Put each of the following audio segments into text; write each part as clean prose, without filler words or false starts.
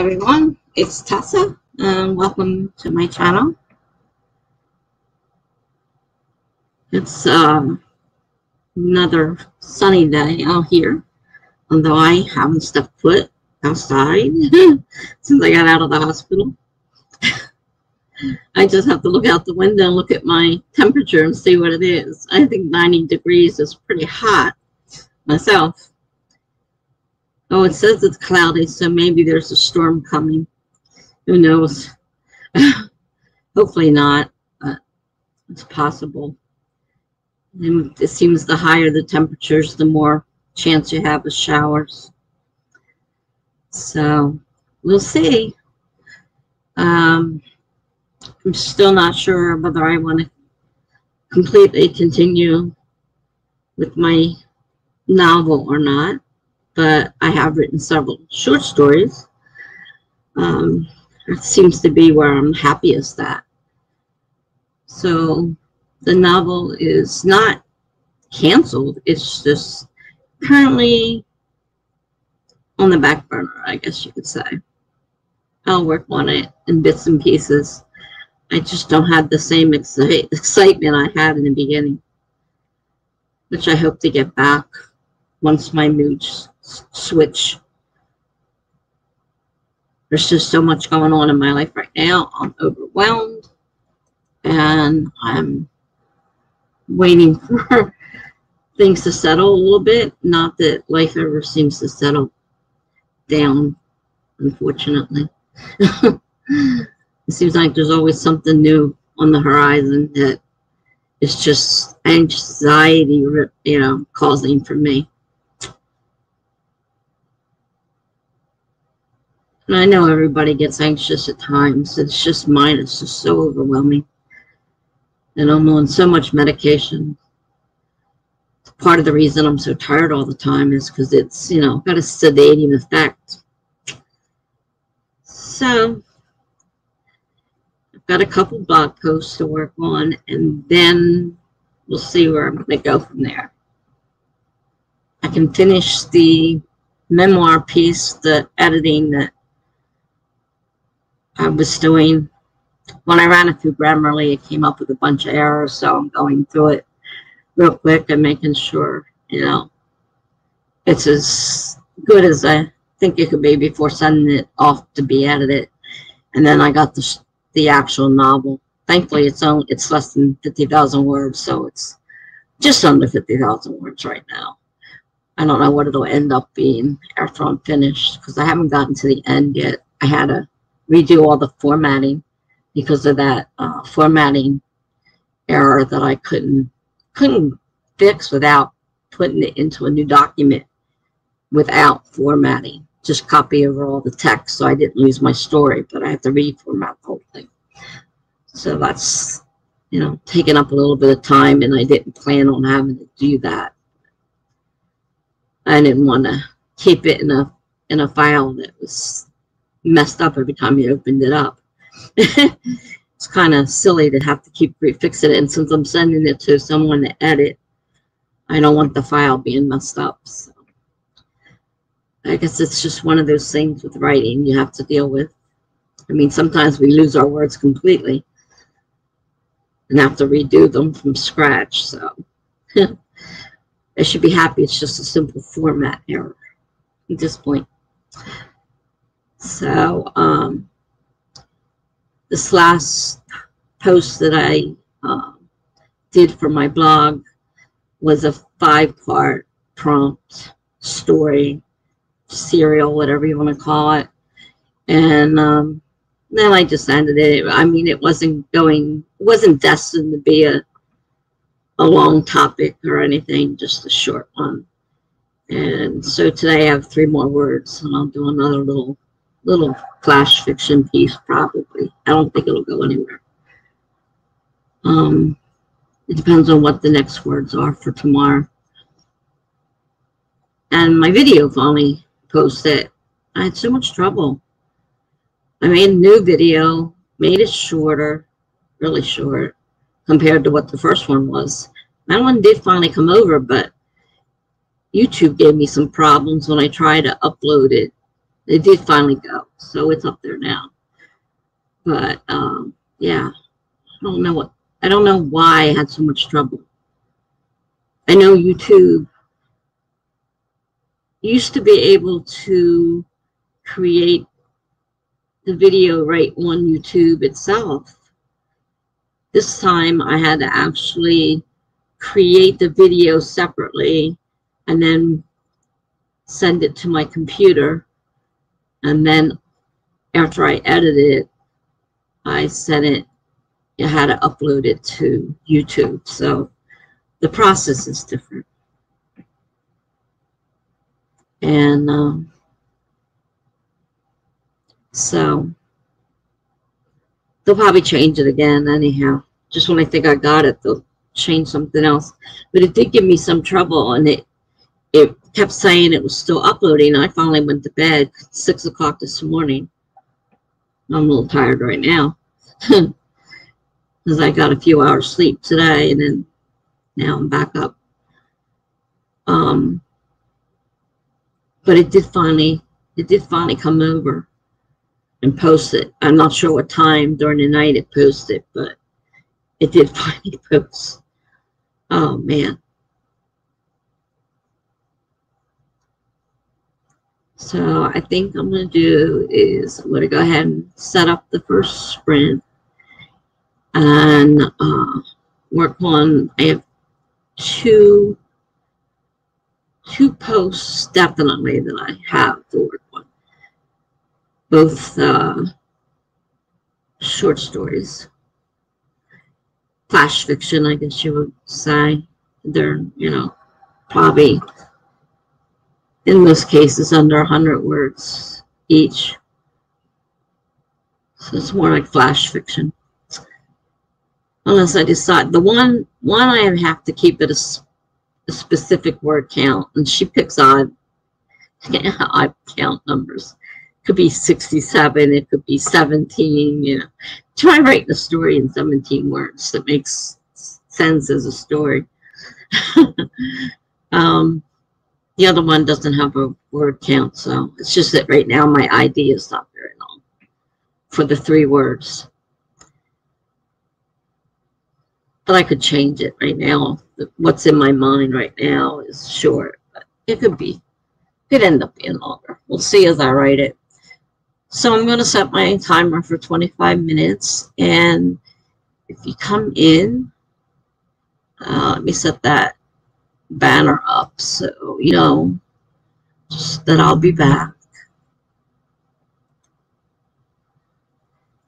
everyone, it's Tessa and welcome to my channel. It's another sunny day out here, although I haven't stepped foot outside since I got out of the hospital. I just have to look out the window and look at my temperature and see what it is. I think 90 degrees is pretty hot myself. Oh, it says it's cloudy, so maybe there's a storm coming. Who knows? Hopefully not, but it's possible. And it seems the higher the temperatures, the more chance you have of showers. So we'll see. I'm still not sure whether I want to completely continue with my novel or not. But I have written several short stories. It seems to be where I'm happiest at. So the novel is not canceled. It's just currently on the back burner, I guess you could say. I'll work on it in bits and pieces. I just don't have the same excitement I had in the beginning, which I hope to get back once my moods switch. There's just so much going on in my life right now. I'm overwhelmed and I'm waiting for things to settle a little bit. Not that life ever seems to settle down, unfortunately. It seems like there's always something new on the horizon that is just anxiety, causing for me. And I know everybody gets anxious at times. It's just mine. It's just so overwhelming. And I'm on so much medication. Part of the reason I'm so tired all the time is because it's, got a sedating effect. So I've got a couple blog posts to work on, and then we'll see where I'm going to go from there. I can finish the memoir piece, the editing that I was doing. When I ran it through Grammarly, it came up with a bunch of errors, so I'm going through it real quick and making sure, it's as good as I think it could be before sending it off to be edited. And then I got the actual novel. Thankfully, it's less than 50,000 words, so it's just under 50,000 words right now. I don't know what it'll end up being after I'm finished, because I haven't gotten to the end yet. I had to redo all the formatting because of that formatting error that I couldn't fix without putting it into a new document without formatting. Just copy over all the text, so I didn't lose my story, but I had to reformat the whole thing. So that's, taking up a little bit of time, and I didn't plan on having to do that. I didn't want to keep it in a file that was messed up every time you opened it up. It's kind of silly to have to keep fixing it, and since I'm sending it to someone to edit, I don't want the file being messed up. So I guess it's just one of those things with writing you have to deal with. I mean, sometimes we lose our words completely and have to redo them from scratch. So I should be happy it's just a simple format error at this point. So this last post that I did for my blog was a 5-part prompt story, serial, whatever you want to call it. And then I just ended it. I mean, it wasn't destined to be a long topic or anything, just a short one. And so today I have 3 more words, and I'll do another little flash fiction piece probably. I don't think it'll go anywhere. It depends on what the next words are for tomorrow. And my video finally posted. I had so much trouble. I made a new video, made it shorter, really short, compared to what the first one was. That one did finally come over, but YouTube gave me some problems when I tried to upload it It did finally go, so it's up there now. But yeah, I don't know why I had so much trouble. I know YouTube used to be able to create the video right on YouTube itself. This time I had to actually create the video separately and then send it to my computer. And then after I edited it, I sent it, I had to upload it to YouTube. So the process is different. And so they'll probably change it again anyhow. Just when I think I got it, they'll change something else. But it did give me some trouble, and it kept saying it was still uploading. I finally went to bed 6 o'clock this morning. I'm a little tired right now because I got a few hours sleep today, and then now I'm back up. But it did finally come over and post it. I'm not sure what time during the night it posted, but it did finally post. Oh man. So I think I'm going to do is I'm going to go ahead and set up the first sprint and work on, I have two posts definitely that I have to work on. Both short stories, flash fiction, I guess you would say. They're, probably in most cases under 100 words each. So it's more like flash fiction. Unless I decide the one I have to keep it a specific word count, and she picks odd count numbers. It could be 67, it could be 17. Try writing a story in 17 words that makes sense as a story. The other one doesn't have a word count, so it's just that right now my idea is not very long for the 3 words. But I could change it right now. What's in my mind right now is short, but it could end up being longer. We'll see as I write it. So I'm going to set my timer for 25 minutes. And if you come in, let me set that banner up so just that I'll be back.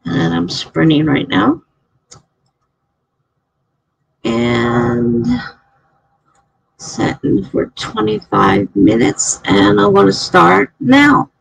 And I'm sprinting right now. And setting for 25 minutes. And I want to start now.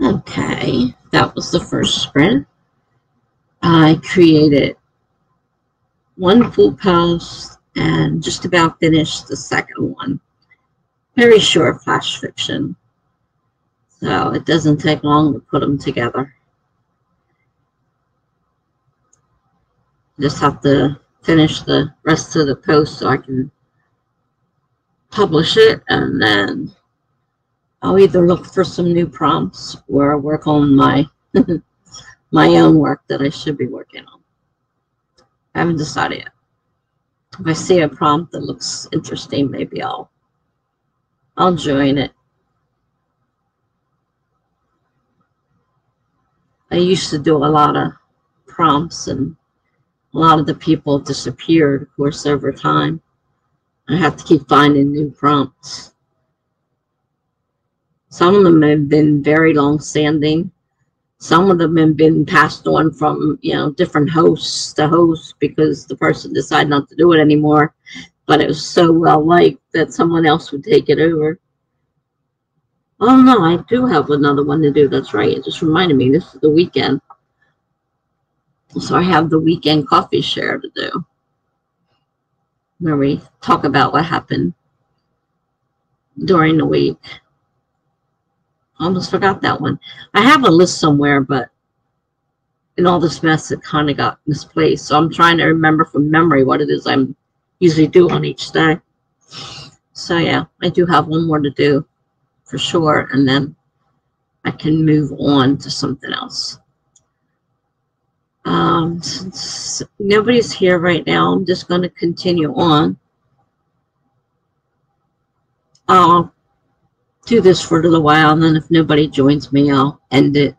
Okay, that was the first sprint. I created one full post and just about finished the second one. Very short flash fiction, so it doesn't take long to put them together. Just have to finish the rest of the post so I can publish it, and then I'll either look for some new prompts or work on my my own work that I should be working on. I haven't decided yet. If I see a prompt that looks interesting, maybe I'll join it. I used to do a lot of prompts, and a lot of the people disappeared, of course, over time. I have to keep finding new prompts. Some of them have been very long standing. Some of them have been passed on from, different hosts to hosts because the person decided not to do it anymore. But it was so well liked that someone else would take it over. Oh no, I do have another one to do. That's right. It just reminded me. This is the weekend. So I have the weekend coffee share to do, where we talk about what happened during the week. Almost forgot that one. I have a list somewhere, but in all this mess, it kind of got misplaced. So I'm trying to remember from memory what it is I'm usually do on each day. So yeah, I do have one more to do for sure, and then I can move on to something else. Since nobody's here right now, I'm just going to continue on. I'll do this for a little while, and then if nobody joins me, I'll end it.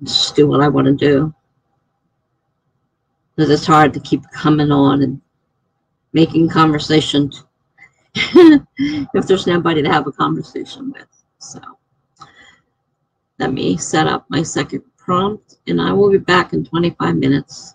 Just do what I want to do. Because it's hard to keep coming on and making conversations if there's nobody to have a conversation with. So let me set up my second prompt, and I will be back in 25 minutes.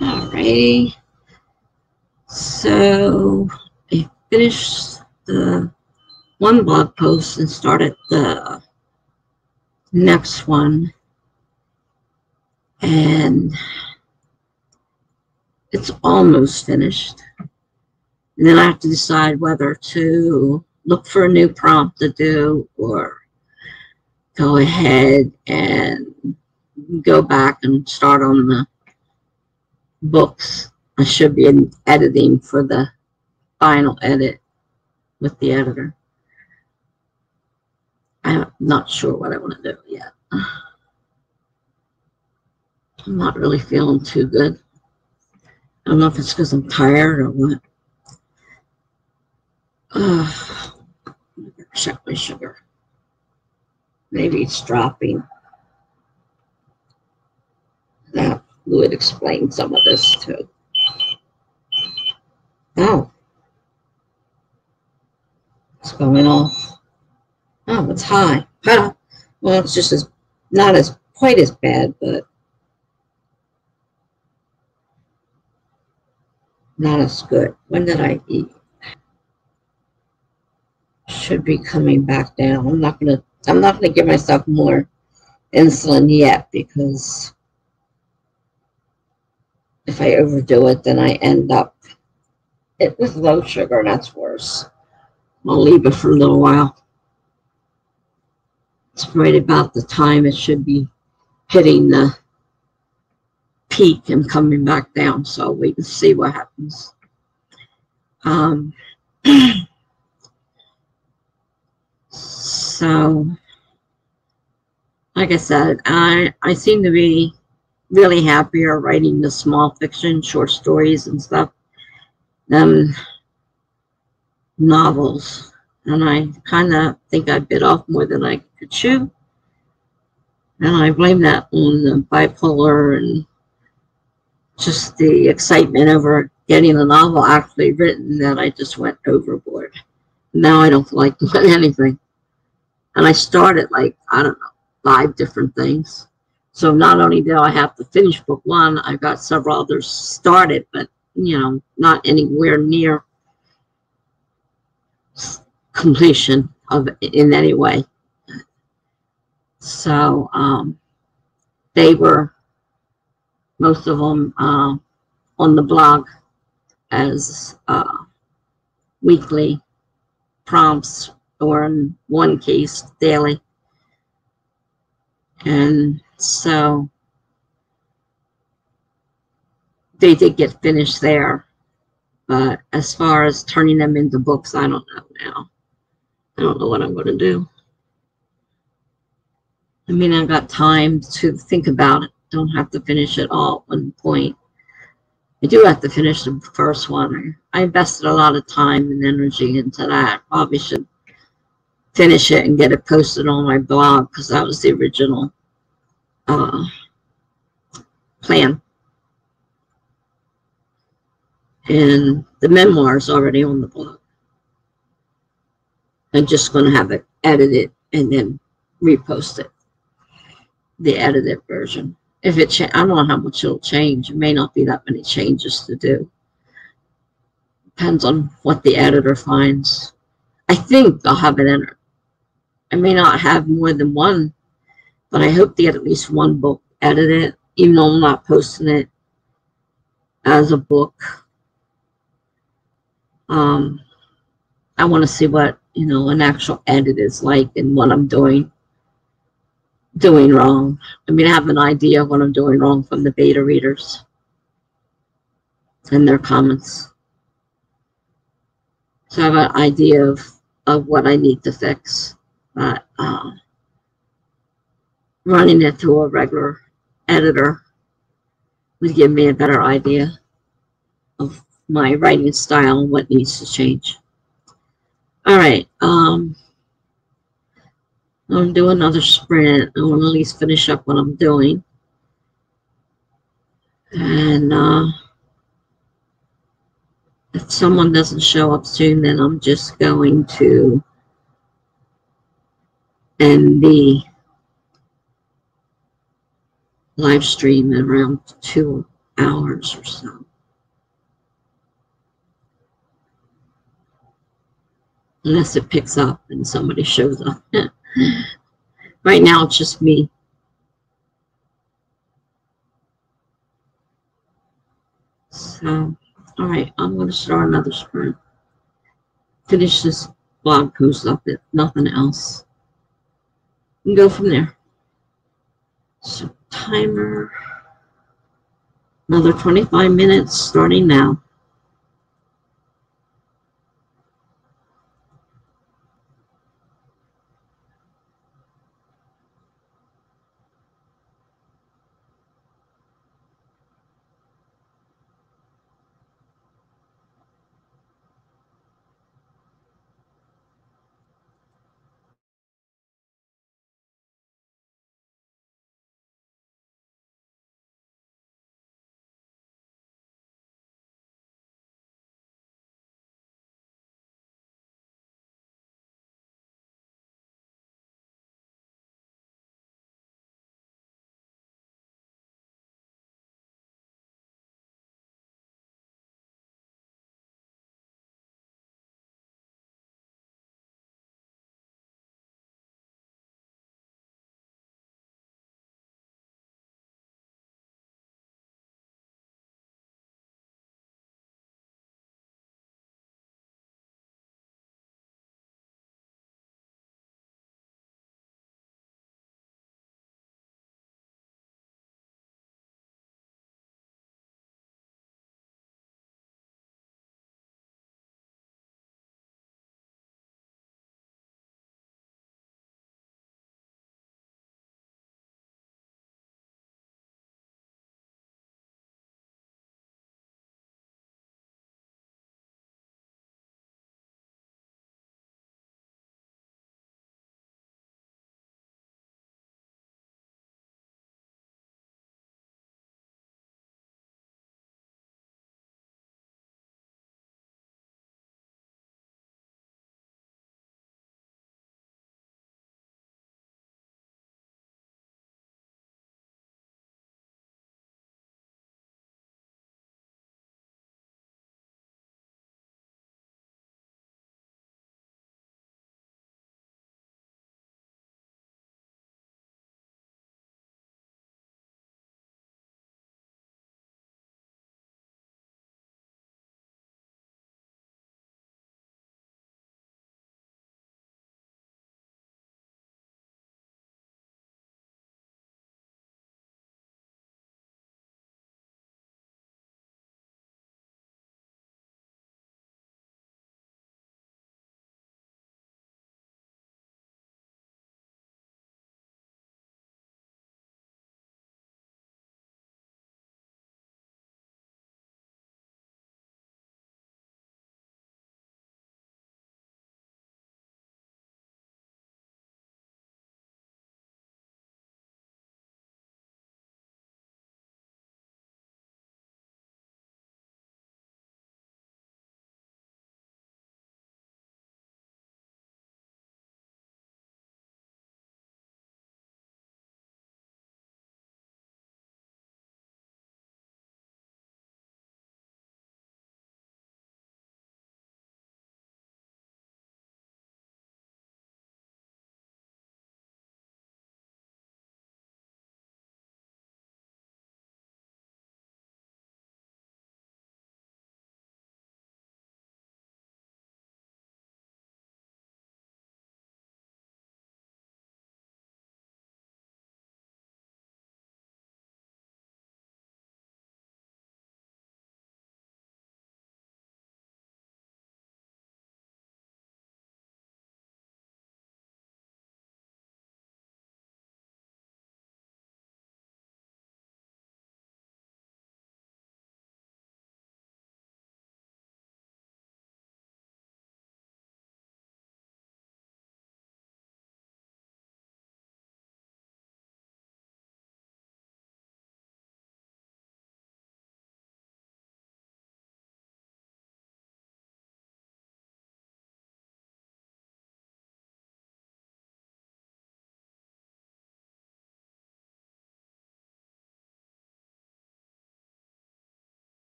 Alrighty. So I finished the one blog post and started the next one, and it's almost finished. And then I have to decide whether to look for a new prompt to do or go ahead and go back and start on the books. I should be in editing for the final edit with the editor. I'm not sure what I want to do yet. I'm not really feeling too good. I don't know if it's because I'm tired or what. Check my sugar. Maybe it's dropping. That would explain some of this too. Oh. It's going off. Oh, it's high. Well, it's just not as quite as bad, but not as good. When did I eat? Should be coming back down. I'm not gonna give myself more insulin yet, because if I overdo it, then I end up with low sugar, and that's worse. I'll leave it for a little while. It's right about the time it should be hitting the peak and coming back down, so we can see what happens. So, like I said, I seem to be really happier writing the small fiction, short stories and stuff than novels. And I kind of think I bit off more than I could chew. And I blame that on the bipolar and just the excitement over getting the novel actually written, that I just went overboard. Now I don't feel like doing anything. And I started, like, I don't know, 5 different things. So not only did I have to finish book 1, I got several others started, but, you know, not anywhere near completion of in any way. So they were, most of them, on the blog as weekly prompts, or in one case daily. And so they did get finished there, but as far as turning them into books, I don't know now. I don't know what I'm going to do. I mean, I've got time to think about it. Don't have to finish it all at one point. I do have to finish the first one. I invested a lot of time and energy into that. Probably should finish it and get it posted on my blog, because that was the original plan. And the memoir is already on the blog. I'm just going to have it edited and then repost it, the edited version. If it I don't know how much it'll change. It may not be that many changes to do. Depends on what the editor finds. I think I'll have it in. I may not have more than one, but I hope to get at least one book edited, even though I'm not posting it as a book. I want to see what, you know, an actual edit is like and what I'm doing wrong. I mean, I have an idea of what I'm doing wrong from the beta readers and their comments. So I have an idea of what I need to fix. But running it through a regular editor would give me a better idea of my writing style and what needs to change. All right. I'm doing another sprint. I want to at least finish up what I'm doing. And if someone doesn't show up soon, then I'm just going to end the live stream at around 2 hours or so. Unless it picks up and somebody shows up. Right now, it's just me. So, all right, I'm going to start another sprint. Finish this blog post up, if nothing else, and go from there. So, timer, another 25 minutes starting now.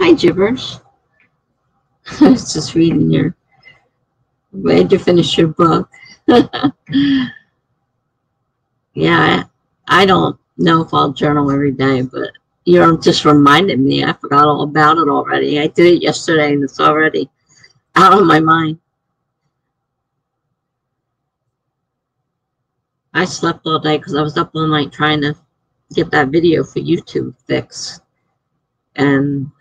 Hi, Gibbers. I was just reading your, glad you finished your book. Yeah, I don't know if I'll journal every day, but you're just reminded me. I forgot all about it already. I did it yesterday, and it's already out of my mind. I slept all day because I was up all night trying to get that video for YouTube fixed and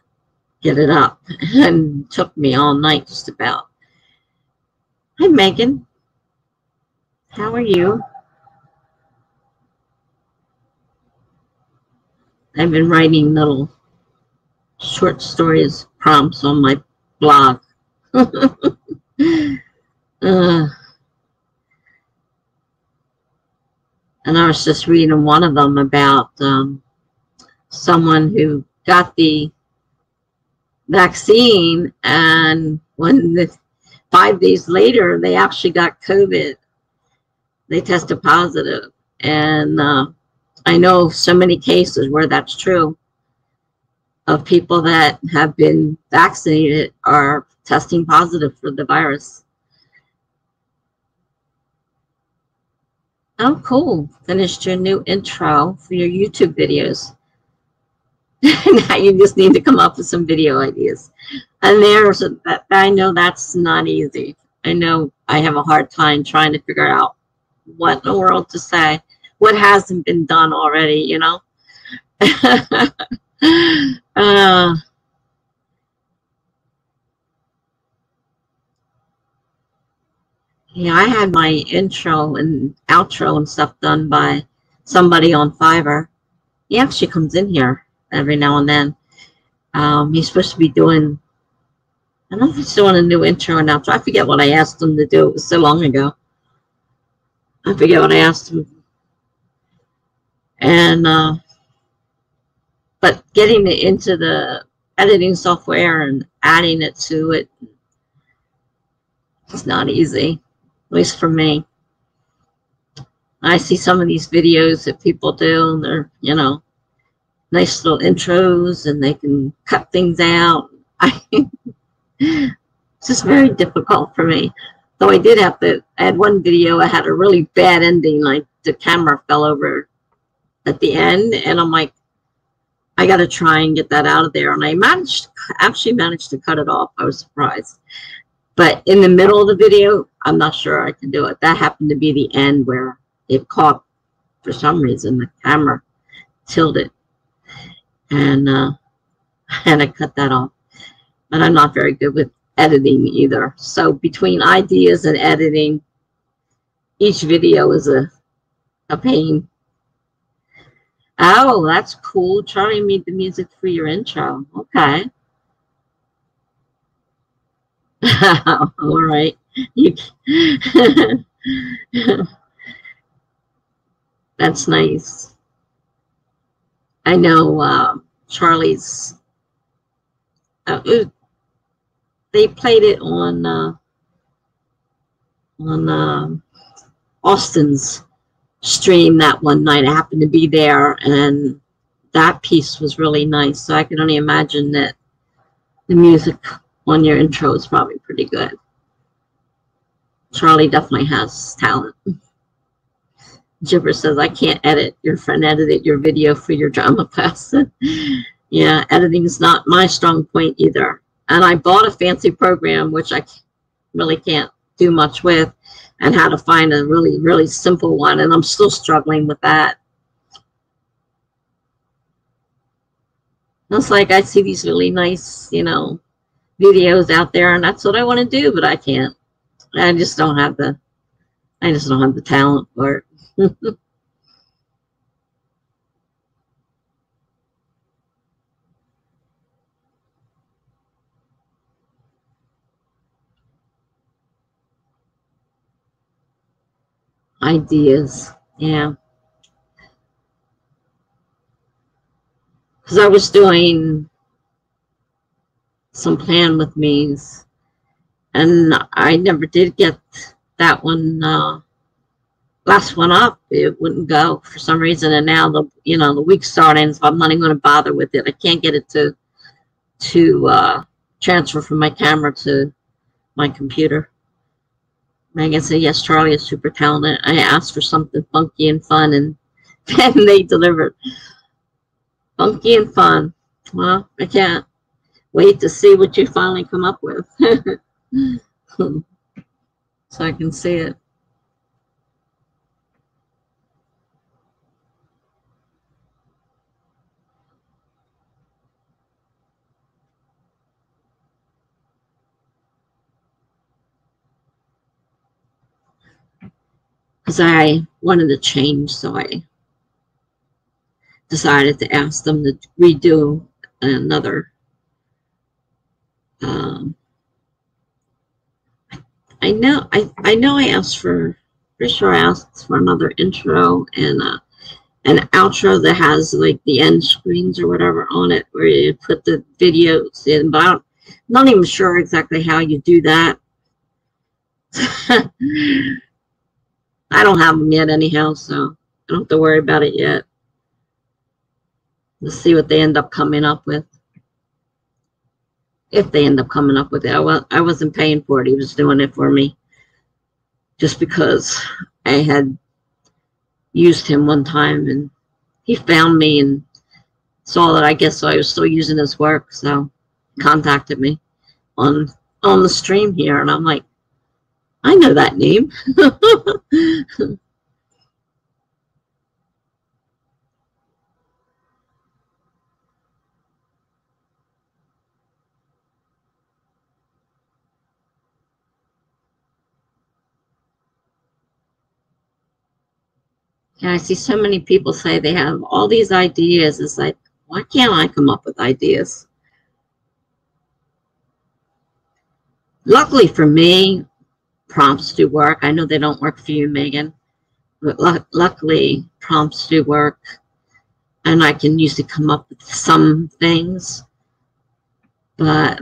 get it up. And it took me all night just about. Hi, Megan. How are you? I've been writing little short stories, prompts on my blog. And I was just reading one of them about someone who got the vaccine, and 5 days later, they actually got COVID. They tested positive. And I know so many cases where that's true, of people that have been vaccinated are testing positive for the virus. Oh, cool. Finished your new intro for your YouTube videos. Now you just need to come up with some video ideas. And I know that's not easy. I know I have a hard time trying to figure out what in the world to say. What hasn't been done already, you know? Yeah, I had my intro and outro and stuff done by somebody on Fiverr. He actually comes in here every now and then. He's supposed to be doing, I don't know if he's doing a new intro or not. I forget what I asked him to do. It was so long ago. I forget what I asked him. And, but getting it into the editing software and adding it to it, it's not easy, at least for me. I see some of these videos that people do, and they're, you know, nice little intros, and they can cut things out. It's just very difficult for me. Though I had one video, I had a really bad ending, like the camera fell over at the end, and I'm like, I got to try and get that out of there. And I actually managed to cut it off. I was surprised. But in the middle of the video, I'm not sure I can do it. That happened to be the end where it caught, for some reason, the camera tilted. And I cut that off. And I'm not very good with editing either. So between ideas and editing, each video is a pain. Oh, that's cool. Charlie made the music for your intro. Okay. All right. That's nice. I know Charlie's, they played it on Austin's stream that one night. I happened to be there, and that piece was really nice. So I can only imagine that the music on your intro is probably pretty good. Charlie definitely has talent. Gibber says, I can't edit. Your friend edited your video for your drama class. Yeah, editing is not my strong point either. And I bought a fancy program, which I really can't do much with, and how to find a really, really simple one. And I'm still struggling with that. It's like I see these really nice, you know, videos out there, and that's what I want to do, but I can't. I just don't have the talent for it. Ideas, yeah. Because I was doing some plan with me's, and I never did get that one, last one up. It wouldn't go for some reason, and now the week's starting, so I'm not even going to bother with it. I can't get it to to transfer from my camera to my computer. Megan said, yes, Charlie is super talented. I asked for something funky and fun, and then they delivered. Funky and fun. Well, I can't wait to see what you finally come up with. So I can see it. Because I wanted to change, so I decided to ask them to redo another. I know I asked for, pretty sure I asked for another intro and an outro that has like the end screens or whatever on it where you put the videos in, but I'm not even sure exactly how you do that. I don't have them yet anyhow, so I don't have to worry about it yet. Let's see what they end up coming up with. If they end up coming up with it. I wasn't paying for it. He was doing it for me. Just because I had used him one time and he found me and saw that I guess I was still using his work. So contacted me on the stream here. And I'm like, I know that name. And I see so many people say they have all these ideas. It's like, why can't I come up with ideas? Luckily for me, prompts do work. I know they don't work for you, Megan, but luckily prompts do work. And I can usually come up with some things. But,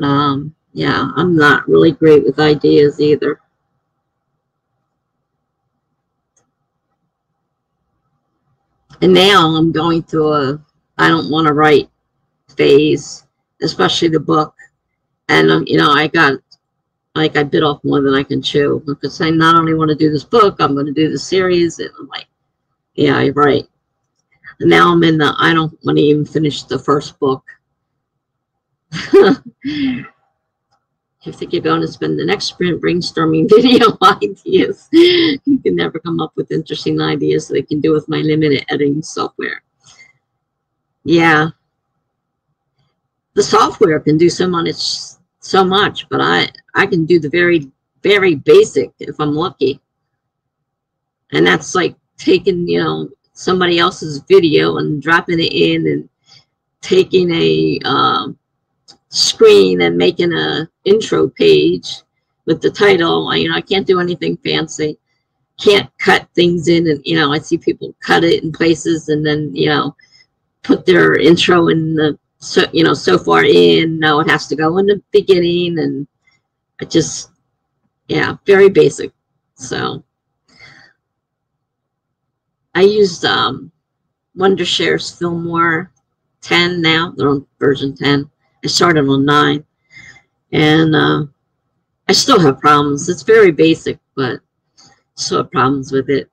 yeah, I'm not really great with ideas either. And now I'm going through a I don't want to write phase, especially the book. And, you know, I bit off more than I can chew because I not only want to do this book, I'm going to do the series. And I'm like, yeah, you're right. And now I'm in the, I don't want to even finish the first book. You think you're going to spend the next sprint brainstorming video ideas. You can never come up with interesting ideas that I can do with my limited editing software. Yeah. The software can do so much, but I can do the very, very basic if I'm lucky. And that's like taking, you know, somebody else's video and dropping it in and taking a screen and making a intro page with the title. You know, I can't do anything fancy. Can't cut things in, and you know, I see people cut it in places and then, you know, put their intro in the, so, you know, so far in. No, it has to go in the beginning, and I just, yeah, very basic. So I used Wondershare's Memoir 10 now. They're on version 10. I started on 9, and I still have problems. It's very basic, but still have problems with it.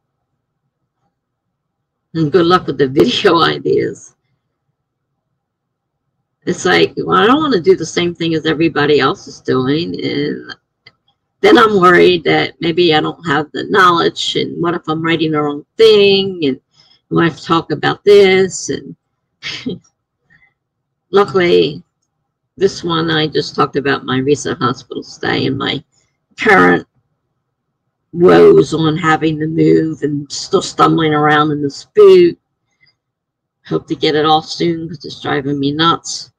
And good luck with the video ideas. It's like, well, I don't want to do the same thing as everybody else is doing, and then I'm worried that maybe I don't have the knowledge, and what if I'm writing the wrong thing, and what if I talk about this, and luckily, this one, I just talked about my recent hospital stay and my current woes on having to move and still stumbling around in this boot. Hope to get it off soon because it's driving me nuts.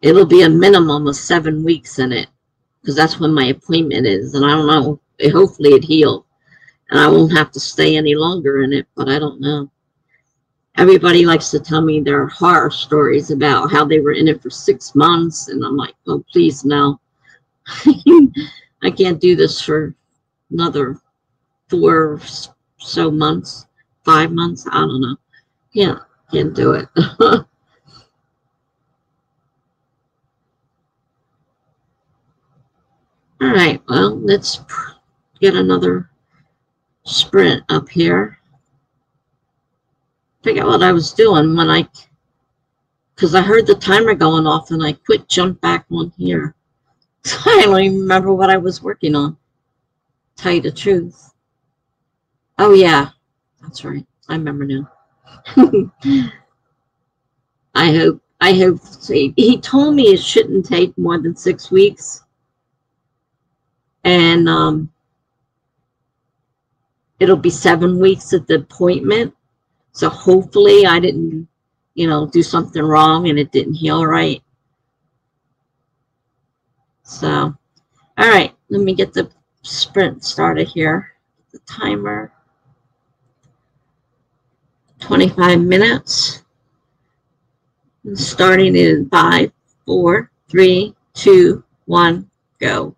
It'll be a minimum of 7 weeks in it because that's when my appointment is. And I don't know, hopefully it healed. And I won't have to stay any longer in it, but I don't know. Everybody likes to tell me their horror stories about how they were in it for 6 months. And I'm like, oh, please, no. I can't do this for another 4 or so months, 5 months. I don't know. Yeah, Can't do it. All right, well, let's get another sprint up here. Figure out what I was doing when because I heard the timer going off and I quick jumped back on here. So I don't even remember what I was working on. Tell you the truth. Oh yeah, that's right. I remember now. I hope he told me it shouldn't take more than 6 weeks. And it'll be 7 weeks at the appointment. So hopefully I didn't, do something wrong and it didn't heal right. So, all right, let me get the sprint started here. The timer, 25 minutes. Starting in 5, 4, 3, 2, 1, go.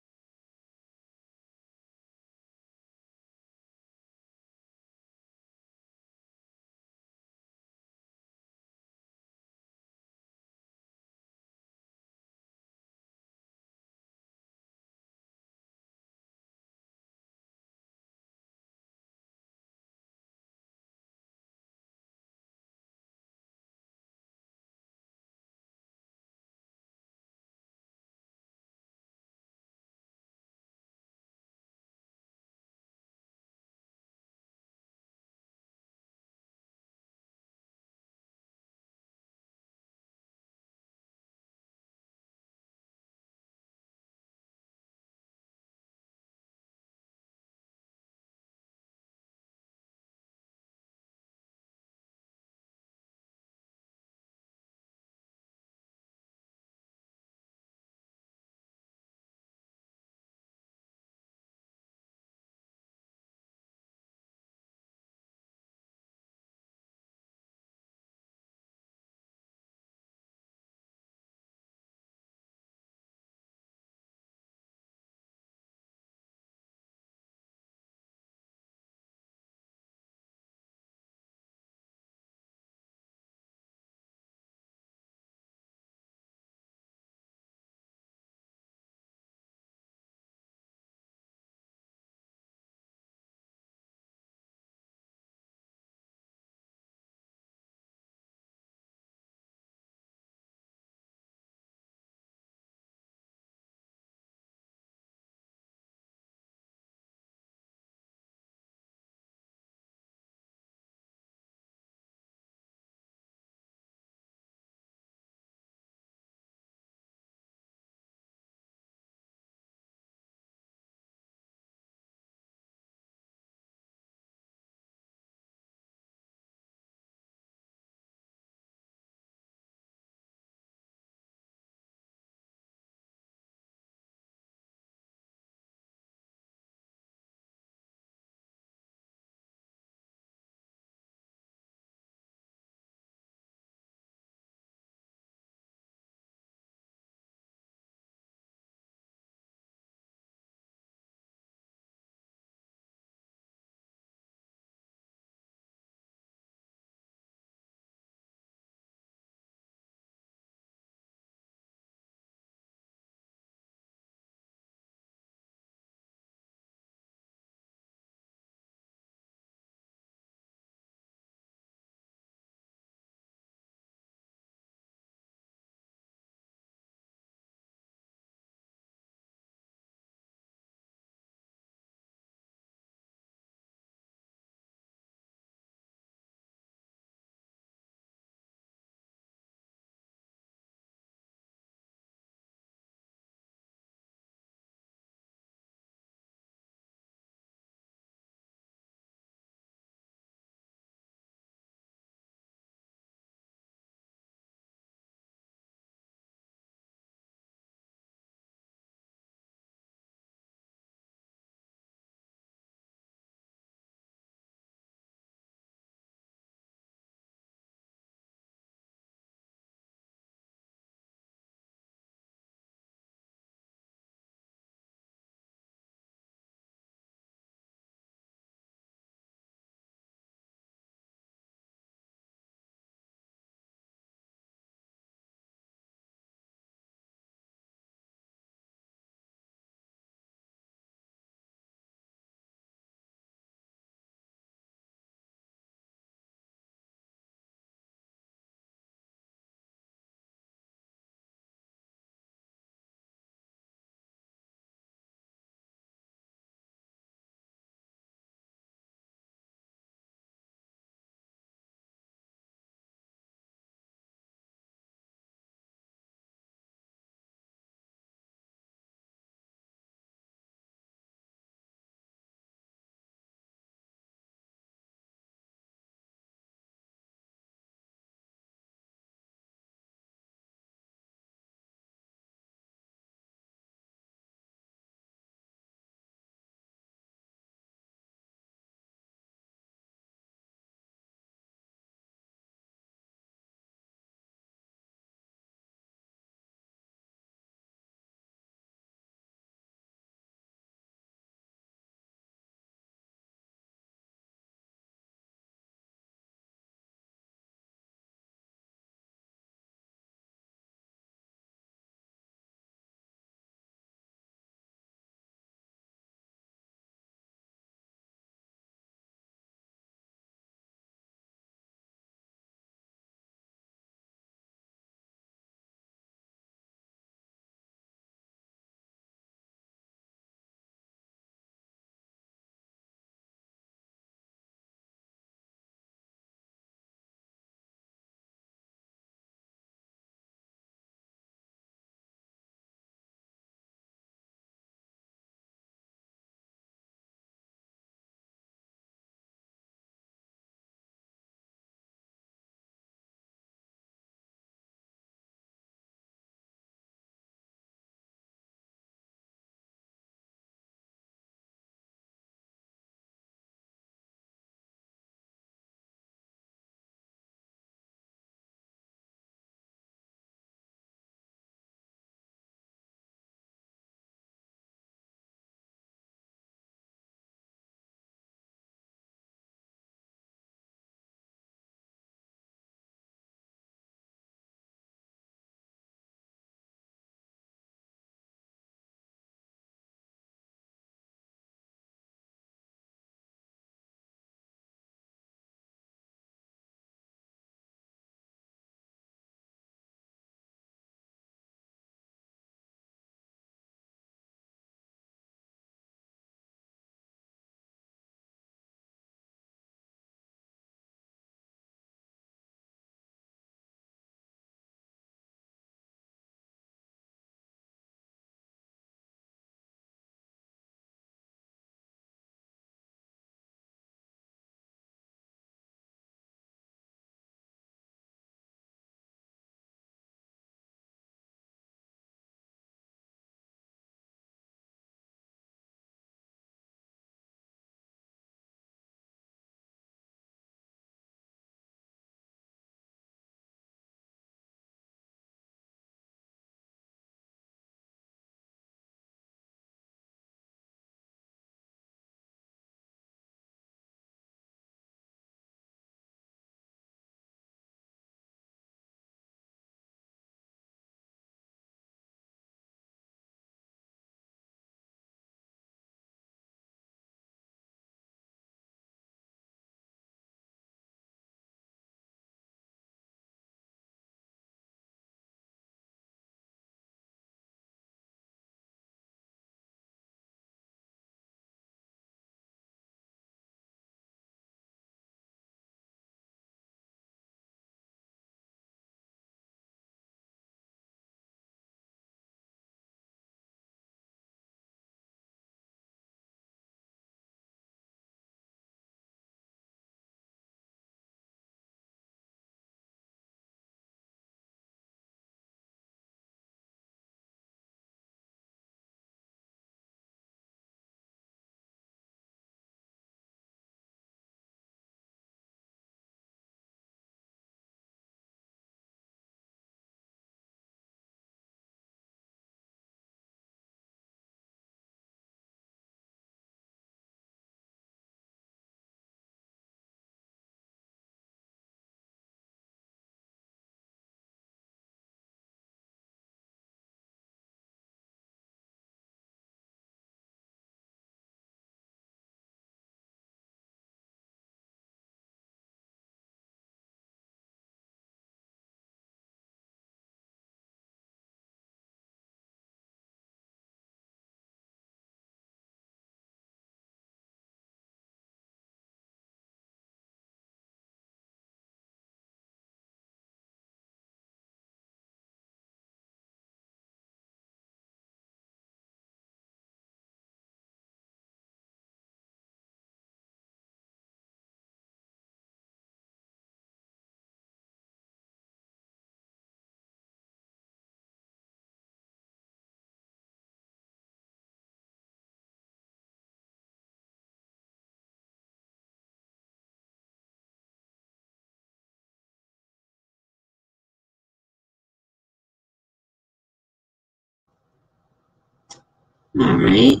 All right.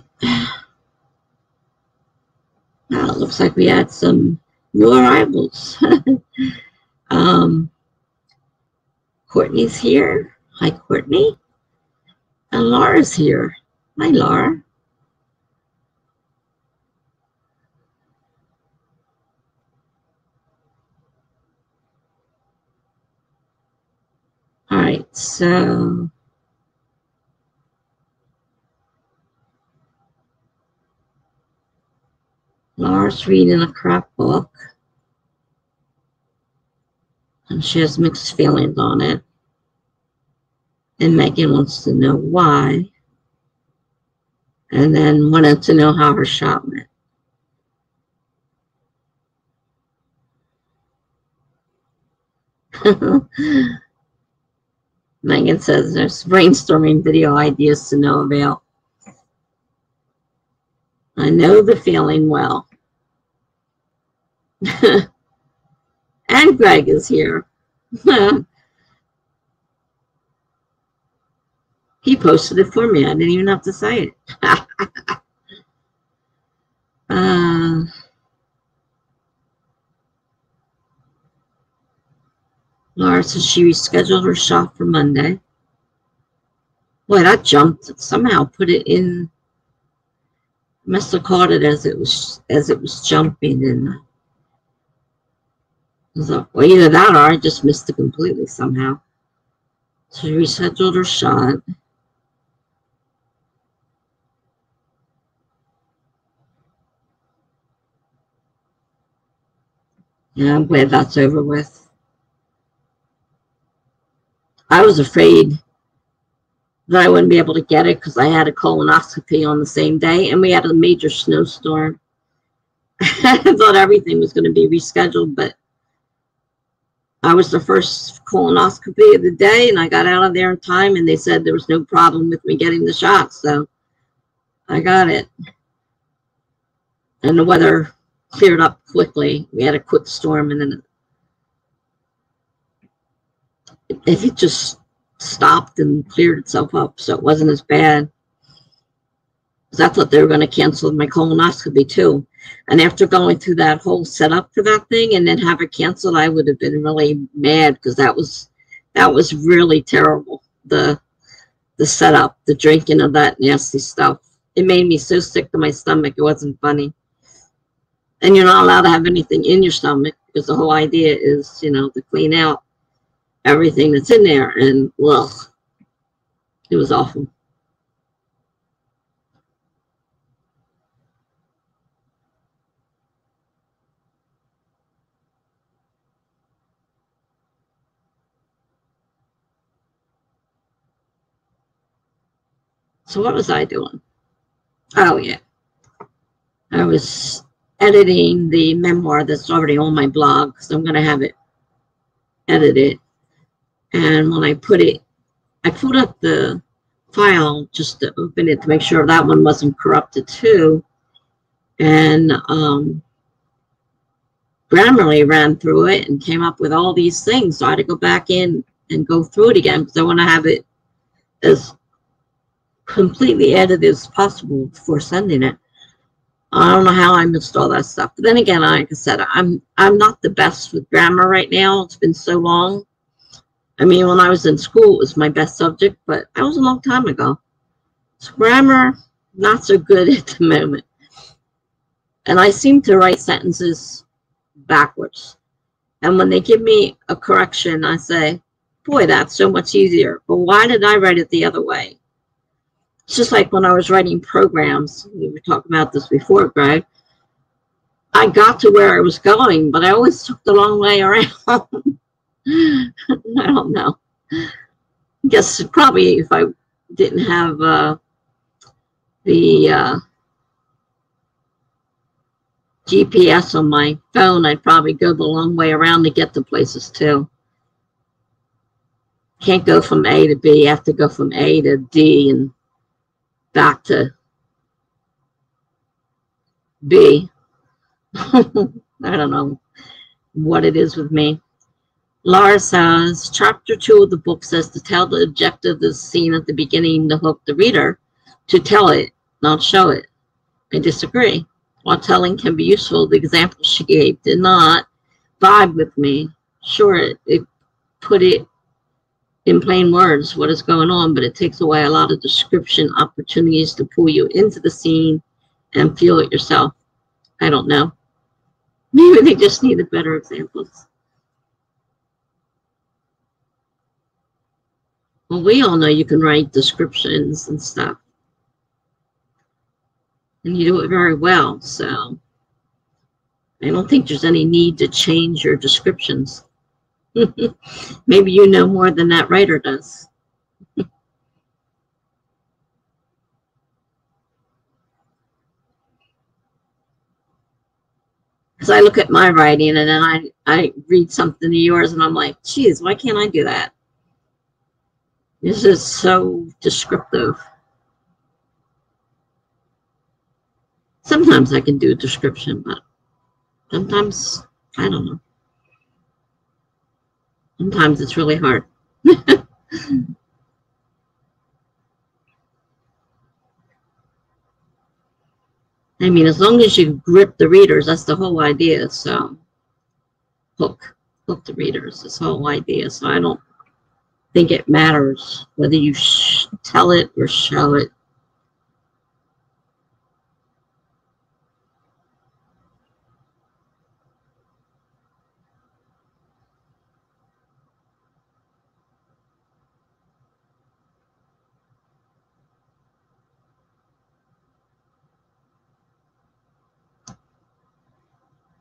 Now it looks like we had some new arrivals. Courtney's here. Hi, Courtney. And Laura's here. Hi, Laura. All right, so Laura's reading a crap book, and she has mixed feelings on it. And Megan wants to know why, and then wanted to know how her shot went. Megan says there's brainstorming video ideas to no avail. I know the feeling well. And Greg is here. He posted it for me. I didn't even have to say it. Laura says she rescheduled her shot for Monday. Boy, that jumped. Somehow put it in. Must have caught it as it was jumping, and I was like, well, either that or I just missed it completely somehow. So she rescheduled her shot. Yeah, I'm glad that's over with. I was afraid that I wouldn't be able to get it because I had a colonoscopy on the same day, and we had a major snowstorm. I thought everything was going to be rescheduled, but I was the first colonoscopy of the day, and I got out of there in time, and they said there was no problem with me getting the shot, so I got it. And the weather cleared up quickly. We had a quick storm, and then it just stopped and cleared itself up, so it wasn't as bad. Because I thought they were going to cancel my colonoscopy too. And after going through that whole setup for that thing and then have it canceled, I would have been really mad because that was really terrible. The setup, the drinking of that nasty stuff. It made me so sick to my stomach. It wasn't funny. And you're not allowed to have anything in your stomach because the whole idea is, you know, to clean out everything that's in there. And, well, it was awful. So what was I doing? Oh, yeah. I was editing the memoir that's already on my blog, so I'm going to have it edited. And when I put it, I pulled up the file just to open it to make sure that one wasn't corrupted too. And Grammarly ran through it and came up with all these things. So I had to go back in and go through it again because I want to have it as completely edited as possible before sending it. I don't know how I missed all that stuff. But then again, like I said, I'm not the best with grammar right now. It's been so long. I mean, when I was in school, it was my best subject, but that was a long time ago. So grammar, not so good at the moment. And I seem to write sentences backwards. And when they give me a correction, I say, boy, that's so much easier. But why did I write it the other way? It's just like when I was writing programs. We were talking about this before, Greg. I got to where I was going, but I always took the long way around. I don't know. I guess probably if I didn't have the GPS on my phone, I'd probably go the long way around to get to places too. Can't go from A to B. I have to go from A to D and back to B. I don't know what it is with me. Laura says, chapter 2 of the book says to tell the objective of the scene at the beginning to hook the reader to tell it not show it. I disagree. While telling can be useful, the example she gave did not vibe with me. Sure, it put it in plain words what is going on, but it takes away a lot of description opportunities to pull you into the scene and feel it yourself. I don't know. Maybe they just needed better examples. Well, we all know you can write descriptions and stuff. And you do it very well, so I don't think there's any need to change your descriptions. Maybe you know more than that writer does. Because I look at my writing and then I read something of yours and I'm like, geez, why can't I do that? This is so descriptive. Sometimes I can do a description, but sometimes, I don't know. Sometimes it's really hard. I mean, as long as you grip the readers, that's the whole idea. So, hook the readers, this whole idea. So I don't think it matters whether you tell it or show it.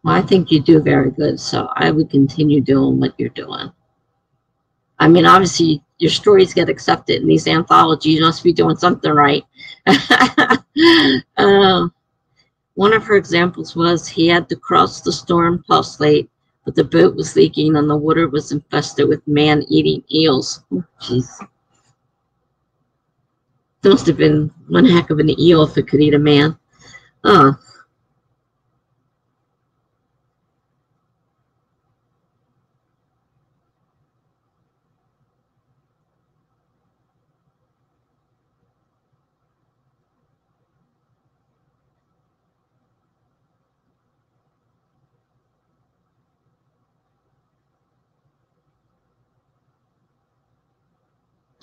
Well, I think you do very good, so I would continue doing what you're doing. I mean, obviously, your stories get accepted in these anthologies. You must be doing something right. One of her examples was he had to cross the storm pulse late, but the boat was leaking and the water was infested with man-eating eels. Oh, jeez. There must have been one heck of an eel if it could eat a man. Oh.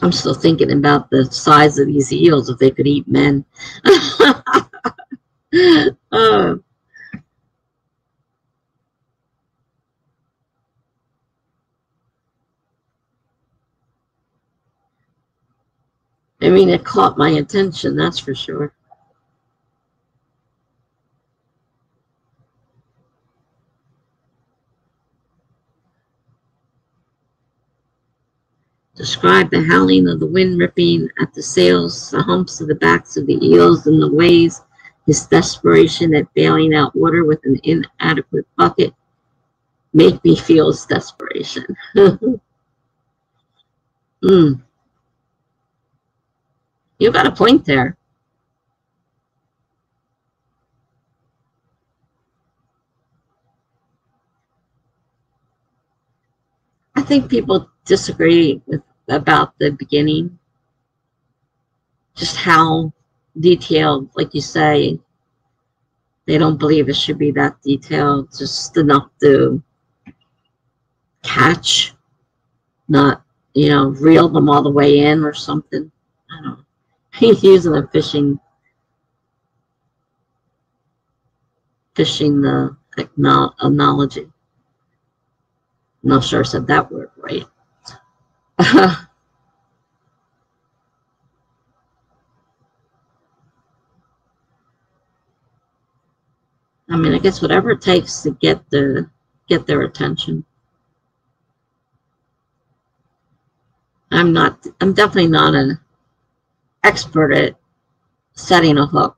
I'm still thinking about the size of these eels if they could eat men. uh, I mean, it caught my attention, that's for sure. Describe the howling of the wind ripping at the sails, the humps of the backs of the eels and the waves, his desperation at bailing out water with an inadequate bucket. Make me feel his desperation. You got a point there. I think people disagree about the beginning, just how detailed, like you say, they don't believe it should be that detailed, just enough to catch, not, reel them all the way in or something. I don't know. He's using a fishing analogy. I'm not sure I said that word right. I mean, I guess whatever it takes to get their attention. I'm definitely not an expert at setting a hook.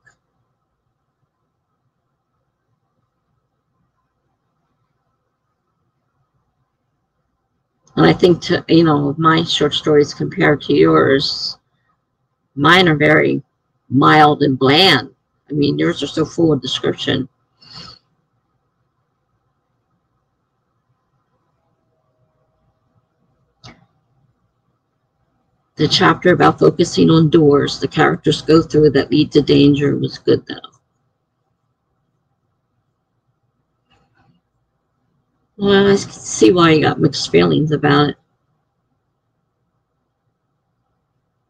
And I think my short stories compared to yours, mine are very mild and bland. I mean, yours are so full of description. The chapter about focusing on doors the characters go through that lead to danger was good, though. Well, I see why you got mixed feelings about it.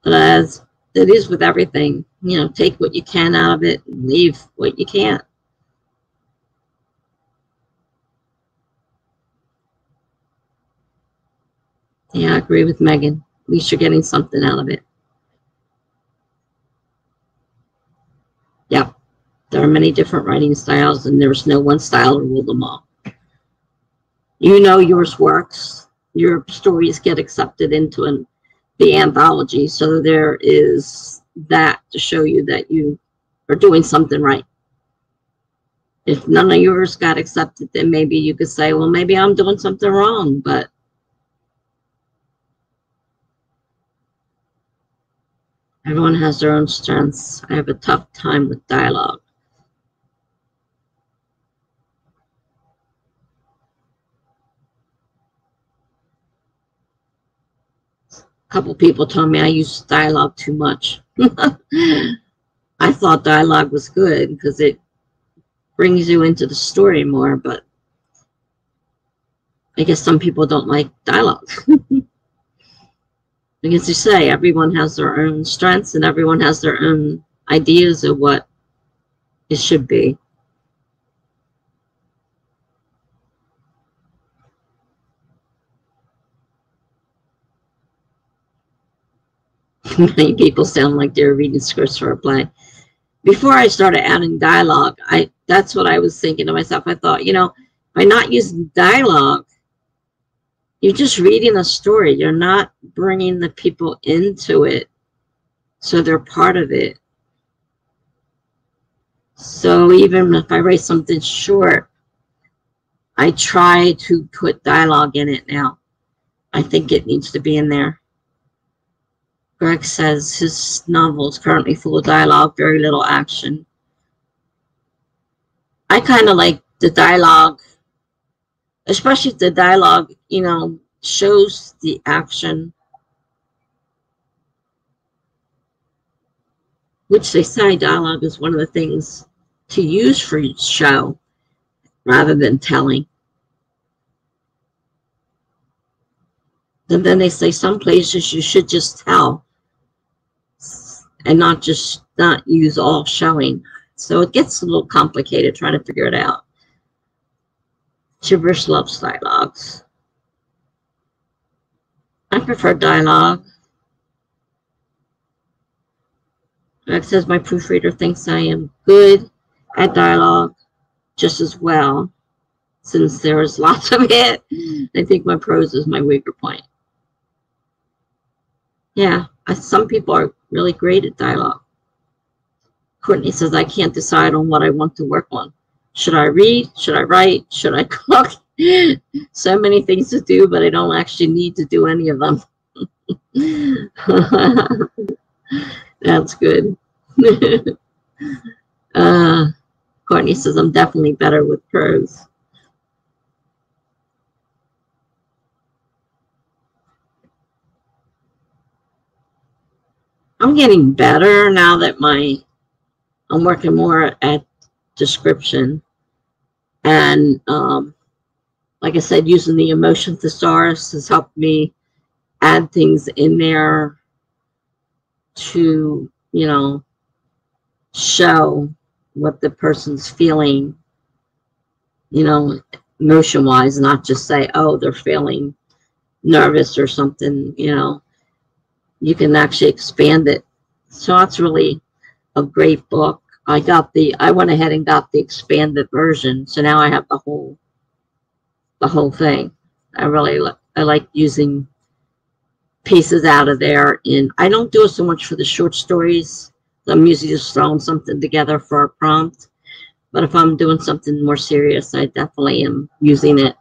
But as it is with everything, you know, take what you can out of it and leave what you can't. Yeah, I agree with Megan. At least you're getting something out of it. Yep. There are many different writing styles, and there's no one style to rule them all. You know yours works. Your stories get accepted into the anthology, so there is that to show you that you are doing something right. If none of yours got accepted, then maybe you could say, well, maybe I'm doing something wrong, but everyone has their own strengths. I have a tough time with dialogue. A couple people told me I use dialogue too much. I thought dialogue was good because it brings you into the story more, but I guess some people don't like dialogue. Because you say, everyone has their own strengths and everyone has their own ideas of what it should be. Many people sound like they're reading scripts for a play. Before I started adding dialogue, that's what I was thinking to myself. I thought, you know, by not using dialogue, you're just reading a story. You're not bringing the people into it so they're part of it. So even if I write something short, I try to put dialogue in it now. I think it needs to be in there. Greg says his novel is currently full of dialogue, very little action. I kind of like the dialogue, especially if the dialogue, you know, shows the action, which they say dialogue is one of the things to use for each show rather than telling. And then they say some places you should just tell and not use all showing. So it gets a little complicated trying to figure it out. Gibberish loves dialogues. I prefer dialogue. Greg says my proofreader thinks I am good at dialogue just as well, since there is lots of it. I think my prose is my weaker point. Yeah, some people are really great at dialogue. Courtney says, I can't decide on what I want to work on. Should I read? Should I write? Should I cook? So many things to do, but I don't actually need to do any of them. That's good. Courtney says, I'm definitely better with prose. I'm getting better now that I'm working more at description. And like I said, using the emotion thesaurus has helped me add things in there to, you know, show what the person's feeling, you know, emotion-wise, not just say, oh, they're feeling nervous or something, you know. You can actually expand it. So that's really a great book. I went ahead and got the expanded version, so now I have the whole thing. I like using pieces out of there. And I don't do it so much for the short stories. I'm usually just throwing something together for a prompt. But if I'm doing something more serious, I definitely am using it.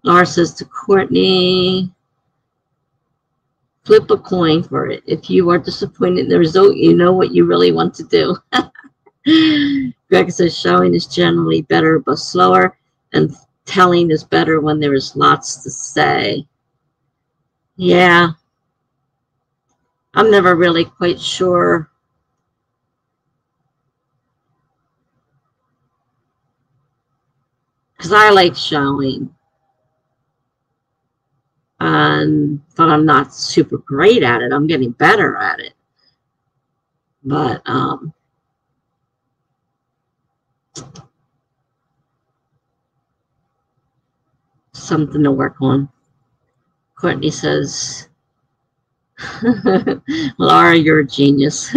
Laura says to Courtney, flip a coin for it. If you are disappointed in the result, you know what you really want to do. Greg says showing is generally better but slower, and telling is better when there is lots to say. Yeah, I'm never really quite sure. Because I like showing, but I'm not super great at it. I'm getting better at it. But something to work on. Courtney says, Laura, you're a genius.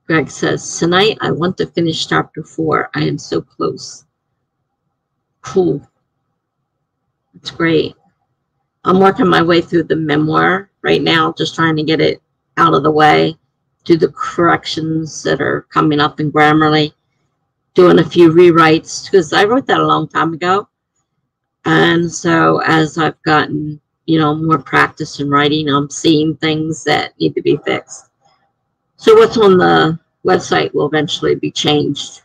Greg says, tonight I want to finish chapter 4. I am so close. Cool. That's great. I'm working my way through the memoir right now, just trying to get it out of the way, do the corrections that are coming up in Grammarly, doing a few rewrites, because I wrote that a long time ago. And so as I've gotten, more practice in writing, I'm seeing things that need to be fixed. So what's on the website will eventually be changed.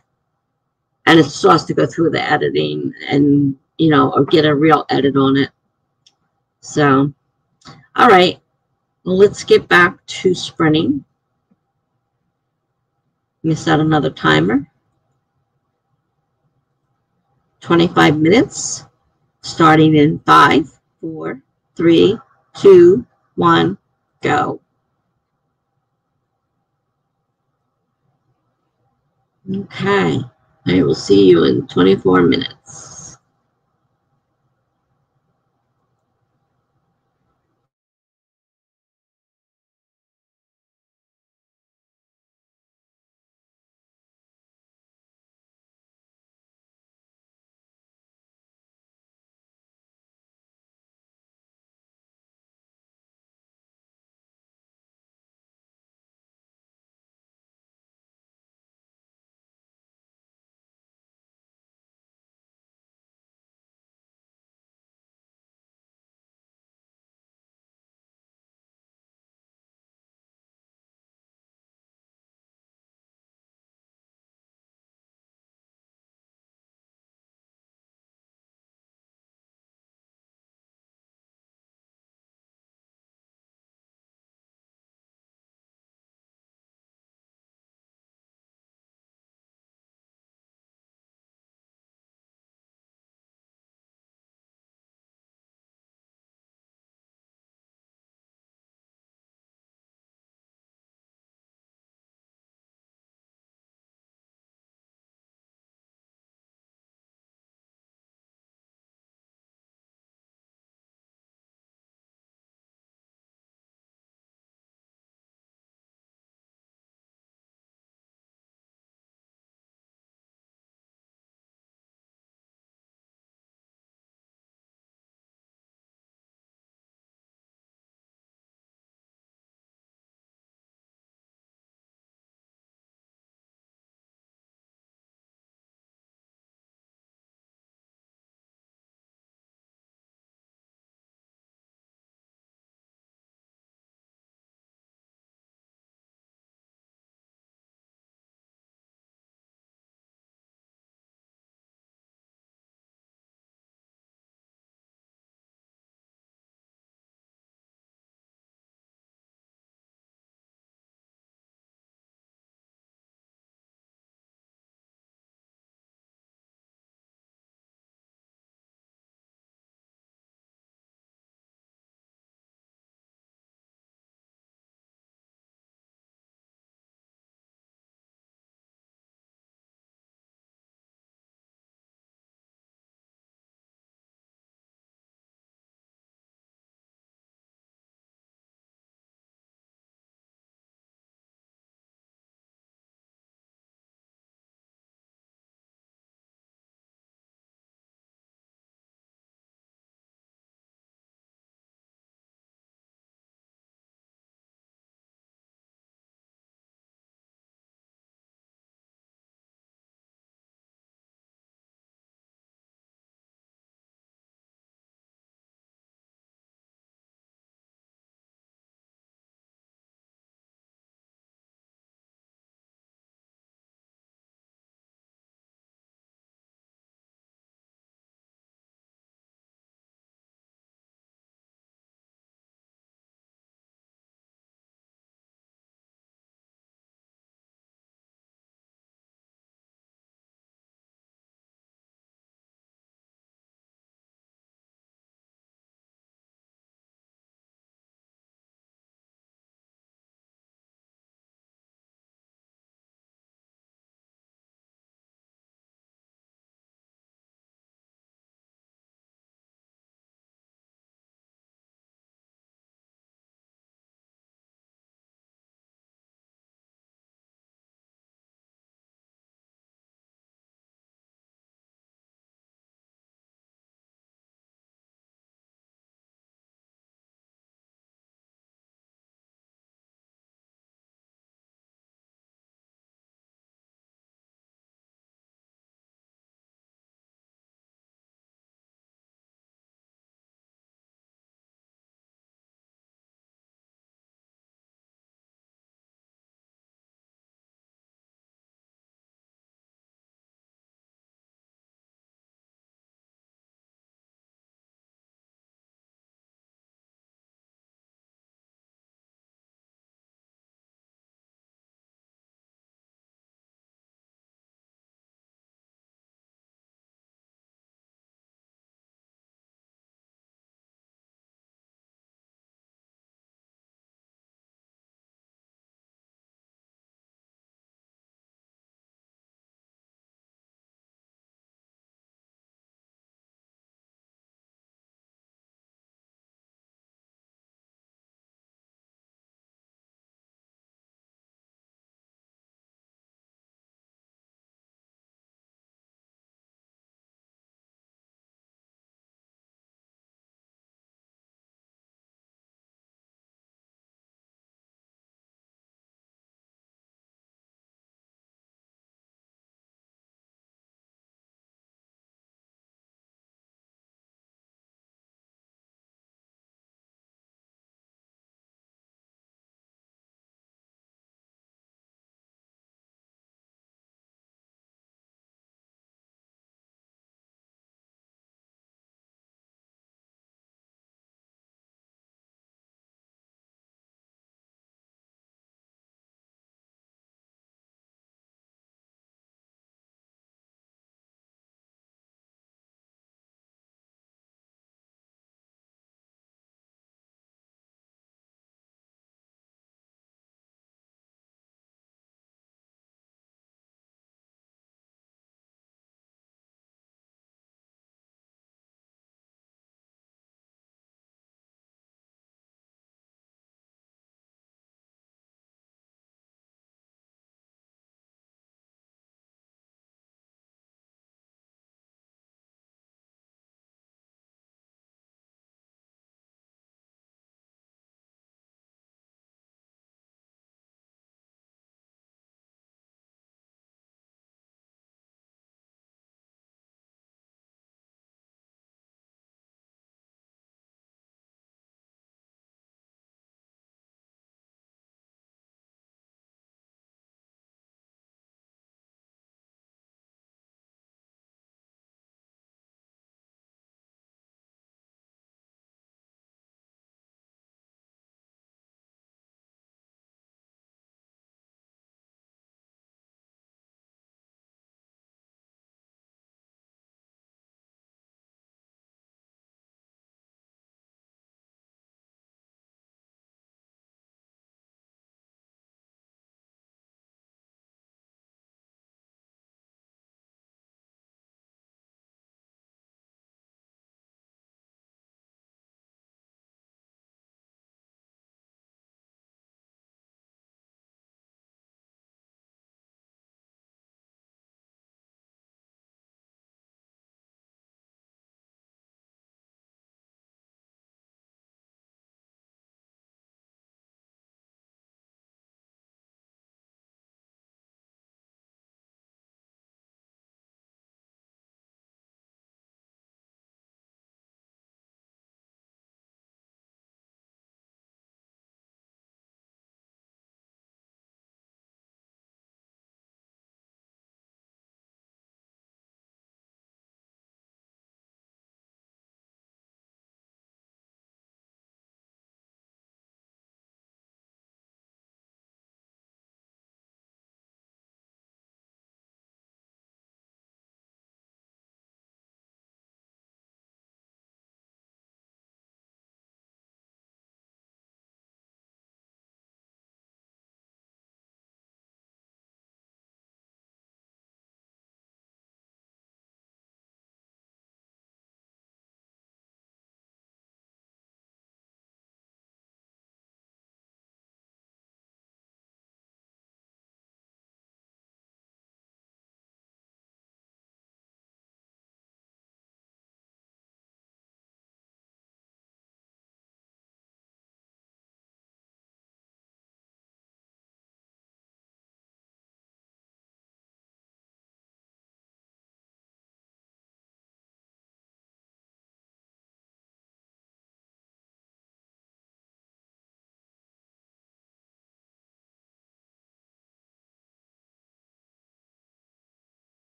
And it still has to go through the editing and, or get a real edit on it. So, all right, well, let's get back to sprinting. Let me set another timer. 25 minutes, starting in 5, 4, 3, 2, 1, go. Okay, I will see you in 24 minutes.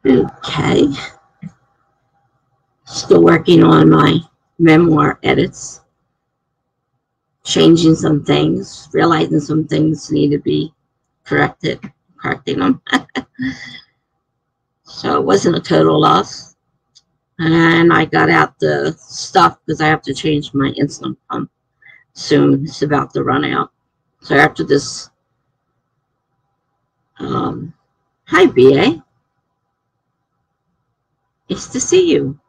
Okay. Still working on my memoir edits. Changing some things. Realizing some things need to be corrected. Correcting them. So it wasn't a total loss. And I got out the stuff because I have to change my insulin pump soon. It's about to run out. So after this, hi BA, nice to see you.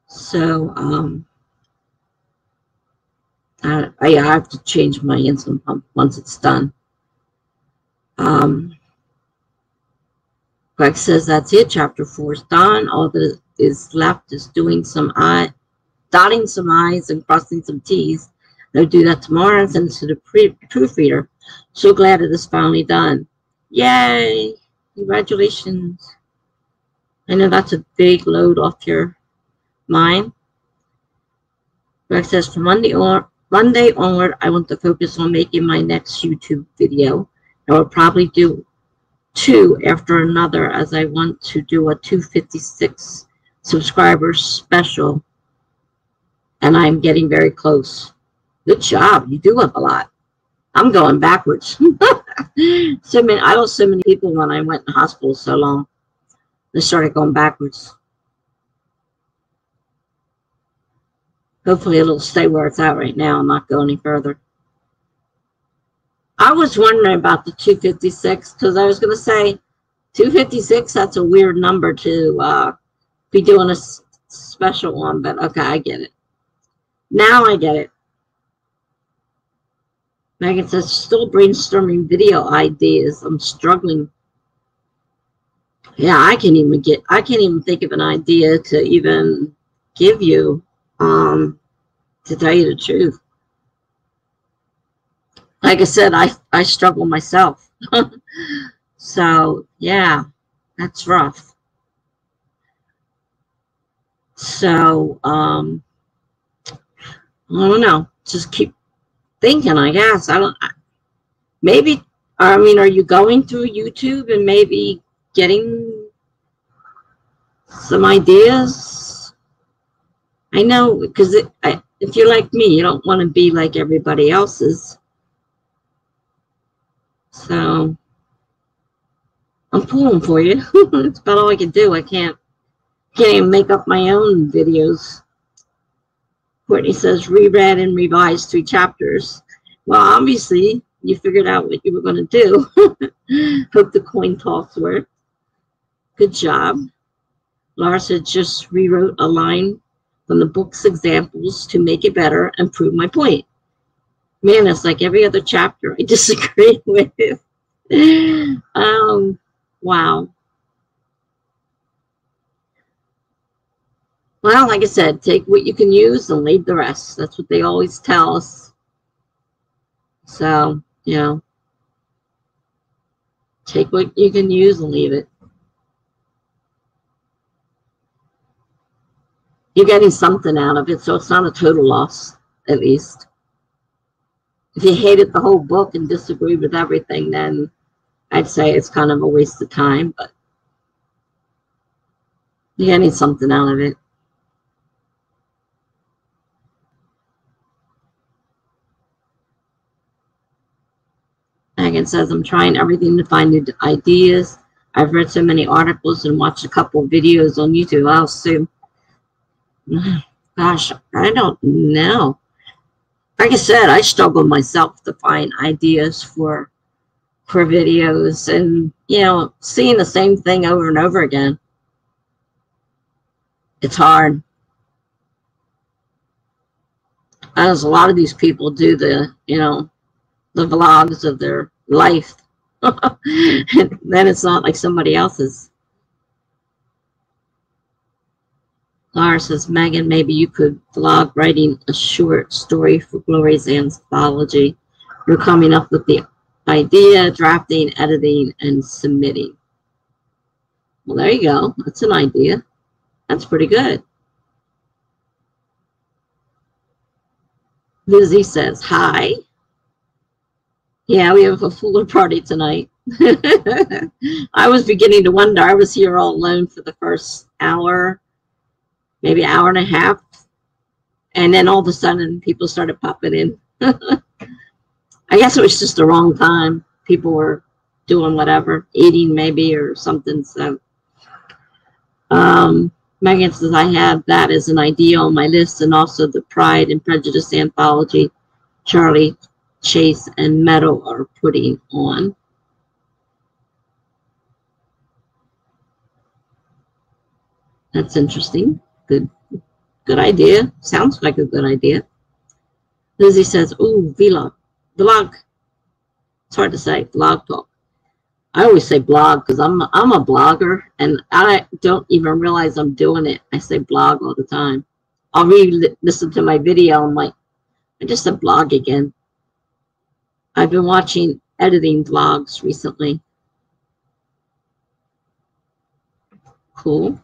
So I have to change my insulin pump once it's done. Greg says that's it. Chapter 4 is done. All that is left is dotting some I's and crossing some T's. I'll do that tomorrow and send it to the proofreader. So glad it is finally done. Yay! Congratulations. I know that's a big load off your mind. Greg says from Monday onward, I want to focus on making my next YouTube video. I will probably do 2 after another, as I want to do a 256 subscribers special, and I'm getting very close. Good job. You do have a lot. I'm going backwards. I lost so many people when I went in hospital so long. They started going backwards. Hopefully it'll stay where it's at right now and not go any further. I was wondering about the 256 because I was going to say 256, that's a weird number to be doing a special on, but okay, I get it. Now I get it. Megan says, still brainstorming video ideas. I'm struggling. Yeah, I can't even think of an idea to even give you, to tell you the truth. Like I said, I struggle myself. So, yeah, that's rough. So, I don't know. Just keep thinking, I guess. Maybe, I mean, are you going through YouTube and maybe getting some ideas? I know, because if you're like me, you don't want to be like everybody else's. So, I'm pulling for you. It's about all I can do. I can't even make up my own videos. Courtney says, reread and revised 3 chapters. Well, obviously, you figured out what you were going to do. Hope the coin toss worked. Good job. Laura said, just rewrote a line from the book's examples to make it better and prove my point. Man, it's like every other chapter I disagree with. Wow. Well, like I said, take what you can use and leave the rest. That's what they always tell us. So, you know, take what you can use and leave it. You're getting something out of it, so it's not a total loss, at least. If you hated the whole book and disagreed with everything, then I'd say it's kind of a waste of time, but you're getting something out of it. Megan says, I'm trying everything to find new ideas. I've read so many articles and watched a couple of videos on YouTube. I'll assume. Gosh, I don't know. Like I said, I struggle myself to find ideas for videos, and, you know, seeing the same thing over and over again. It's hard. As a lot of these people do the, you know, the vlogs of their life. And then it's not like somebody else's. Laura says, Megan, maybe you could vlog writing a short story for Glory's anthology. You're coming up with the idea, drafting, editing, and submitting. Well, there you go. That's an idea. That's pretty good. Lizzie says, hi. Yeah, we have a fuller party tonight. I was beginning to wonder. I was here all alone for the first hour, maybe hour and a half. And then all of a sudden, people started popping in. I guess it was just the wrong time. People were doing whatever, eating maybe or something. So, Megan says, I have that as an idea on my list, and also the Pride and Prejudice anthology Charlie, Chase, and Meadow are putting on. That's interesting. Good idea. Sounds like a good idea. Lizzie says, ooh, vlog. It's hard to say, blog talk. I always say blog because I'm a blogger, and I don't even realize I'm doing it. I say blog all the time. I'll listen to my video. I'm like, I just said blog again. I've been watching editing vlogs recently. Cool.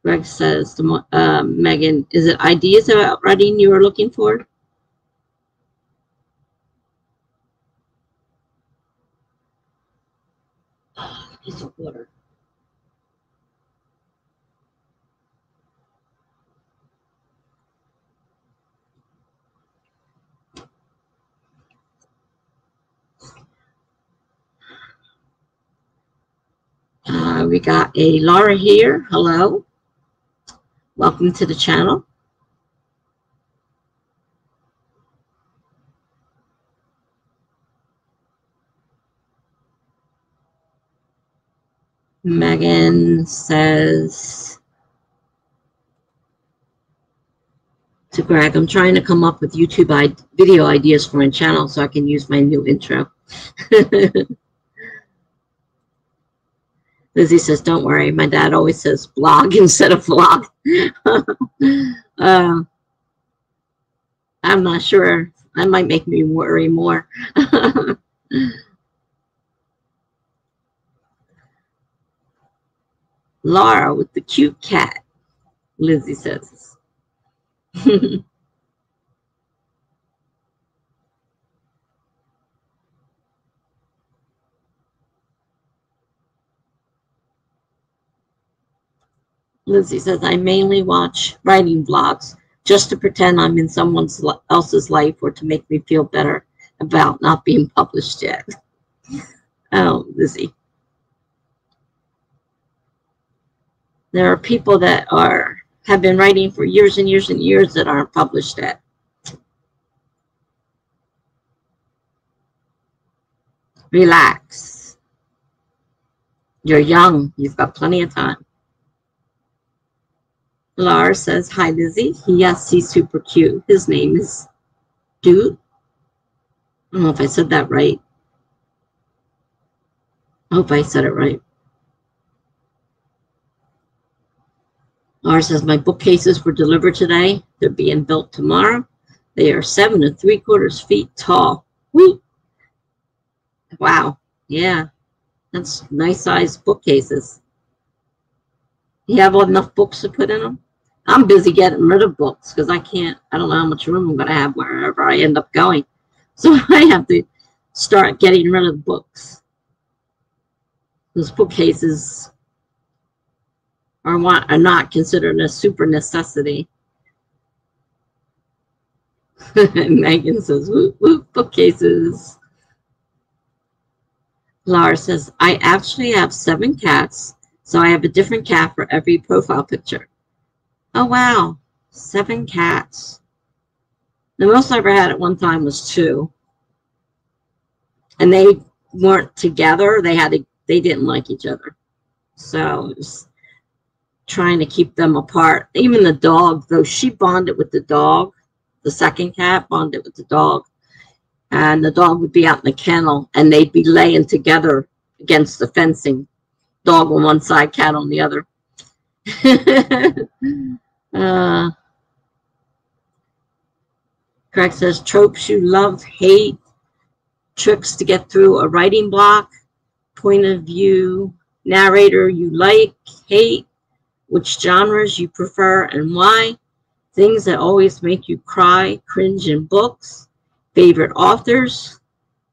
Greg says, Megan, is it ideas about writing you are looking for? Piece of water. We got a Laura here. Hello. Welcome to the channel. Megan says to Greg, I'm trying to come up with YouTube video ideas for my channel so I can use my new intro. Lizzie says, don't worry. My dad always says blog instead of vlog. I'm not sure. That might make me worry more. Laura with the cute cat, Lizzie says. Lizzie says, I mainly watch writing vlogs just to pretend I'm in someone else's life or to make me feel better about not being published yet. Oh, Lizzie. There are people that have been writing for years and years and years that aren't published yet. Relax. You're young. You've got plenty of time. Laura says, hi, Lizzie. Yes, he's super cute. His name is Dude. I don't know if I said that right. I hope I said it right. Laura says, my bookcases were delivered today. They're being built tomorrow. They are 7 3/4 feet tall. Woo! Wow. Yeah. That's nice sized bookcases. You have enough books to put in them? I'm busy getting rid of books because I don't know how much room I'm going to have wherever I end up going. So I have to start getting rid of books. Those bookcases are not considered a super necessity. Megan says, whoop, whoop, bookcases. Laura says, I actually have 7 cats, so I have a different cat for every profile picture. Oh, wow. 7 cats. The most I ever had at one time was 2. And they weren't together. They didn't like each other. So it was trying to keep them apart. Even the dog, though, she bonded with the dog. The second cat bonded with the dog. And the dog would be out in the kennel, and they'd be laying together against the fencing. Dog on one side, cat on the other. Craig says, tropes you love, hate, tricks to get through a writing block, point of view, narrator you like, hate, which genres you prefer and why, things that always make you cry, cringe in books, favorite authors,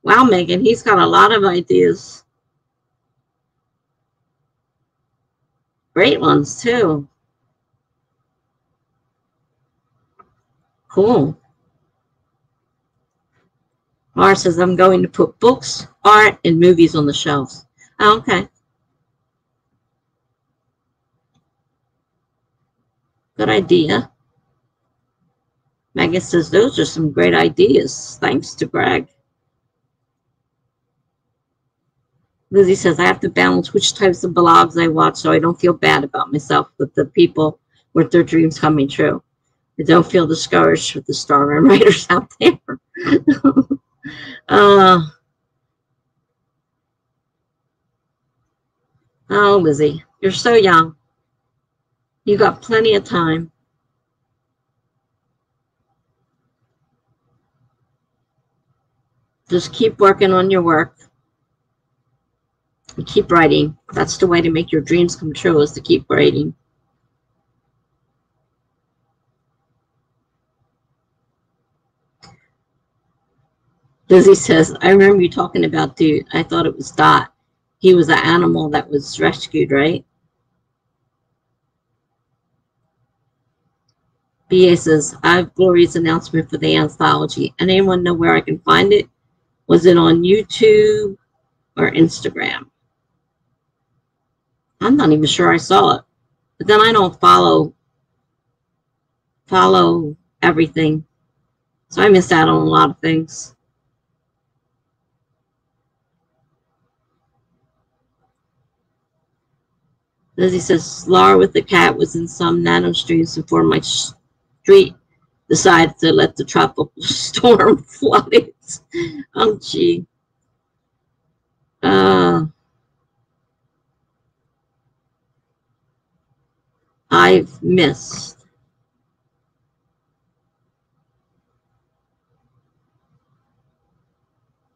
Wow, Megan, he's got a lot of ideas. Great ones, too. Cool. Mara says, I'm going to put books, art, and movies on the shelves. Oh, okay. Good idea. Megan says, those are some great ideas. Thanks to Greg. Lizzie says, I have to balance which types of blogs I watch so I don't feel bad about myself with the people with their dreams coming true. I don't feel discouraged with the star writers out there. Oh, Lizzie, you're so young. You got plenty of time. Just keep working on your work. And keep writing. That's the way to make your dreams come true, is to keep writing. Lizzie says, I remember you talking about Dude. I thought it was Dot. He was an animal that was rescued, right? BA says, I have Glory's announcement for the anthology. Anyone know where I can find it? Was it on YouTube or Instagram? I'm not even sure I saw it. But then I don't follow everything. So I missed out on a lot of things. Lizzie says, Laura with the cat was in some nano streams before my street decided to let the tropical storm flood it. Oh, gee. I've missed.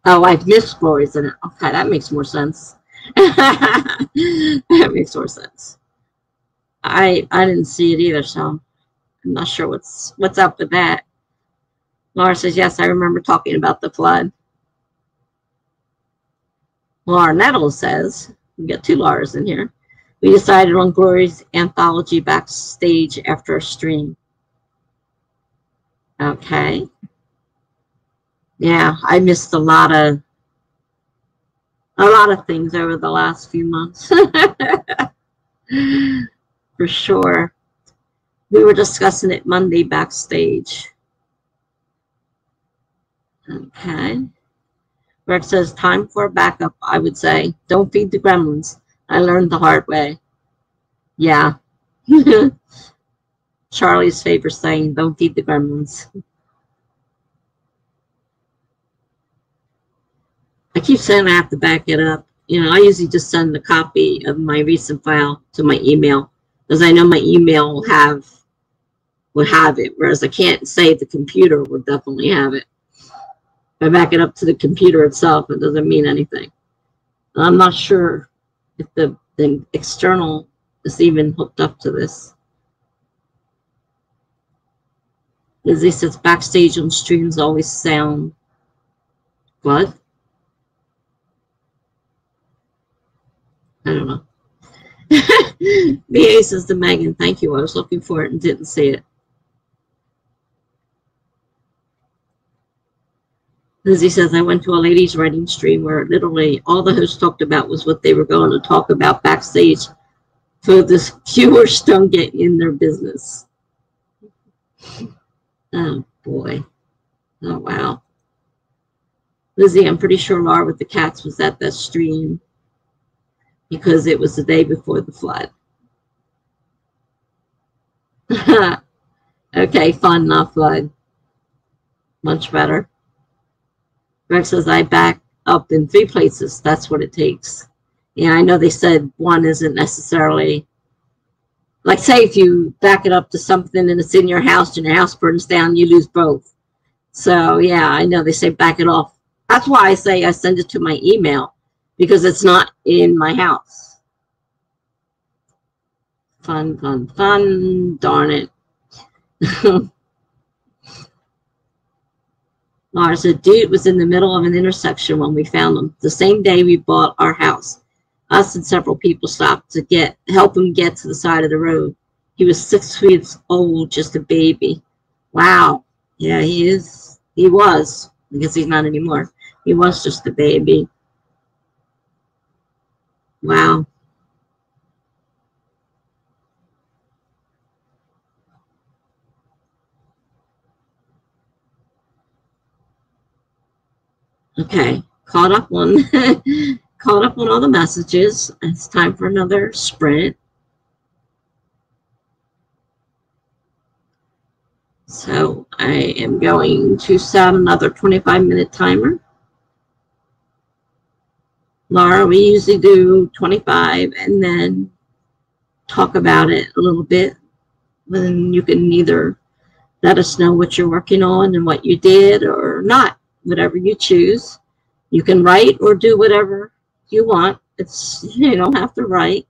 Oh, I've missed Glory's in it. Okay, that makes more sense. That makes more sense. I didn't see it either, so I'm not sure what's up with that. Laura says, yes, I remember talking about the flood. Laura Nettles says, we got two Lauras in here. We decided on Glory's anthology backstage after a stream. Okay. Yeah, I missed a lot of things over the last few months. For sure. We were discussing it Monday backstage. Okay. Greg says, time for a backup, I would say. Don't feed the gremlins. I learned the hard way. Yeah. Charlie's favorite saying, don't feed the gremlins. I keep saying I have to back it up. You know, I usually just send a copy of my recent file to my email because I know my email will have it, whereas I can't say the computer will definitely have it. If I back it up to the computer itself, it doesn't mean anything. I'm not sure if the external is even hooked up to this. Lizzie says backstage on streams always sound what? I don't know. BA says to Megan, thank you. I was looking for it and didn't see it. Lizzie says, I went to a ladies' writing stream where literally all the host talked about was what they were going to talk about backstage so the viewers don't get in their business. Oh, boy. Oh, wow. Lizzie, I'm pretty sure Laura with the cats was at that stream because it was the day before the flood. Okay, fun, not flood. Much better. Greg says, I back up in 3 places. That's what it takes. Yeah, I know they said one isn't necessarily, like say if you back it up to something and it's in your house and your house burns down, you lose both. So yeah, I know they say back it off. That's why I say I send it to my email because it's not in my house. Fun, fun, fun. Darn it. Laura said, dude was in the middle of an intersection when we found him. The same day we bought our house. Us and several people stopped to help him get to the side of the road. He was 6 feet old, just a baby. Wow. Yeah, he is. He was, because he's not anymore. He was just a baby. Wow. Okay. Caught up on caught up on all the messages. It's time for another sprint. So I am going to set another 25-minute timer. Laura, we usually do 25 and then talk about it a little bit. Then you can either let us know what you're working on and what you did or not, whatever you choose. You can write or do whatever you want. You don't have to write.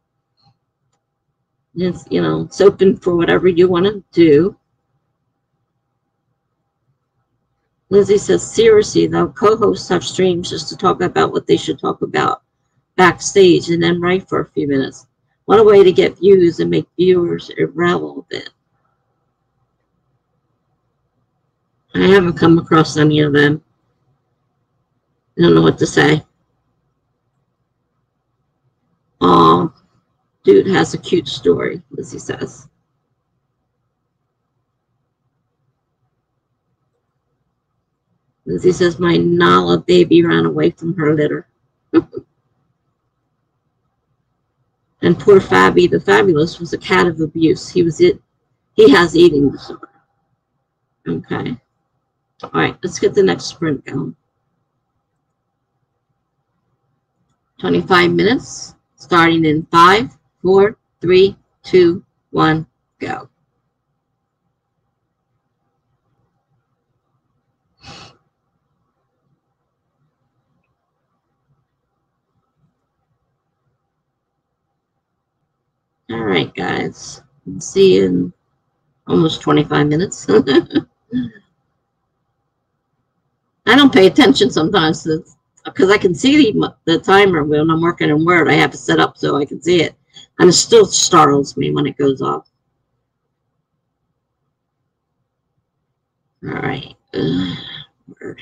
It's open for whatever you want to do. Lizzie says, seriously, though, co-hosts have streams just to talk about what they should talk about backstage and then write for a few minutes. What a way to get views and make viewers irrelevant. I haven't come across any of them. I don't know what to say. Oh, dude has a cute story, Lizzie says. Lizzie says, my Nala baby ran away from her litter. And poor Fabby the Fabulous was a cat of abuse. He has eating disorder. Okay. All right, let's get the next sprint going. 25 minutes, starting in 5, 4, 3, 2, 1, go. All right, guys. See you in almost 25 minutes. I don't pay attention sometimes because I can see the timer when I'm working in Word. I have it set up so I can see it. And it still startles me when it goes off. All right. Word.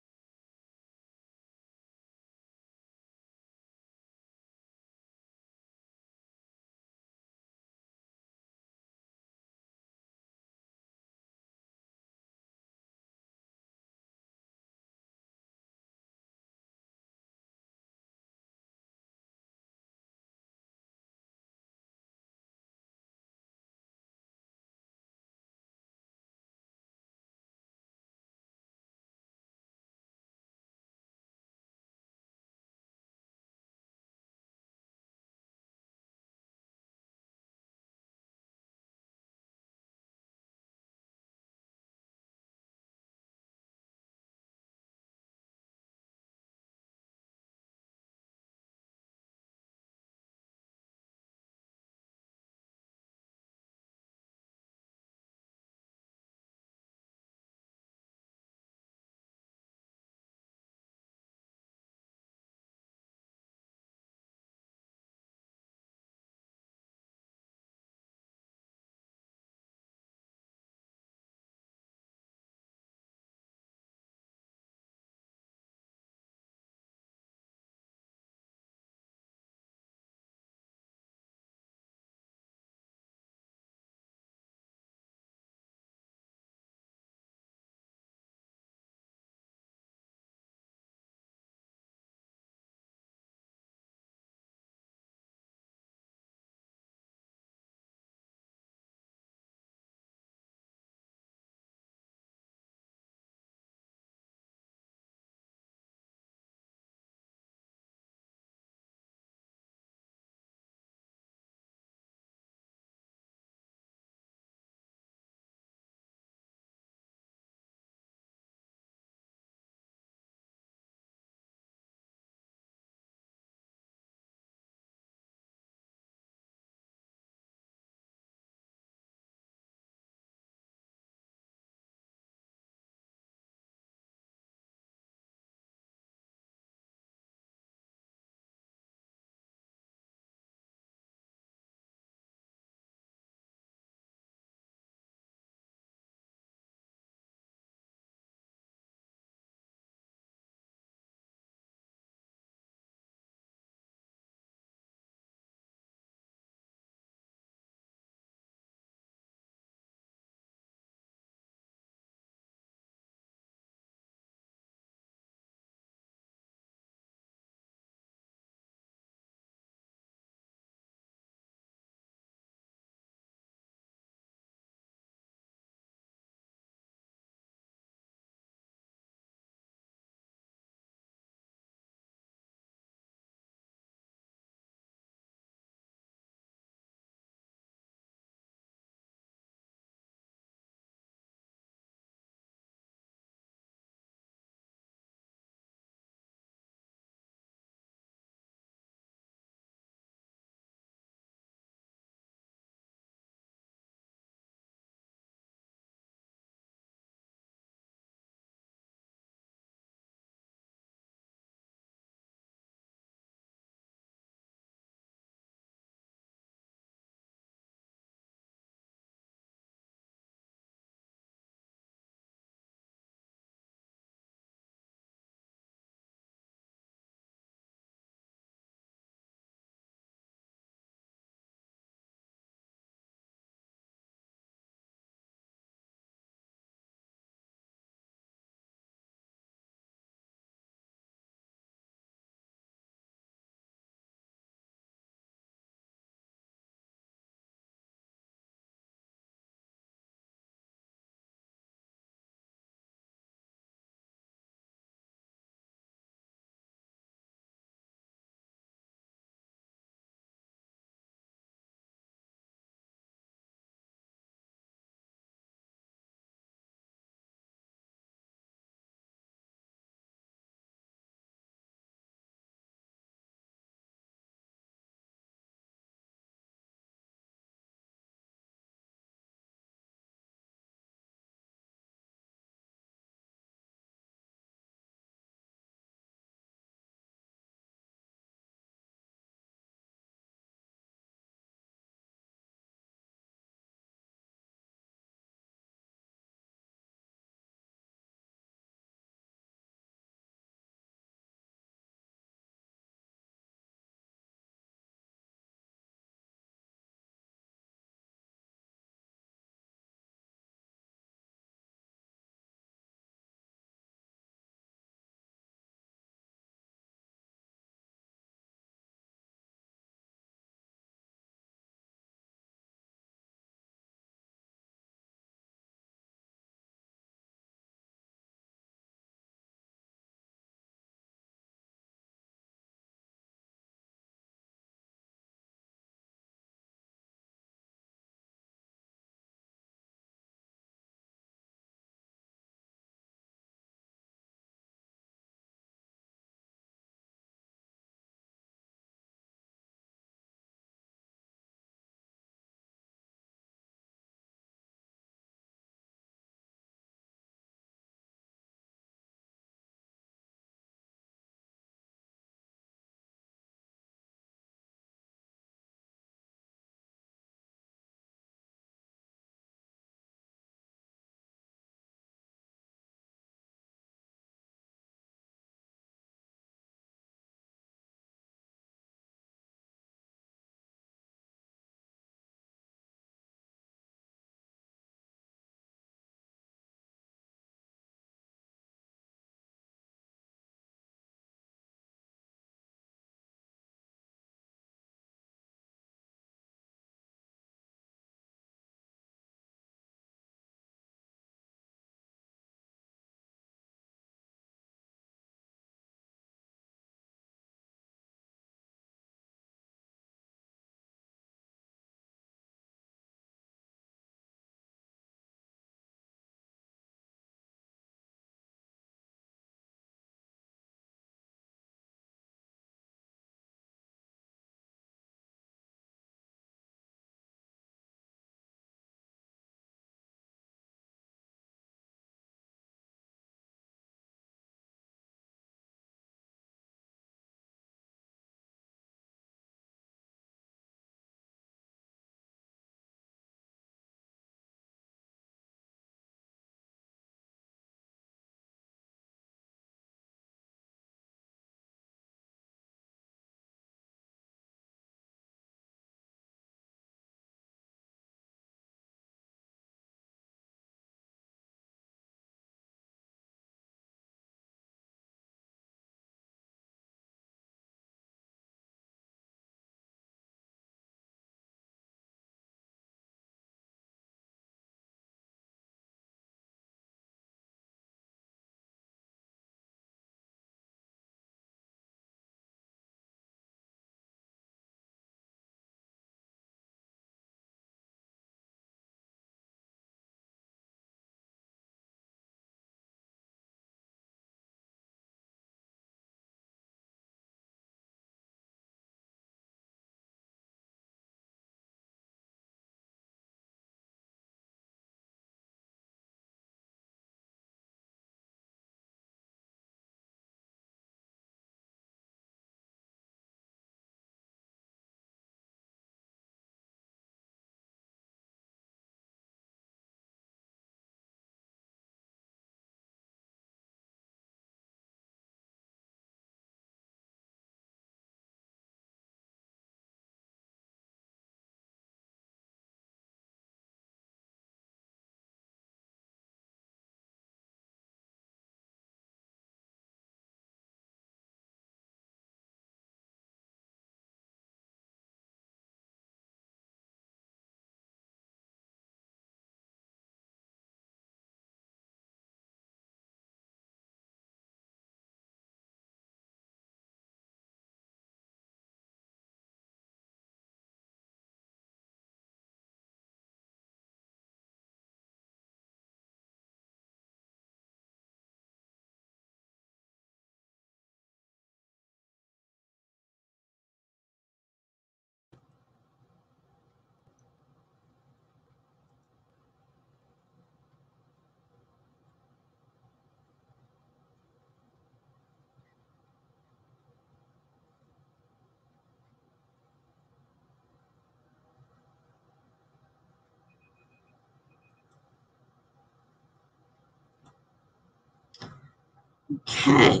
Okay,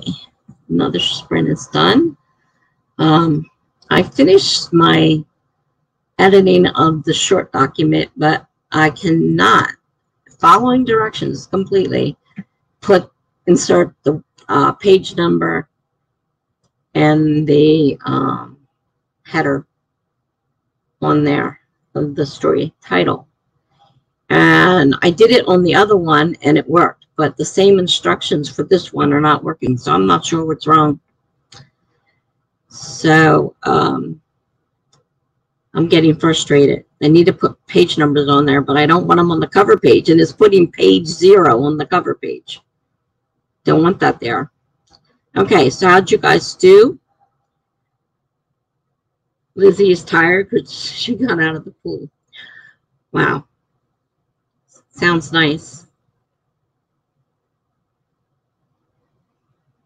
another sprint is done. I finished my editing of the short document, but I cannot, following directions completely, insert the page number and the header on there of the story title. And I did it on the other one and it worked, but the same instructions for this one are not working, so I'm not sure what's wrong. So I'm getting frustrated. I need to put page numbers on there, but I don't want them on the cover page, and it's putting page 0 on the cover page. Don't want that there. Okay, so how'd you guys do? Lizzie is tired because she got out of the pool. Wow. Sounds nice.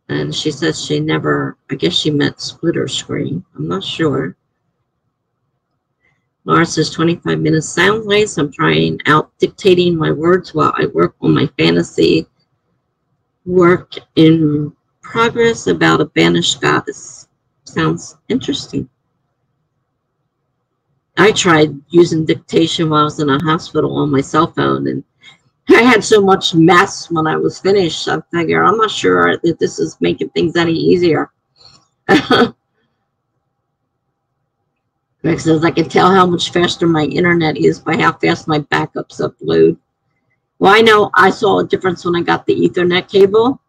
And she says she never, I guess she meant splitter screen. I'm not sure. Laura says 25 minutes sounds nice. I'm trying out dictating my words while I work on my fantasy work in progress about a banished goddess. Sounds interesting. I tried using dictation while I was in a hospital on my cell phone, and I had so much mess when I was finished. I figure I'm not sure that this is making things any easier. Greg says, I can tell how much faster my internet is by how fast my backups upload. Well, I know I saw a difference when I got the Ethernet cable,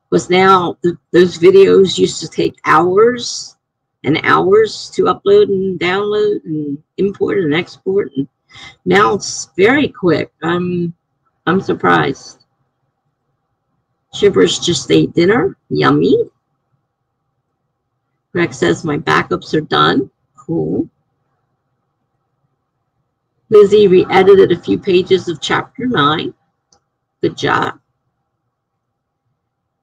because now those videos used to take hours and hours to upload and download and import and export. And now it's very quick. I'm surprised. Shivers just ate dinner. Yummy. Greg says my backups are done. Cool. Lizzie re-edited a few pages of chapter 9. Good job.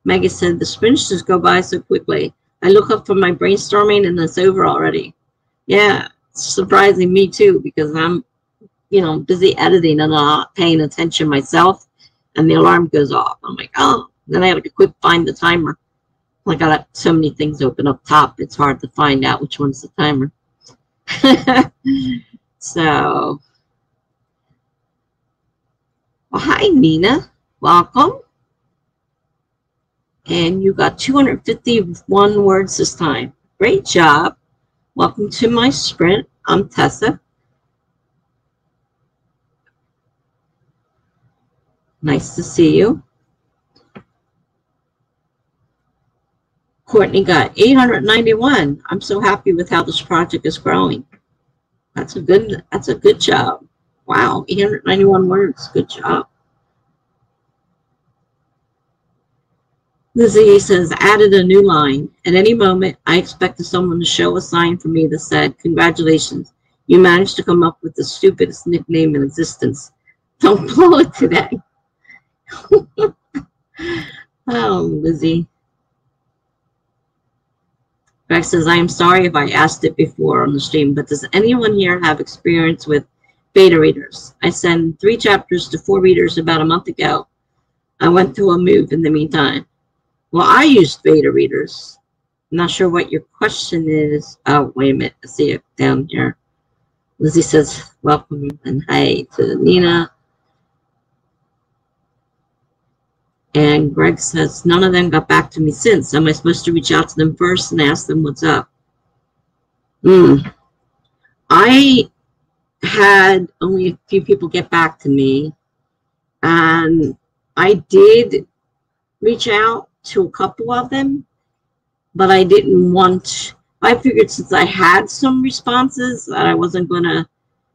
Maggie said the sprints just go by so quickly. I look up from my brainstorming and it's over already. Yeah, it's surprising me too, because I'm, busy editing and not paying attention myself, and the alarm goes off. I'm like, oh, then I have to quick find the timer. Like, I got so many things open up top, it's hard to find out which one's the timer. So, well, hi, Nina. Welcome. And you got 251 words this time. Great job. Welcome to my sprint. I'm Tessa. Nice to see you. Courtney got 891. I'm so happy with how this project is growing. That's a good job. Wow, 891 words. Good job. Lizzie says, added a new line. At any moment, I expected someone to show a sign for me that said, congratulations, you managed to come up with the stupidest nickname in existence. Don't blow it today. Oh, Lizzie. Greg says, I am sorry if I asked it before on the stream, but does anyone here have experience with beta readers? I sent 3 chapters to 4 readers about a month ago. I went through a move in the meantime. Well, I used beta readers. I'm not sure what your question is. Oh, wait a minute. I see it down here. Lizzie says, welcome and hi to Nina. And Greg says, none of them got back to me since. Am I supposed to reach out to them first and ask them what's up? I had only a few people get back to me. And I did reach out to a couple of them, but I didn't want, I figured since I had some responses that I wasn't going to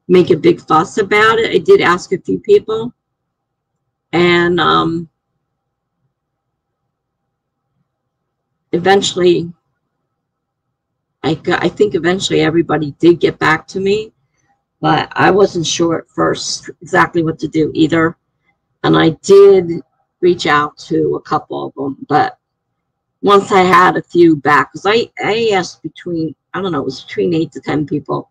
make a big fuss about it. I did ask a few people, and eventually, I think eventually everybody did get back to me, but I wasn't sure at first exactly what to do either. And I did reach out to a couple of them, but once I had a few back, because I asked between, I don't know, it was between 8 to 10 people.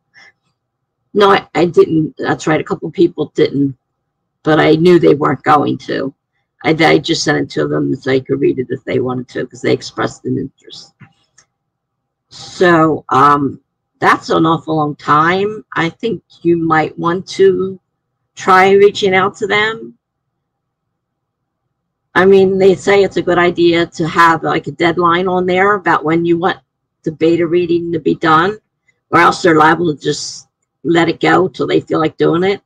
No, I didn't. That's right. A couple of people didn't, but I knew they weren't going to. I just sent it to them so they could read it if they wanted to, because they expressed an interest. So that's an awful long time. I think you might want to try reaching out to them. I mean, they say it's a good idea to have like a deadline on there about when you want the beta reading to be done, or else they're liable to just let it go till they feel like doing it.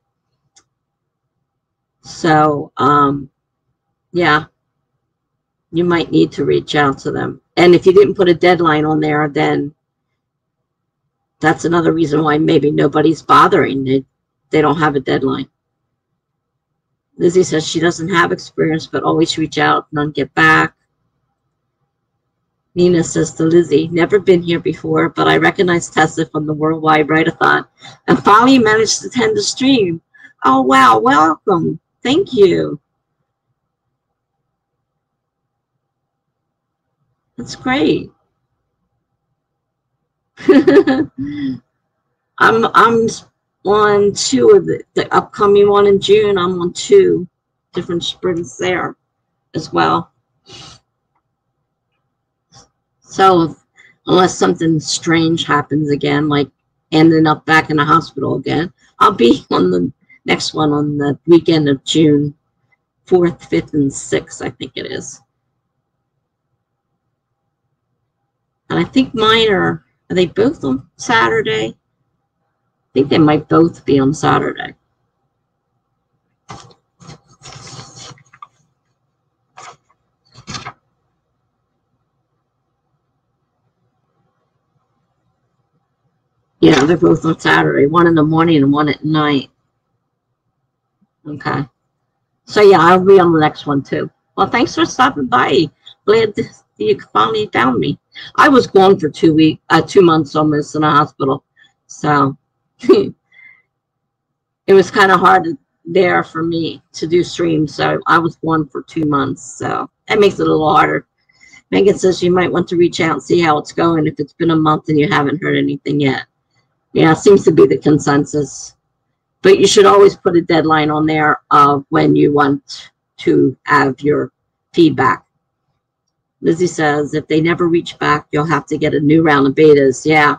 So, yeah, you might need to reach out to them. And if you didn't put a deadline on there, then that's another reason why maybe nobody's bothering. They don't have a deadline. Lizzie says she doesn't have experience, but always reach out, none get back. Nina says to Lizzie, never been here before, but I recognize Tessa from the Worldwide Write-a-thon and finally managed to attend the stream. Oh, wow, welcome. Thank you. That's great. I'm on 2 of the upcoming one in June. I'm on 2 different sprints there as well. So unless something strange happens again, like ending up back in the hospital again, I'll be on the next one on the weekend of June 4th, 5th, and 6th, I think it is. And I think mine are they both on Saturday? I think they might both be on Saturday. Yeah, they're both on Saturday, one in the morning and one at night. Okay. So yeah, I'll be on the next one too. Well, thanks for stopping by. Glad you finally found me. I was gone for 2 months almost in a hospital. So it was kind of hard there for me to do streams. So I was gone for 2 months. So that makes it a little harder. Megan says you might want to reach out and see how it's going if it's been a month and you haven't heard anything yet. Yeah, seems to be the consensus. But you should always put a deadline on there of when you want to have your feedback. Lizzie says, if they never reach back, you'll have to get a new round of betas. Yeah.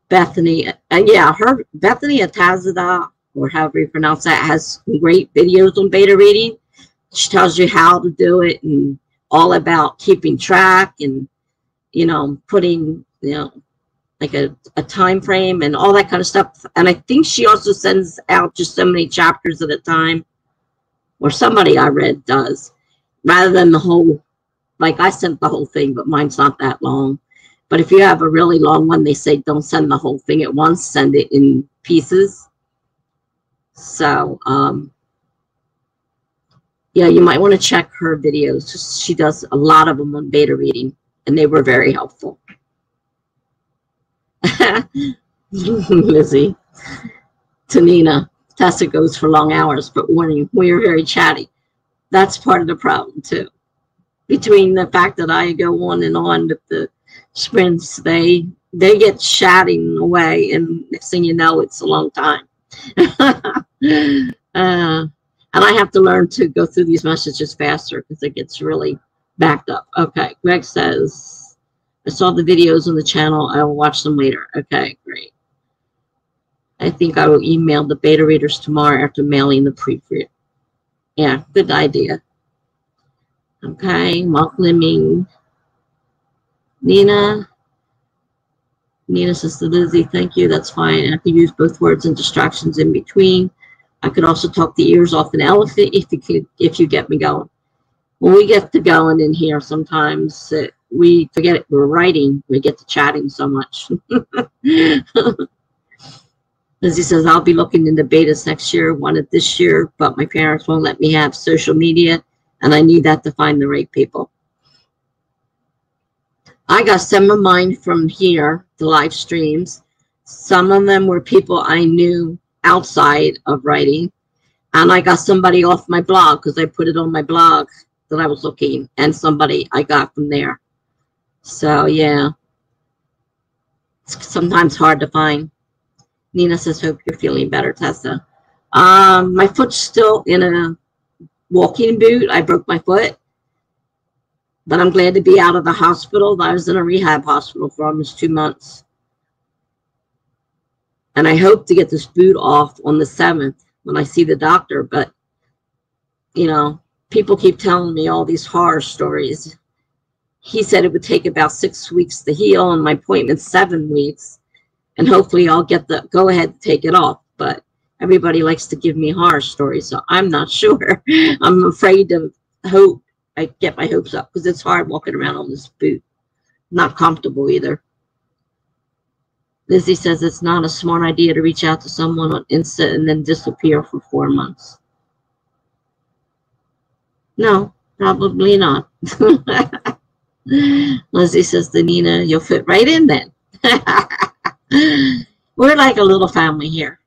Bethany, Bethany Atazada, or however you pronounce that, has great videos on beta reading. She tells you how to do it and all about keeping track and, putting, like a time frame and all that kind of stuff. And I think she also sends out just so many chapters at a time, or somebody I read does, rather than the whole, like I sent the whole thing, but mine's not that long. But if you have a really long one, they say don't send the whole thing at once, send it in pieces. So, yeah, you might want to check her videos. She does a lot of them on beta reading, and they were very helpful. Lizzie. Tanina, Tessa goes for long hours, but warning, we are very chatty. That's part of the problem, too. Between the fact that I go on and on with the sprints, they get chatting away, and next thing you know, it's a long time. And I have to learn to go through these messages faster because it gets really backed up. Okay, Greg says, I saw the videos on the channel. I will watch them later. Okay, great. I think I will email the beta readers tomorrow after mailing the preview. Yeah, good idea. Okay, Mark Lemming. Nina says to Lizzie, thank you, that's fine. I can use both words and distractions in between. I could also talk the ears off an elephant if you get me going. When we get to going in here, sometimes we forget it. We're writing. We get to chatting so much. Lizzie says, I'll be looking into betas next year. Wanted this year, but my parents won't let me have social media, and I need that to find the right people. I got some of mine from here, the live streams. Some of them were people I knew outside of writing. And I got somebody off my blog because I put it on my blog that I was looking, and somebody I got from there. So, yeah. It's sometimes hard to find. Nina says, hope you're feeling better, Tessa. My foot's still in a walking boot. I broke my foot, but I'm glad to be out of the hospital. I was in a rehab hospital for almost 2 months. And I hope to get this boot off on the 7th when I see the doctor. But, you know, people keep telling me all these horror stories. He said it would take about 6 weeks to heal, and my appointment's 7 weeks. And hopefully I'll get the go ahead to take it off. But everybody likes to give me horror stories, so I'm not sure. I'm afraid to hope I get my hopes up because it's hard walking around on this boot. Not comfortable either. Lizzie says it's not a smart idea to reach out to someone on Insta and then disappear for 4 months. No, probably not. Lizzie says to Nina, you'll fit right in then. We're like a little family here.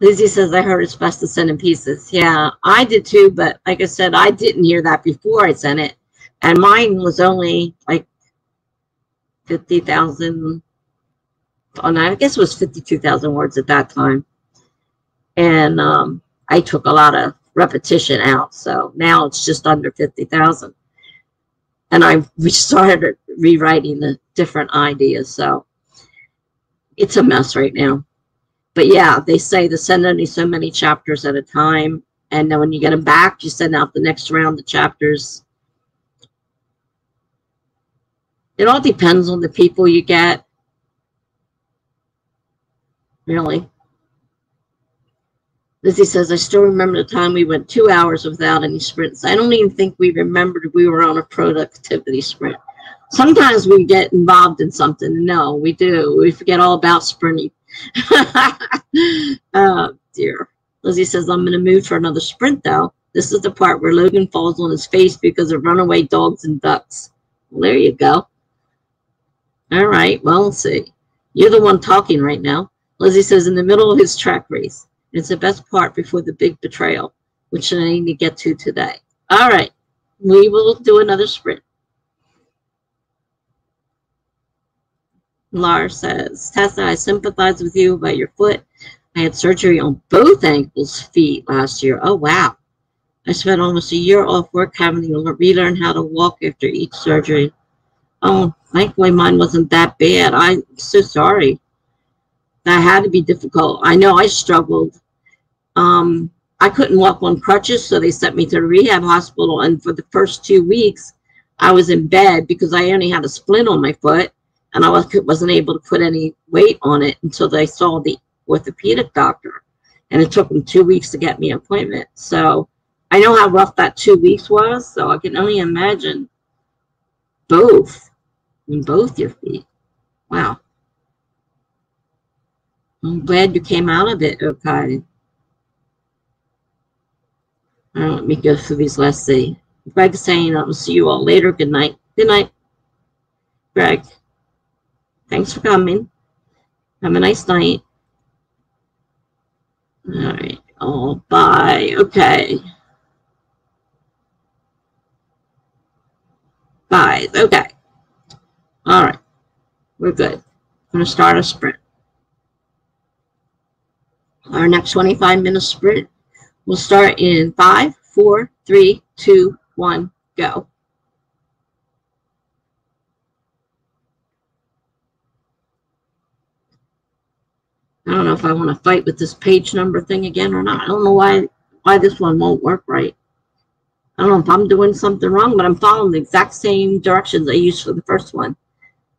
Lizzie says, I heard it's best to send in pieces. Yeah, I did too, but like I said, I didn't hear that before I sent it. And mine was only like 50,000. Oh, no, I guess it was 52,000 words at that time. And I took a lot of repetition out. So now it's just under 50,000. And I started rewriting the different ideas. So it's a mess right now. But yeah, they say to send only so many chapters at a time. And then when you get them back, you send out the next round of chapters. It all depends on the people you get. Really. Lizzie says, I still remember the time we went 2 hours without any sprints. I don't even think we remembered we were on a productivity sprint. Sometimes we get involved in something. No, we do. We forget all about sprinting. Oh, dear. Lizzie says, I'm in a mood for another sprint, though. This is the part where Logan falls on his face because of runaway dogs and ducks. Well, there you go. All right. Well, let's see. You're the one talking right now. Lizzie says, in the middle of his track race. It's the best part before the big betrayal, which I need to get to today. All right. We will do another sprint. Laura says, Tessa, I sympathize with you about your foot. I had surgery on both ankles, feet last year. Oh, wow. I spent almost a year off work having to relearn how to walk after each surgery. Oh, thankfully mine wasn't that bad. I'm so sorry. That had to be difficult. I know I struggled. I couldn't walk on crutches, so they sent me to the rehab hospital. And for the first 2 weeks, I was in bed because I only had a splint on my foot, and I wasn't able to put any weight on it until they saw the orthopedic doctor. And it took them 2 weeks to get me an appointment. So I know how rough that 2 weeks was, so I can only imagine both your feet. Wow. I'm glad you came out of it okay. Let me go through these last see. Greg's saying I'll see you all later. Good night. Good night, Greg. Thanks for coming. Have a nice night. All right. Oh, bye. Okay. Bye. Okay. All right. We're good. I'm going to start a sprint. Our next 25-minute sprint will start in 5, 4, 3, 2, 1, go. I don't know if I want to fight with this page number thing again or not. I don't know why this one won't work right. I don't know if I'm doing something wrong, but I'm following the exact same directions I used for the first one.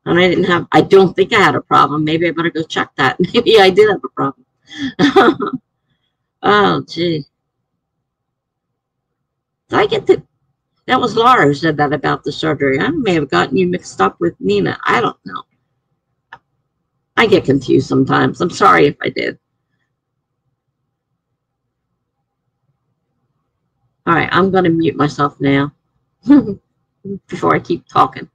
And I don't think I had a problem. Maybe I better go check that. Maybe I did have a problem. Oh, gee. Did that was Laura who said that about the surgery. I may have gotten you mixed up with Nina. I don't know. I get confused sometimes. I'm sorry if I did. All right, I'm going to mute myself now before I keep talking.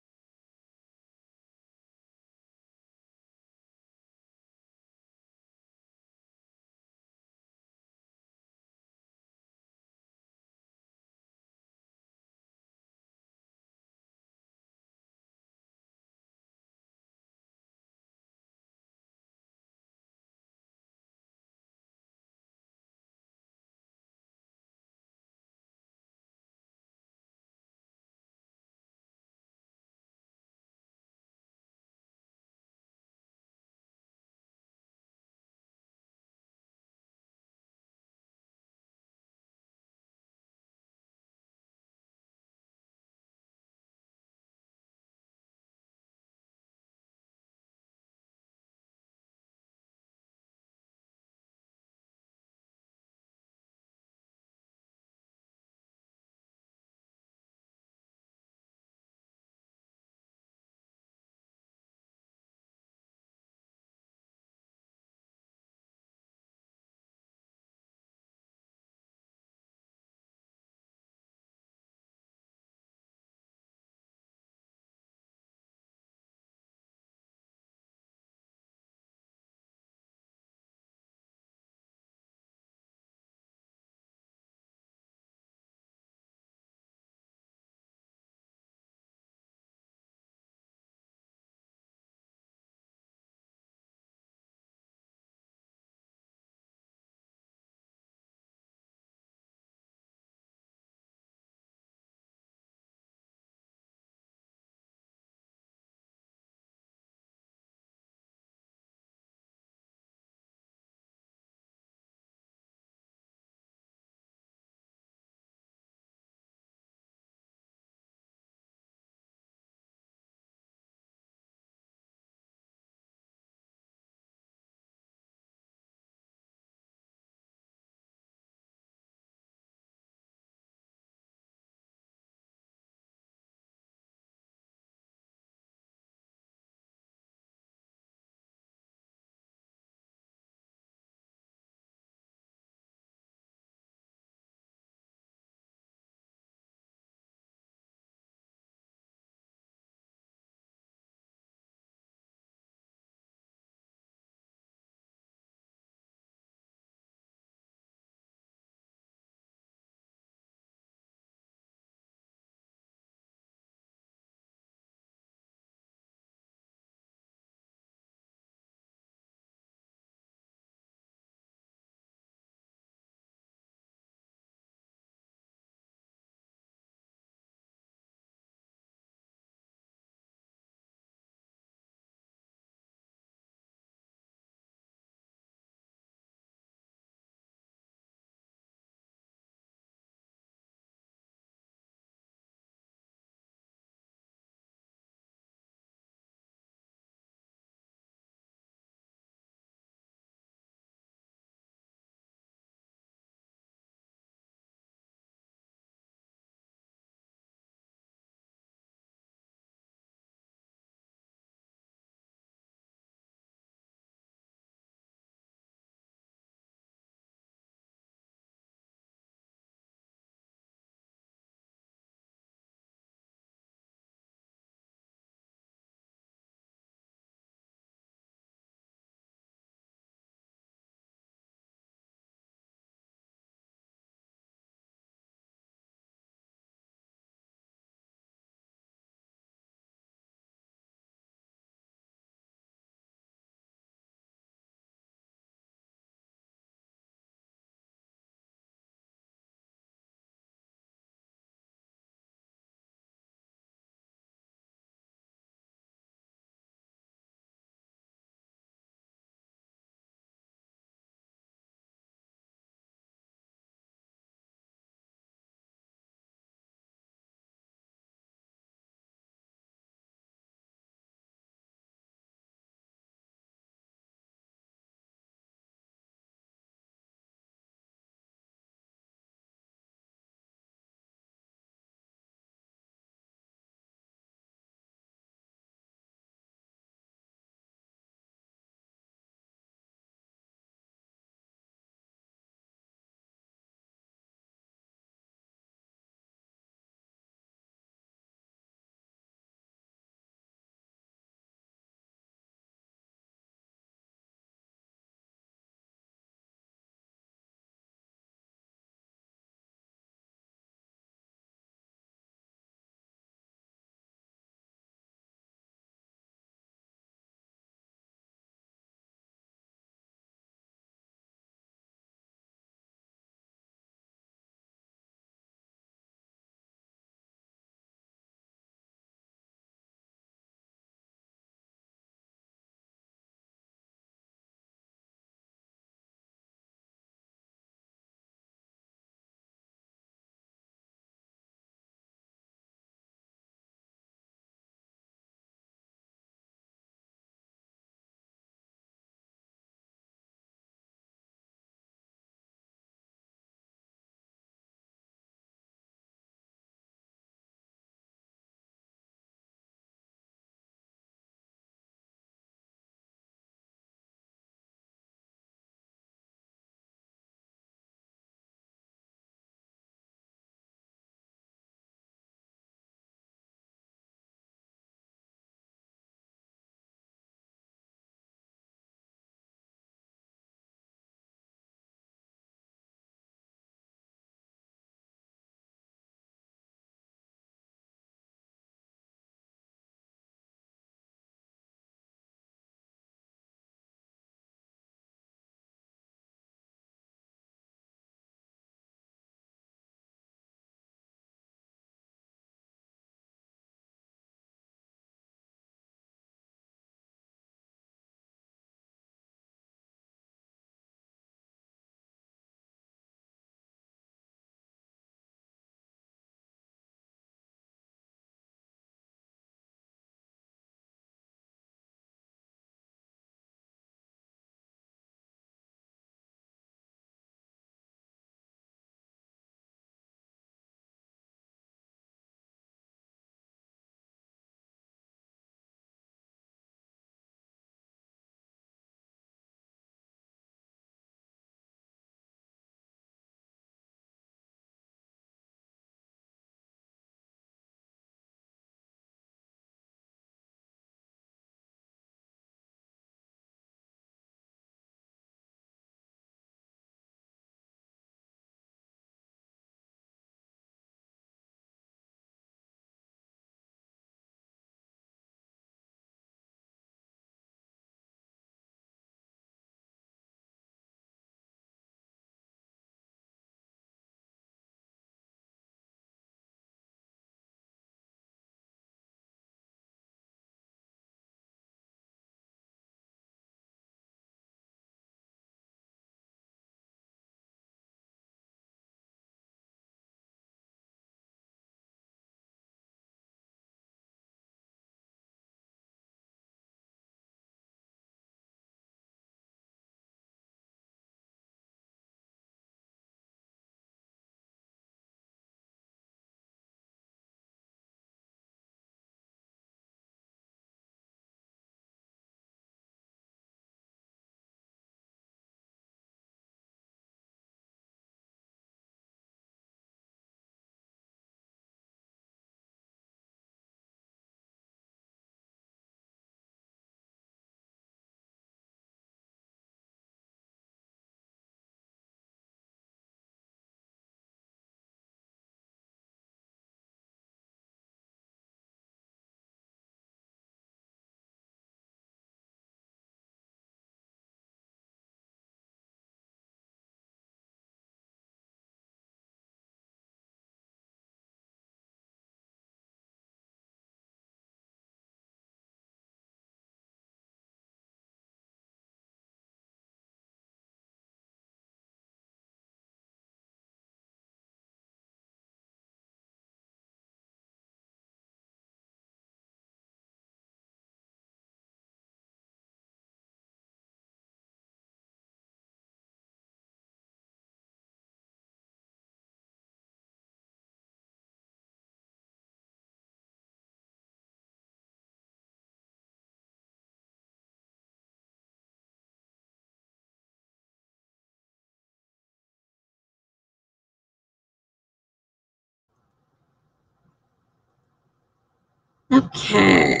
Okay.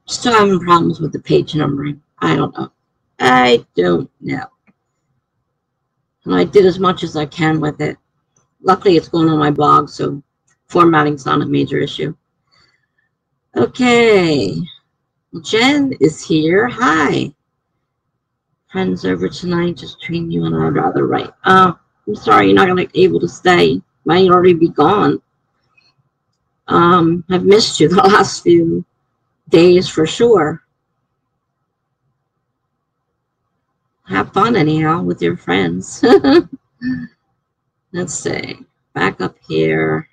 Still having problems with the page numbering. I don't know. I don't know. And I did as much as I can with it. Luckily, it's going on my blog, so formatting's not a major issue. Okay. Jen is here. Hi. Friends over tonight, just between you and I'd rather write. I'm sorry you're not going to be able to stay. Might already be gone. I've missed you the last few days for sure. Have fun anyhow with your friends. Let's see. Back up here.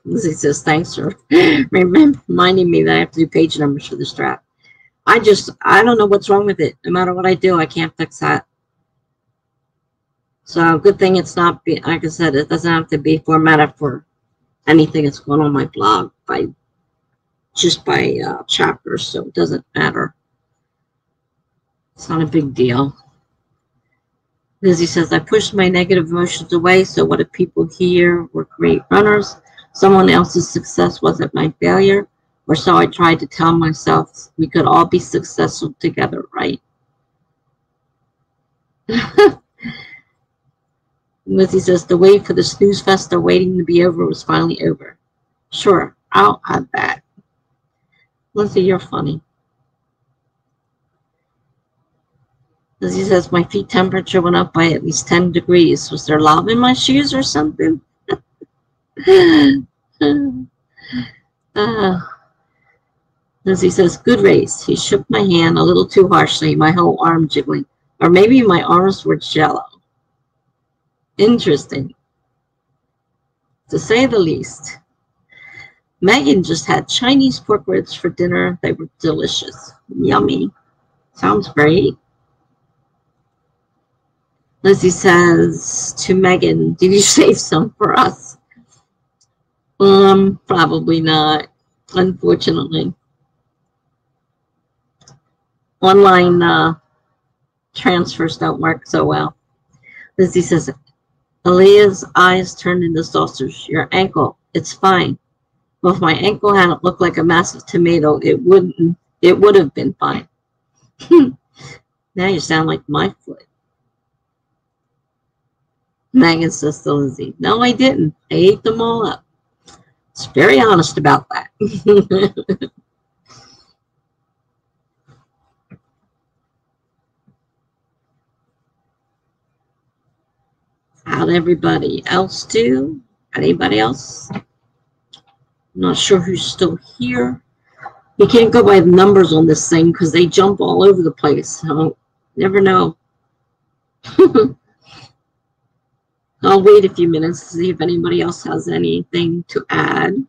Lizzie says, thanks for reminding me that I have to do page numbers for the strap. I don't know what's wrong with it. No matter what I do, I can't fix that. So good thing it's not, like I said, it doesn't have to be formatted for anything that's going on my blog just by chapters, so it doesn't matter. It's not a big deal. Lizzie says, I pushed my negative emotions away, so what if people here were great runners? Someone else's success wasn't my failure, or so I tried to tell myself. We could all be successful together, right? Lizzie says, the wait for the snooze fest they're waiting to be over was finally over. Sure, I'll add that. Lizzie, you're funny. Lizzie says, my feet temperature went up by at least 10 degrees. Was there lava in my shoes or something? Lizzie says, good race. He shook my hand a little too harshly, my whole arm jiggling. Or maybe my arms were jello. Interesting, to say the least. Megan just had Chinese pork ribs for dinner. They were delicious. Yummy. Sounds great. Lizzie says to Megan, did you save some for us? Probably not, unfortunately. Online transfers don't work so well. Lizzie says, Aaliyah's eyes turned into saucers. Your ankle, it's fine. Well, if my ankle hadn't looked like a massive tomato, it would have been fine. Now you sound like my foot. Megan says to Lizzie, no, I didn't. I ate them all up. It's very honest about that. How'd everybody else do? Anybody else? I'm not sure who's still here. You can't go by the numbers on this thing because they jump all over the place. So never know. I'll wait a few minutes to see if anybody else has anything to add.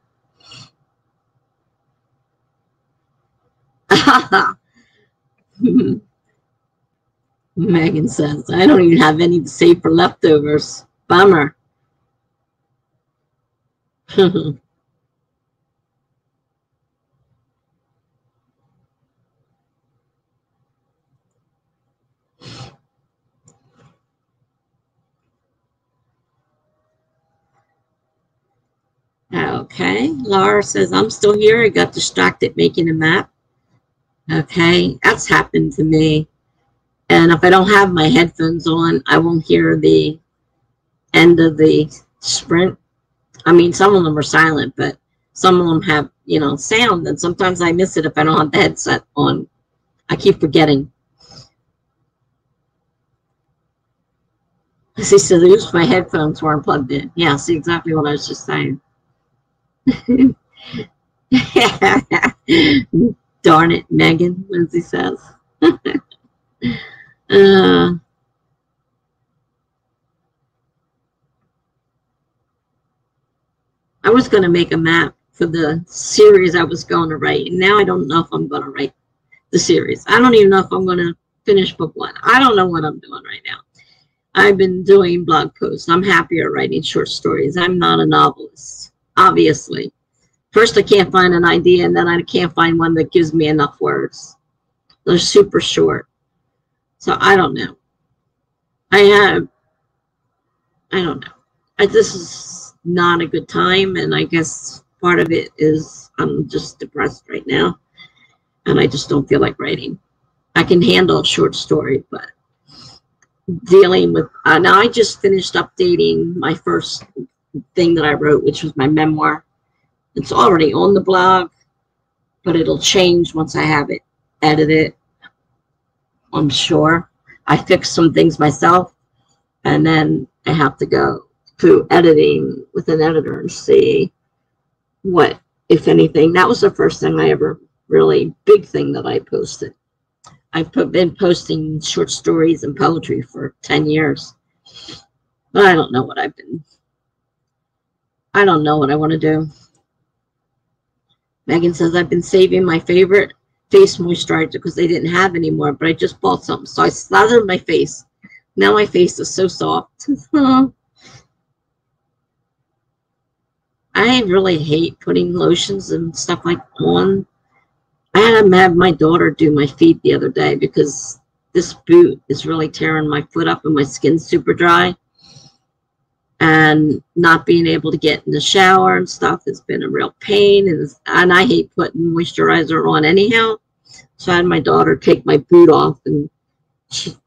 Megan says, I don't even have any to save for leftovers. Bummer. Okay, Laura says, I'm still here. I got distracted making a map. Okay, that's happened to me. And if I don't have my headphones on, I won't hear the end of the sprint. I mean, some of them are silent, but some of them have, sound. And sometimes I miss it if I don't have the headset on. I keep forgetting. See, so those my headphones weren't plugged in. Yeah, see exactly what I was just saying. Darn it, Megan, Lindsay says. I was going to make a map for the series I was going to write, and now I don't know if I'm going to write the series. I don't even know if I'm going to finish book 1. I don't know what I'm doing right now. I've been doing blog posts. I'm happier writing short stories. I'm not a novelist, obviously. First, I can't find an idea, and then I can't find one that gives me enough words. They're super short. So I don't know. I don't know. This is not a good time, and I guess part of it is I'm just depressed right now, and I just don't feel like writing. I can handle a short story, but dealing with now I just finished updating my first thing that I wrote, which was my memoir. It's already on the blog, but it'll change once I have it edited, I'm sure. I fixed some things myself, and then I have to go through editing with an editor and see what, if anything. That was the first thing I ever really big thing that I posted. I've been posting short stories and poetry for 10 years. But I don't know what I want to do. Megan says, I've been saving my favorite face moisturizer because they didn't have any more, but I just bought something. So I slathered my face. Now my face is so soft. I really hate putting lotions and stuff like on. I had to have my daughter do my feet the other day because this boot is really tearing my foot up and my skin's super dry. And not being able to get in the shower and stuff has been a real pain. And I hate putting moisturizer on anyhow. So I had my daughter take my boot off and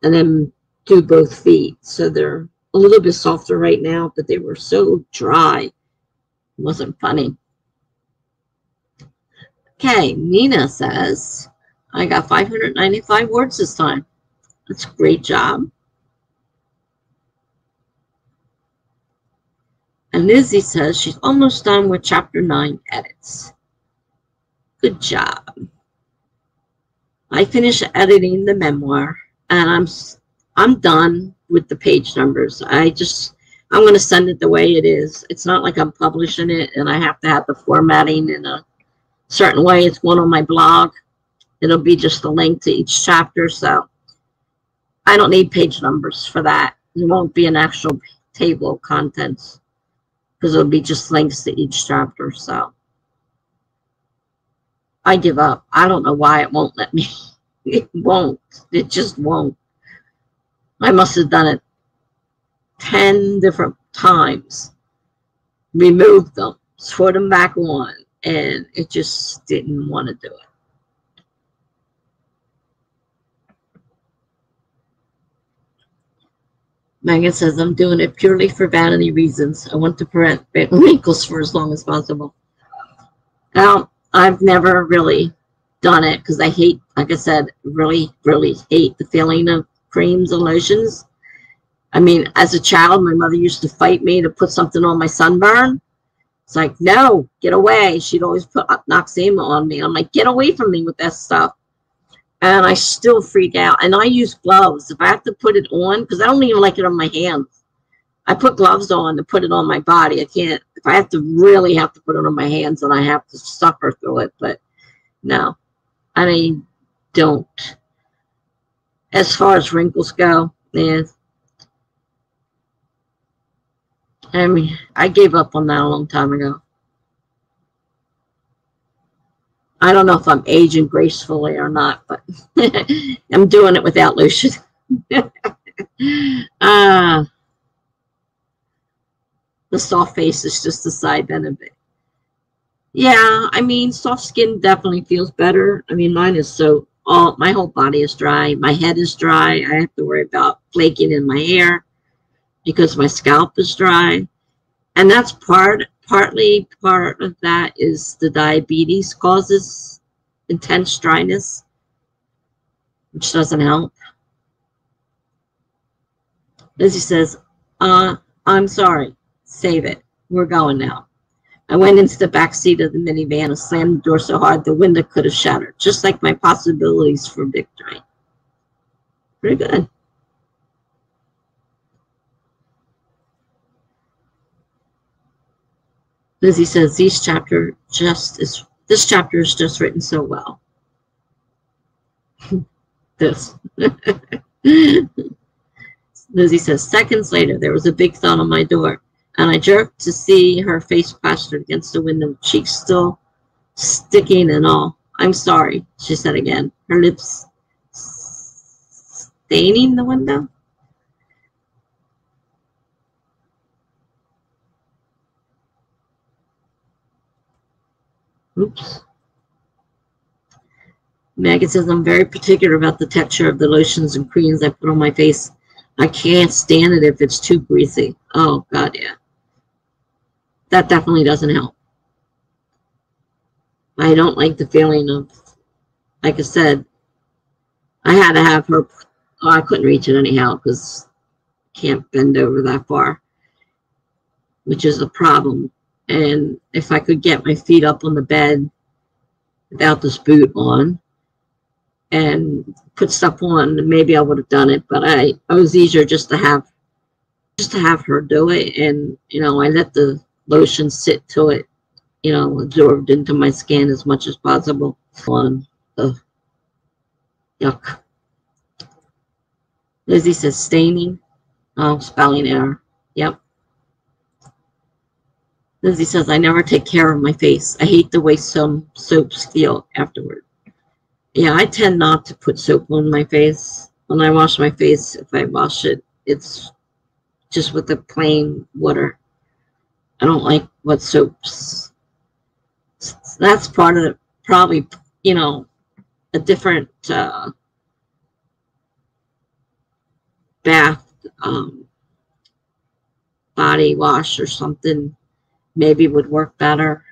then do both feet. So they're a little bit softer right now, but they were so dry. It wasn't funny. Okay, Nina says, I got 595 words this time. That's a great job. And Lizzie says she's almost done with chapter 9 edits. Good job. I finished editing the memoir, and I'm done with the page numbers. I'm going to send it the way it is. It's not like I'm publishing it, and I have to have the formatting in a certain way. It's going on my blog. It'll be just a link to each chapter, so I don't need page numbers for that. It won't be an actual table of contents because it'll be just links to each chapter. So I give up. I don't know why it won't let me. It won't. It just won't. I must have done it 10 different times. Removed them, put them back on, and it just didn't want to do it. Megan says, I'm doing it purely for vanity reasons. I want to prevent wrinkles for as long as possible. Now, I've never really done it because I hate, like I said, really, really hate the feeling of creams and lotions. I mean, as a child, my mother used to fight me to put something on my sunburn. It's like, no, get away. She'd always put Noxema on me. I'm like, get away from me with that stuff. And I still freak out. And I use gloves. If I have to put it on, because I don't even like it on my hands. I put gloves on to put it on my body. I can't, if I really have to put it on my hands, then I have to suffer through it. But no, I don't. As far as wrinkles go, man, I mean, I gave up on that a long time ago. I don't know if I'm aging gracefully or not, but I'm doing it without lotion. The soft face is just a side benefit. Yeah, I mean, soft skin definitely feels better. I mean, mine is so, my whole body is dry. My head is dry. I have to worry about flaking in my hair because my scalp is dry. And that's partly part of that is the diabetes causes intense dryness, which doesn't help. Lizzie says, I'm sorry. Save it. We're going now. I went into the back seat of the minivan and slammed the door so hard the window could have shattered, just like my possibilities for victory. Pretty good. Lizzie says, this chapter is just written so well. This. Lizzie says, seconds later, there was a big thud on my door, and I jerked to see her face plastered against the window, cheeks still sticking and all. I'm sorry, she said again, her lips staining the window. Oops. Megan says, I'm very particular about the texture of the lotions and creams I put on my face. I can't stand it if it's too greasy. Oh, God, yeah. That definitely doesn't help. I don't like the feeling of, like I said, I had to have her, oh, I couldn't reach it anyhow because I can't bend over that far, which is a problem. And if I could get my feet up on the bed without this boot on and put stuff on, maybe I would have done it. But it was easier just to have her do it. And, you know, I let the lotion sit to it, you know, absorbed into my skin as much as possible. On the yuck. Lizzie says staining. Oh, spelling error. Yep. Lizzie says, I never take care of my face. I hate the way some soaps feel afterward. Yeah, I tend not to put soap on my face. When I wash my face, if I wash it, it's just with the plain water. I don't like what soaps. That's part of it. Probably, you know, a different bath body wash or something maybe would work better.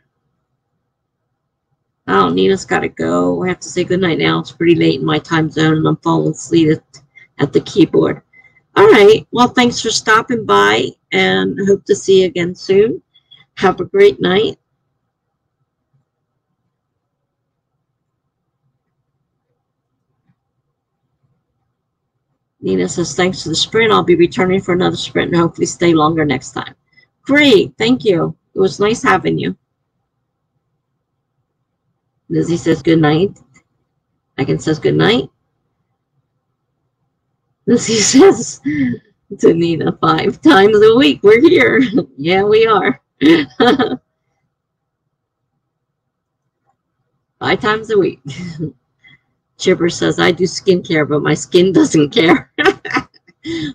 Oh, Nina's got to go. I have to say goodnight now. It's pretty late in my time zone and I'm falling asleep at the keyboard. All right. Well, thanks for stopping by and I hope to see you again soon. Have a great night. Nina says, thanks for the sprint. I'll be returning for another sprint and hopefully stay longer next time. Great. Thank you. It was nice having you. Lizzie says, good night. Megan says, good night. Lizzie says to Nina, 5 times a week. We're here. Yeah, we are. 5 times a week. Chipper says, I do skincare, but my skin doesn't care.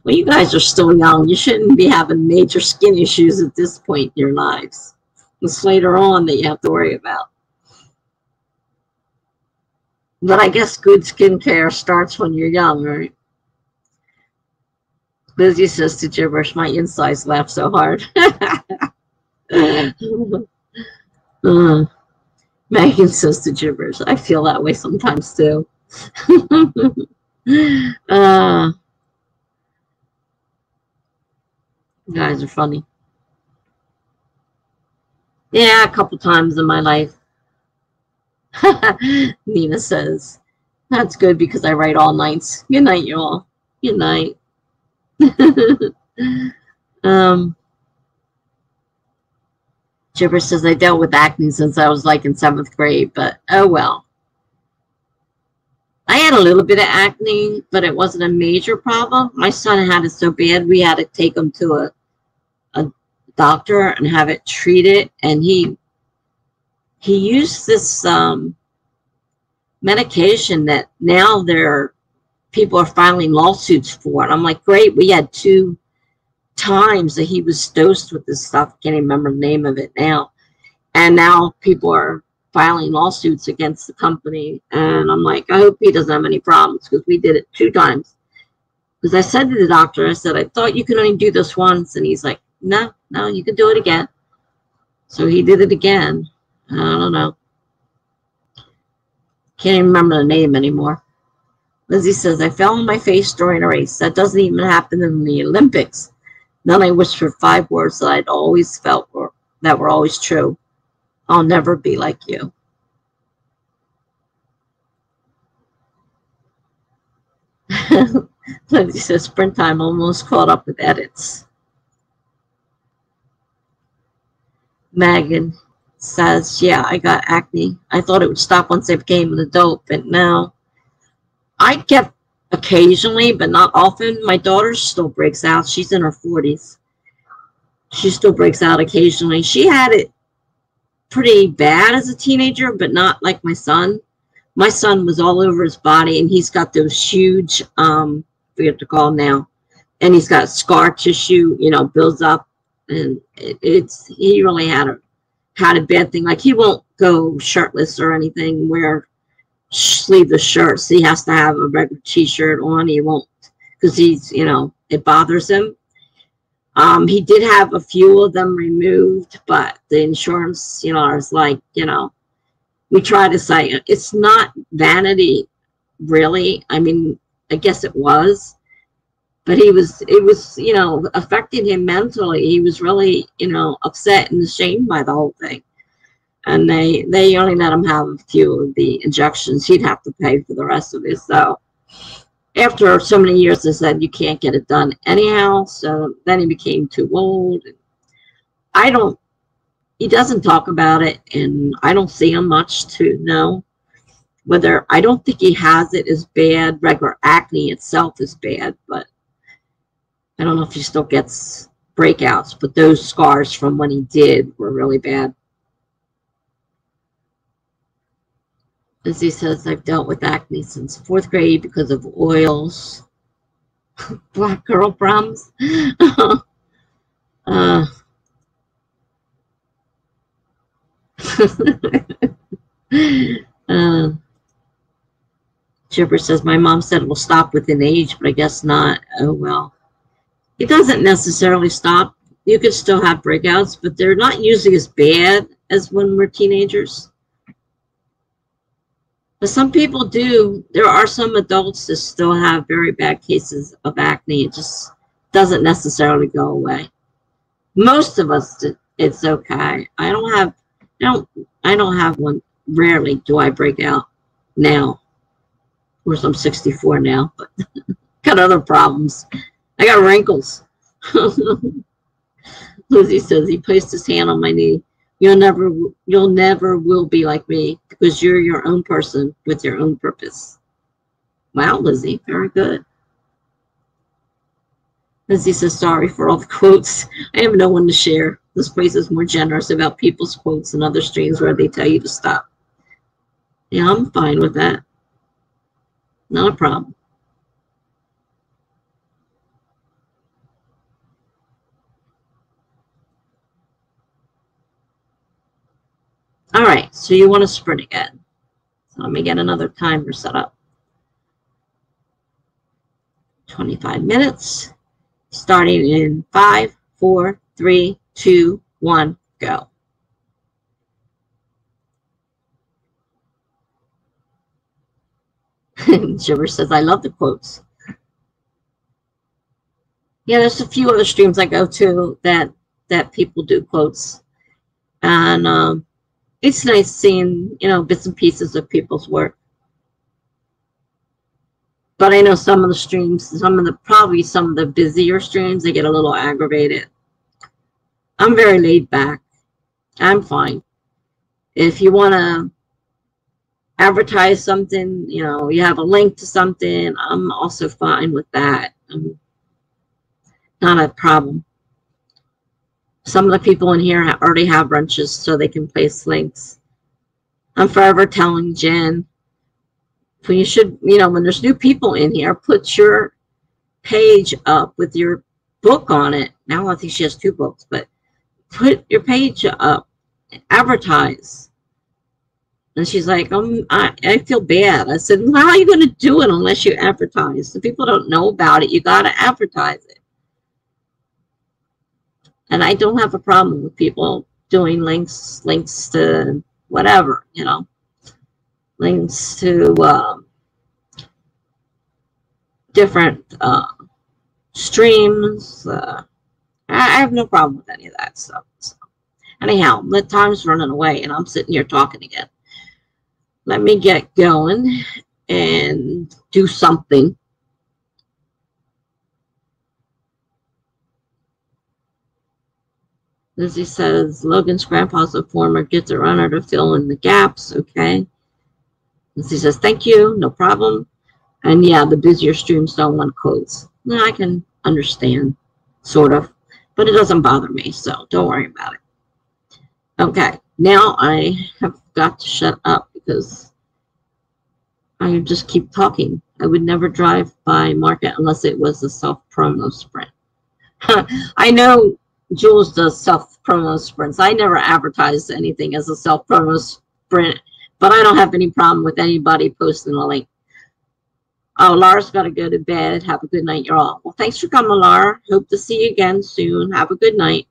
Well, you guys are still young. You shouldn't be having major skin issues at this point in your lives. It's later on that you have to worry about. But I guess good skincare starts when you're young, right? Lizzie says to Gibberish, my insides laugh so hard. Megan says to Gibberish, I feel that way sometimes too. You guys are funny. Yeah, a couple times in my life. Nina says, that's good because I write all nights. Good night, you all. Good night. Gibber says, I dealt with acne since I was like in 7th grade, but oh well. I had a little bit of acne, but it wasn't a major problem. My son had it so bad, we had to take him to a doctor and have it treated, and he used this medication that now people are filing lawsuits for it. I'm like, great. We had 2 times that he was dosed with this stuff. Can't even remember the name of it now. And now people are filing lawsuits against the company. And I'm like, I hope he doesn't have any problems because we did it 2 times. Because I said to the doctor, I said, I thought you could only do this once. And he's like, no, you can do it again. So he did it again. I don't know. Can't even remember the name anymore. Lizzie says, I fell on my face during a race. That doesn't even happen in the Olympics. Then I whispered 5 words that I'd always felt that were always true. I'll never be like you. Lizzie says, sprint time almost caught up with edits. Megan says, yeah, I got acne. I thought it would stop once I became an adult, but no. I get occasionally, but not often. My daughter still breaks out. She's in her 40s. She still breaks out occasionally. She had it pretty bad as a teenager, but not like my son. My son was all over his body, and he's got those huge, I forget what to call them now, and he's got scar tissue, builds up, and he really had a bad thing. Like he won't go shirtless or anything, wear sleeveless shirts. He has to have a regular t-shirt on. He won't, because he's, you know, it bothers him. He did have a few of them removed, but the insurance, you know, is like, you know, we try to say it's not vanity, really. I mean, I guess it was, but it was, you know, affecting him mentally. He was really, you know, upset and ashamed by the whole thing. And they only let him have a few of the injections. He'd have to pay for the rest of it. So after so many years, they said you can't get it done anyhow. So then he became too old. He doesn't talk about it, and I don't see him much to know whether. I don't think he has it as bad. Regular acne itself is bad, but I don't know if he still gets breakouts. But those scars from when he did were really bad. As he says, I've dealt with acne since 4th grade because of oils. Black girl problems. Chipper says, my mom said it will stop within age, but I guess not. Oh, well. It doesn't necessarily stop. You could still have breakouts, but they're not usually as bad as when we're teenagers. But some people do. There are some adults that still have very bad cases of acne. It just doesn't necessarily go away. Most of us, it's okay. I don't have one. Rarely do I break out now. Of course, I'm 64 now, but got other problems. I got wrinkles. Lizzie says he placed his hand on my knee. You'll never will be like me because you're your own person with your own purpose. Wow, Lizzie, very good. Lizzie says, sorry for all the quotes. I have no one to share. This place is more generous about people's quotes than other streams where they tell you to stop. Yeah, I'm fine with that. Not a problem. All right, so you want to sprint again. So let me get another timer set up. 25 minutes, starting in 5, 4, 3, 2, 1, go. Shiver says, I love the quotes. Yeah, there's a few other streams I go to that people do quotes. And it's nice seeing, you know, bits and pieces of people's work. But I know some of the streams, probably some of the busier streams, they get a little aggravated. I'm very laid back. I'm fine. If you want to advertise something, you know, you have a link to something, I'm also fine with that. Not a problem. Some of the people in here already have wrenches so they can place links. I'm forever telling Jen, when you should, you know, when there's new people in here, put your page up with your book on it. Now I think she has 2 books, but put your page up, advertise. And she's like, I feel bad. I said, well, how are you going to do it unless you advertise? The people don't know about it. You got to advertise it. And I don't have a problem with people doing links to whatever, you know, links to different streams. I have no problem with any of that stuff. So, anyhow, the time's running away and I'm sitting here talking again. Let me get going and do something. Lizzie says, Logan's grandpa's a former Get-It runner to fill in the gaps. Okay. Lizzie says, thank you. No problem. And yeah, the busier streams don't want quotes. No, I can understand, sort of. But it doesn't bother me, so don't worry about it. Okay. Now I have got to shut up because I just keep talking. I would never drive by Market unless it was a self-promo sprint. I know Jules does self-promo sprints. I never advertised anything as a self-promo sprint. But I don't have any problem with anybody posting a link. Oh, Laura's got to go to bed. Have a good night, y'all. Well, thanks for coming, Laura. Hope to see you again soon. Have a good night.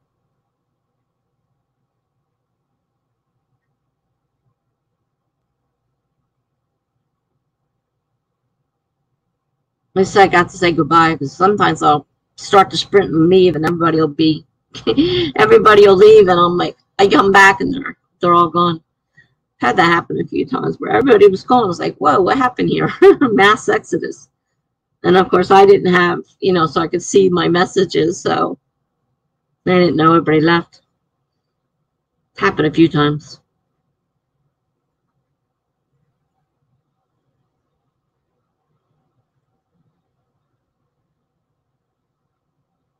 At least I got to say goodbye because sometimes I'll start to sprint and leave, and everybody will be, everybody will leave, and I'm like, I come back and they're all gone. Had that happen a few times where everybody was gone. I was like, whoa, what happened here? Mass exodus. And of course, I didn't have, so I could see my messages. So I didn't know everybody left. Happened a few times.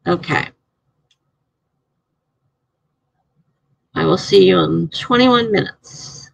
Okay. I will see you in 21 minutes.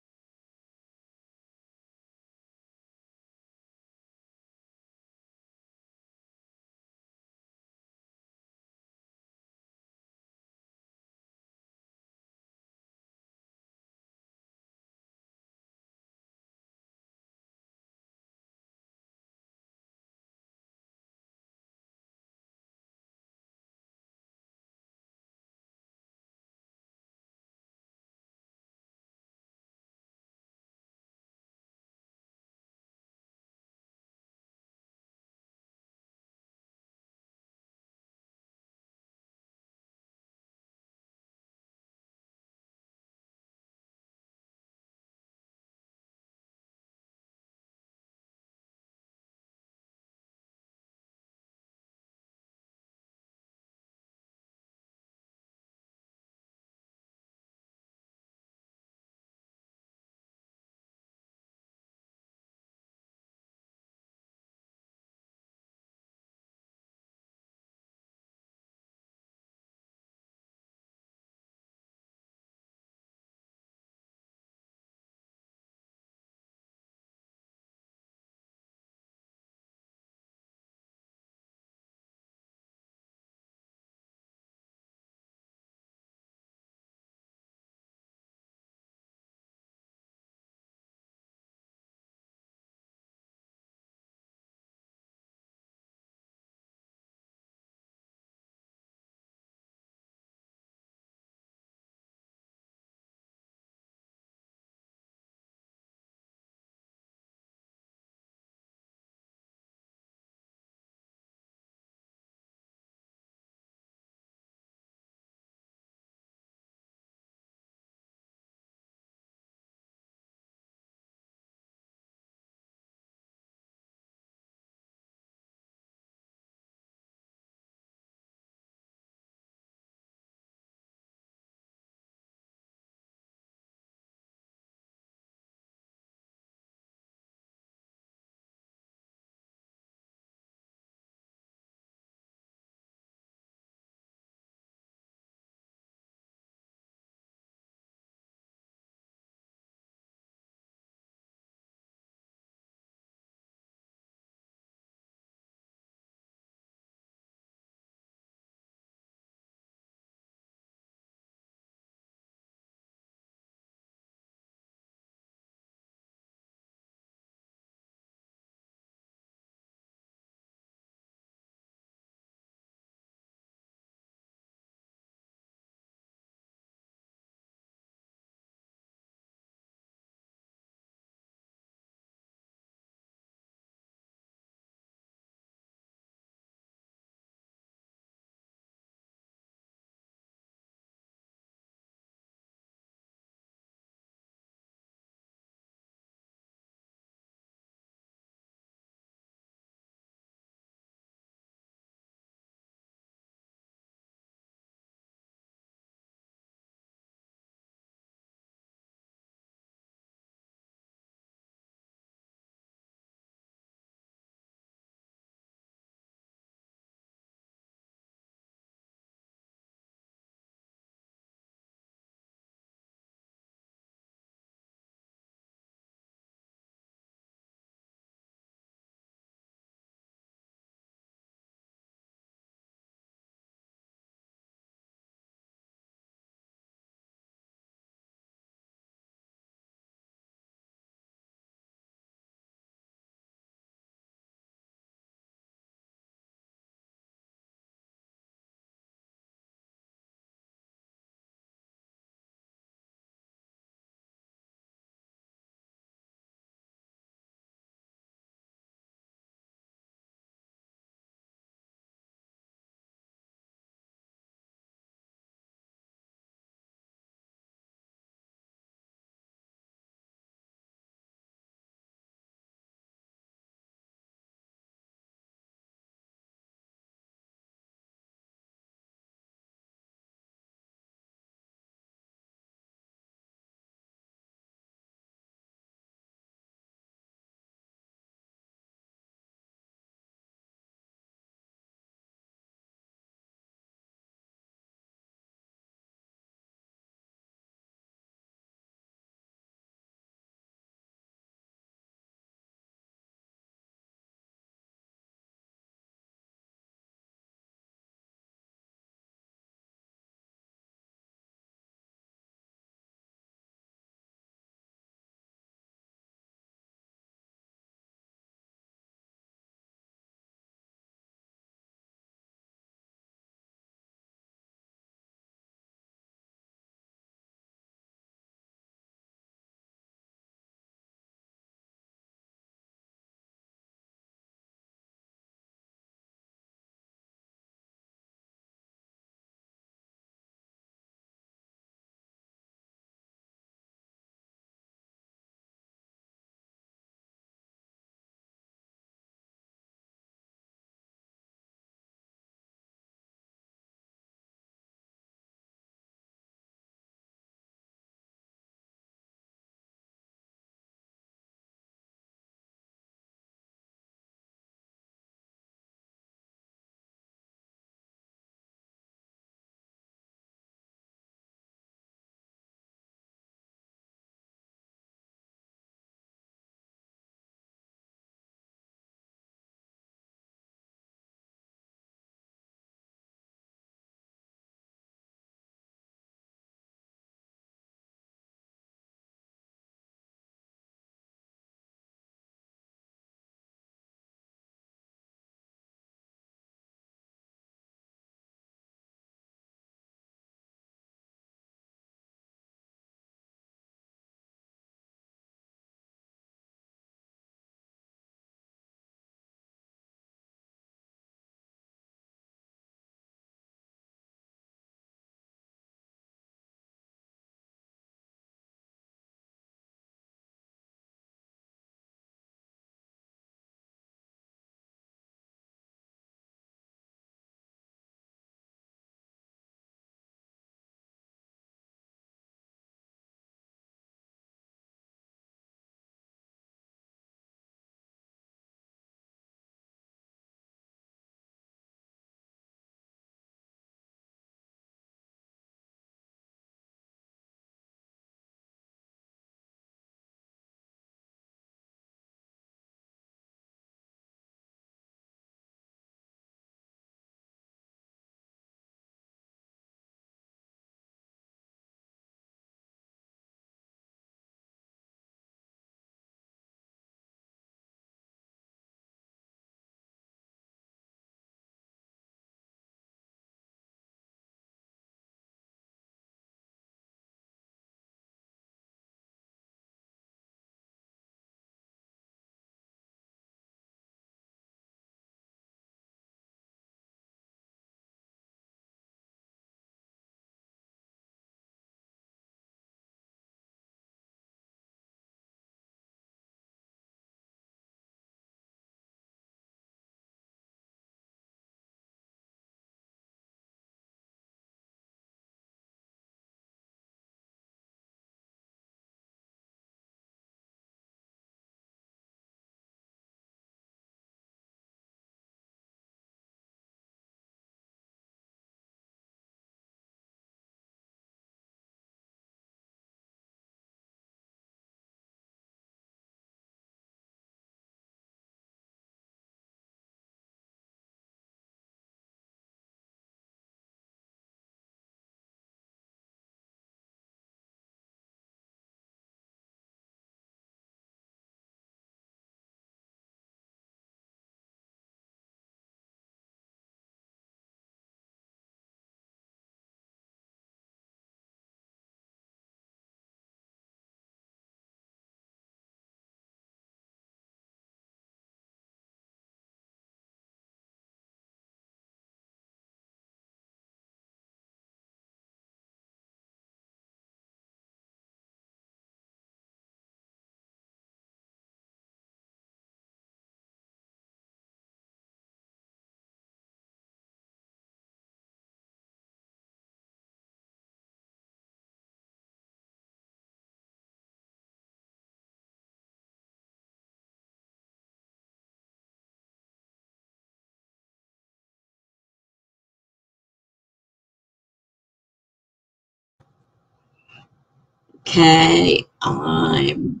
Okay, I'm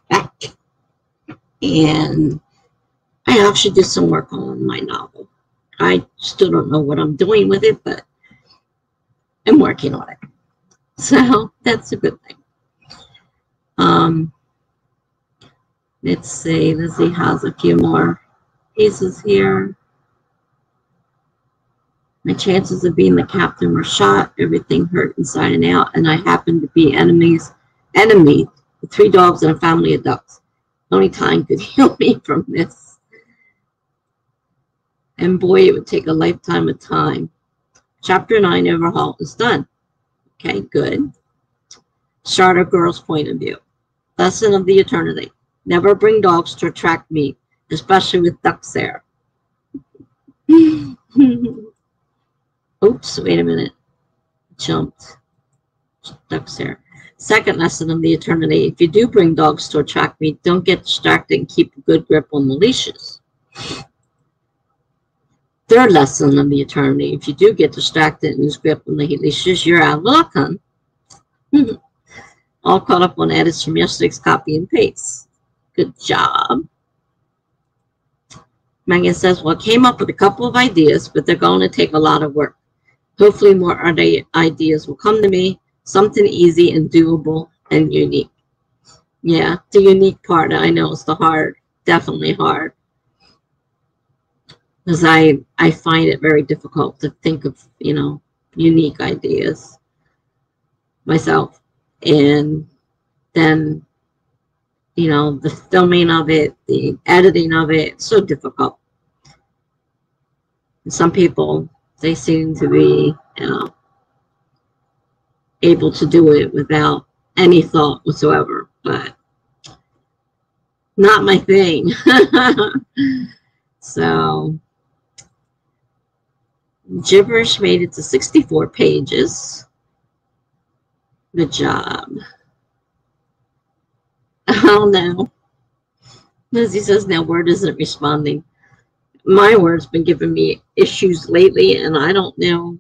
back, and I actually did some work on my novel. I still don't know what I'm doing with it, but I'm working on it. So that's a good thing. Let's see. Lizzie has a few more pieces here. My chances of being the captain were shot. Everything hurt inside and out, and I happened to be enemy with 3 dogs and a family of ducks. Only time could heal me from this. And boy, it would take a lifetime of time. Chapter 9 overhaul is done. Okay, good. Starter girl's point of view. Lesson of the eternity. Never bring dogs to attract meat, especially with ducks there. Oops, wait a minute. Jumped. Ducks there. Second lesson of the eternity. If you do bring dogs to attract meat, don't get distracted and keep a good grip on the leashes. Third lesson of the eternity. If you do get distracted and lose grip on the leashes, you're out of luck, huh? All caught up on edits from yesterday's copy and paste. Good job. Megan says, well, I came up with a couple of ideas, but they're going to take a lot of work. Hopefully more ideas will come to me. Something easy and doable and unique. Yeah, the unique part, I know, is the hard, definitely hard. Because I find it very difficult to think of, unique ideas myself. And then, the filming of it, the editing of it, it's so difficult. And some people, they seem to be, able to do it without any thought whatsoever, but not my thing. So, Gibberish made it to 64 pages. Good job. Oh no. Lizzie says now Word isn't responding. My Word's been giving me issues lately, and I don't know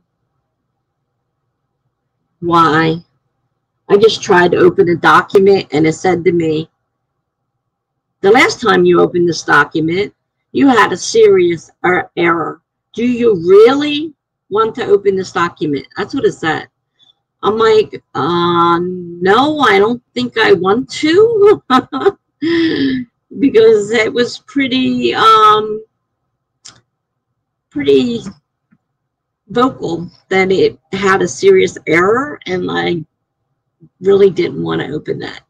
why. I just tried to open a document, and it said to me, the last time you opened this document, you had a serious error. Do you really want to open this document? That's what it said. I'm like, no, I don't think I want to. Because it was pretty vocal that it had a serious error, and I really didn't want to open that.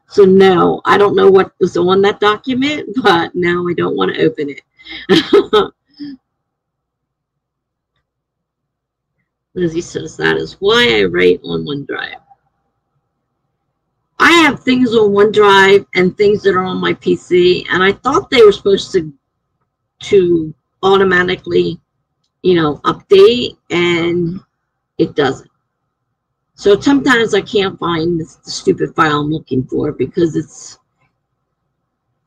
So no, I don't know what was on that document, but no, I don't want to open it. Lizzie says that is why I write on OneDrive. I have things on OneDrive and things that are on my PC, and I thought they were supposed to automatically, update, and it doesn't. So sometimes I can't find the stupid file I'm looking for because it's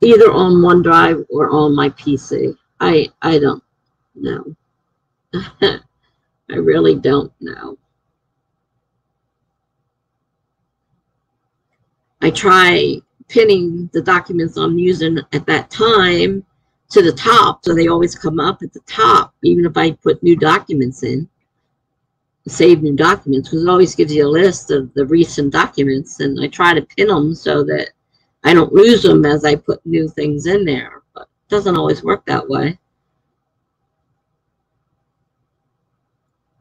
either on OneDrive or on my PC. I don't know. I really don't know. I try pinning the documents I'm using at that time to the top, so they always come up at the top, even if I put new documents in, save new documents, because it always gives you a list of the recent documents, and I try to pin them so that I don't lose them as I put new things in there, but it doesn't always work that way.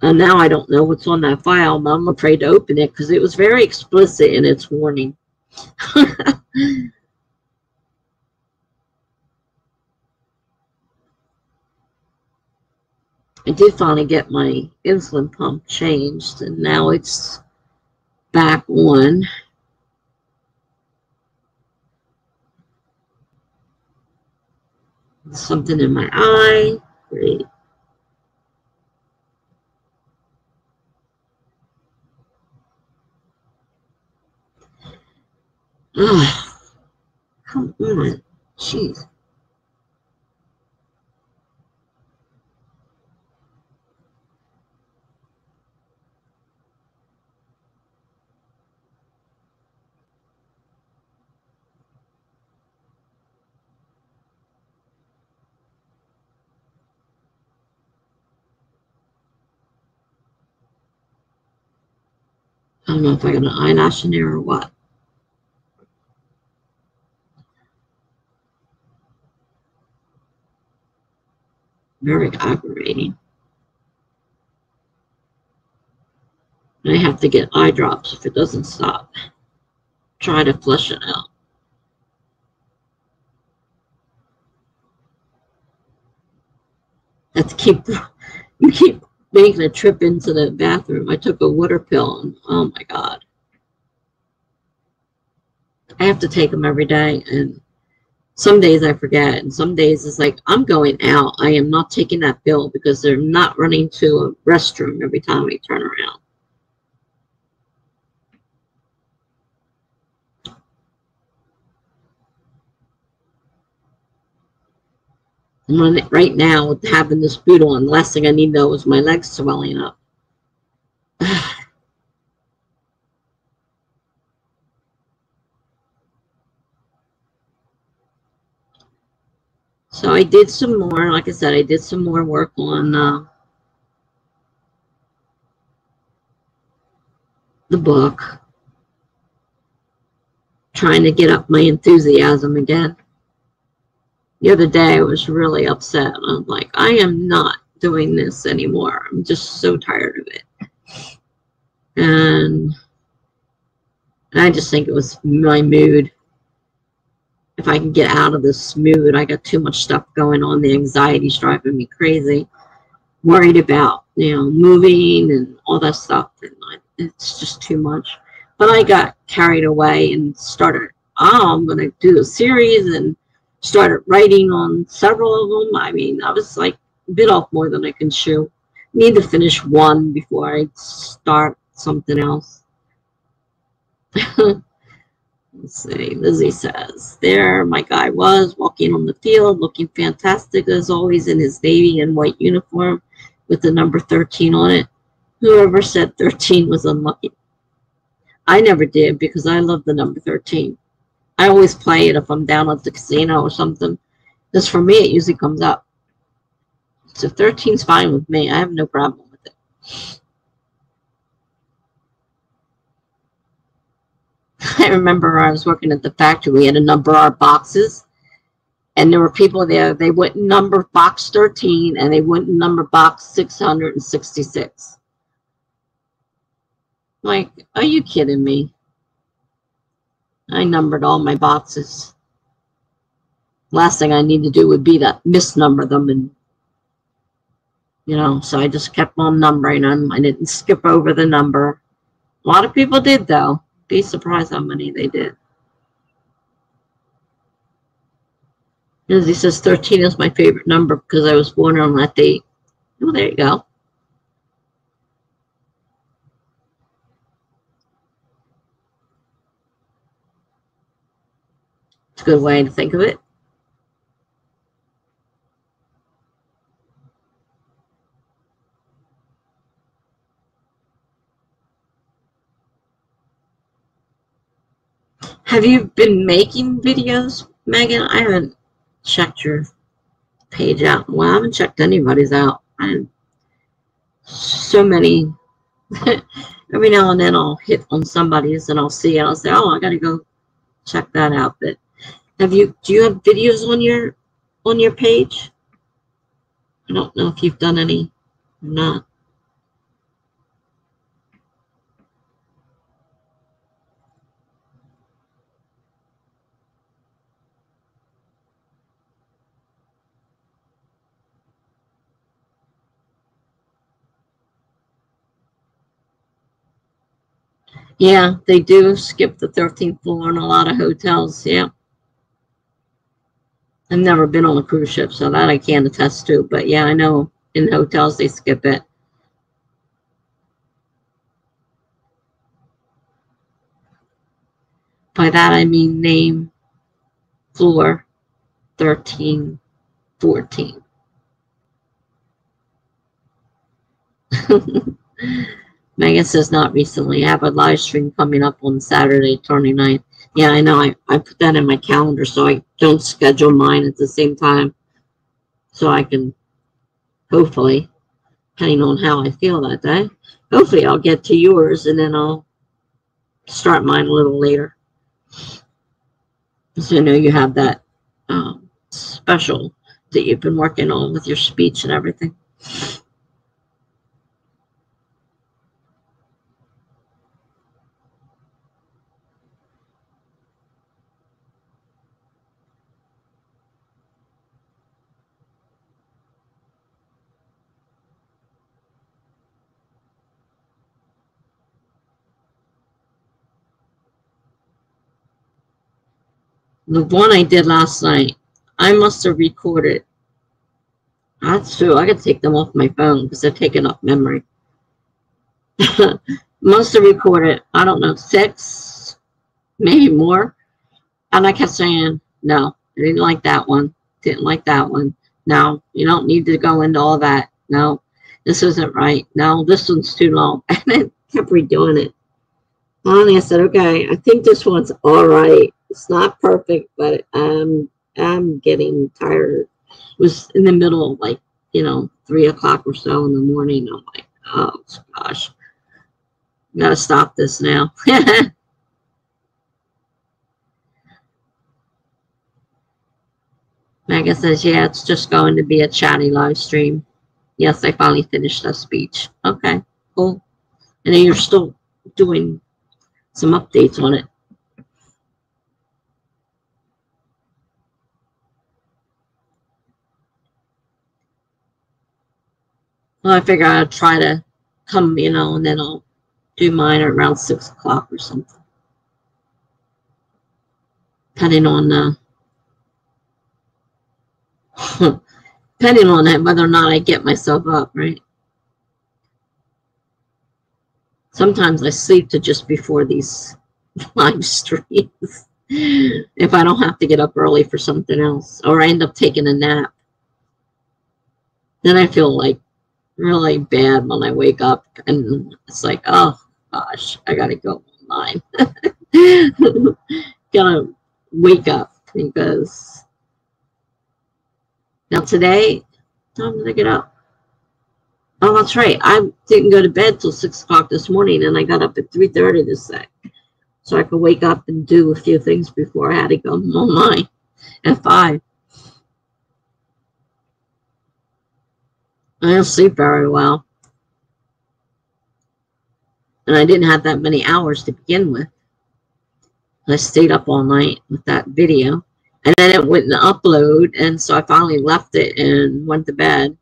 And now I don't know what's on that file, but I'm afraid to open it because it was very explicit in its warning. I did finally get my insulin pump changed, and now it's back on. Something in my eye. Great. Oh, come on. Jeez. I don't know if I got an eyelash in there or what. Very aggravating. I have to get eye drops if it doesn't stop. Try to flush it out. Have to keep, you keep making a trip into the bathroom. I took a water pill and oh my God. I have to take them every day, and some days I forget, and some days it's like, I'm going out. I am not taking that pill because they're not running to a restroom every time I turn around. And right now, with having this boot on, the last thing I need to know is my legs swelling up. So I did some more, like I said, I did some more work on the book, trying to get up my enthusiasm again. The other day I was really upset. I'm like, I am not doing this anymore. I'm just so tired of it. And I just think it was my mood. If I can get out of this mood, I got too much stuff going on. The anxiety's driving me crazy. Worried about, moving and all that stuff. And it's just too much. But I got carried away and started, I'm going to do a series, and started writing on several of them. I mean, I was like bit off more than I can chew. Need to finish one before I start something else. Let's see. Lizzie says, there my guy was walking on the field, looking fantastic as always in his navy and white uniform with the number 13 on it. Whoever said 13 was unlucky. I never did, because I love the number 13. I always play it if I'm down at the casino or something. Because for me, it usually comes up. So 13's fine with me. I have no problem with it. I remember I was working at the factory. We had to number our boxes. And there were people there. They wouldn't number box 13, and they wouldn't number box 666. Like, are you kidding me? I numbered all my boxes. Last thing I need to do would be to misnumber them, and so I just kept on numbering them. I didn't skip over the number. A lot of people did, though. Be surprised how many they did. As he says, 13 is my favorite number because I was born on that date. Oh, there you go. It's a good way to think of it. Have you been making videos, Megan? I haven't checked your page out. Well, I haven't checked anybody's out. So many. Every now and then I'll hit on somebody's and I'll see it. I'll say, oh, I got to go check that out. But do you have videos on your page? I don't know if you've done any or not. Yeah, they do skip the 13th floor in a lot of hotels. Yeah. I've never been on a cruise ship, so that I can't attest to. But yeah, I know in hotels they skip it. By that I mean name, floor, 13, 14. Megan says not recently. I have a live stream coming up on Saturday, 29th. Yeah, I know. I put that in my calendar so I don't schedule mine at the same time. So I can, hopefully, depending on how I feel that day, hopefully I'll get to yours and then I'll start mine a little later. So I know you have that special that you've been working on with your speech and everything. The one I did last night, I must have recorded. That's true. I could take them off my phone because they're taking up memory. Must have recorded, I don't know, 6, maybe more. And I kept saying, no, I didn't like that one. Didn't like that one. No, you don't need to go into all that. No, this isn't right. No, this one's too long. And I kept redoing it. Finally, I said, okay, I think this one's all right. It's not perfect, but I'm getting tired. It was in the middle of, like, 3 o'clock or so in the morning. I'm like, oh, gosh. I got to stop this now. Megan says, yeah, it's just going to be a chatty live stream. Yes, I finally finished that speech. Okay, cool. And then you're still doing some updates on it. Well, I figure I'll try to come, and then I'll do mine at around 6 o'clock or something. Depending on depending on whether or not I get myself up, right? Sometimes I sleep to just before these live streams if I don't have to get up early for something else, or I end up taking a nap. Then I feel like really bad when I wake up, and it's like, oh gosh, I gotta go online. Gotta wake up, because now today, time to get up. Oh, that's right. I didn't go to bed till 6 o'clock this morning, and I got up at 3:30 this day, so I could wake up and do a few things before I had to go online at 5. I don't sleep very well, and I didn't have that many hours to begin with. I stayed up all night with that video, and then it wouldn't upload, and so I finally left it and went to bed.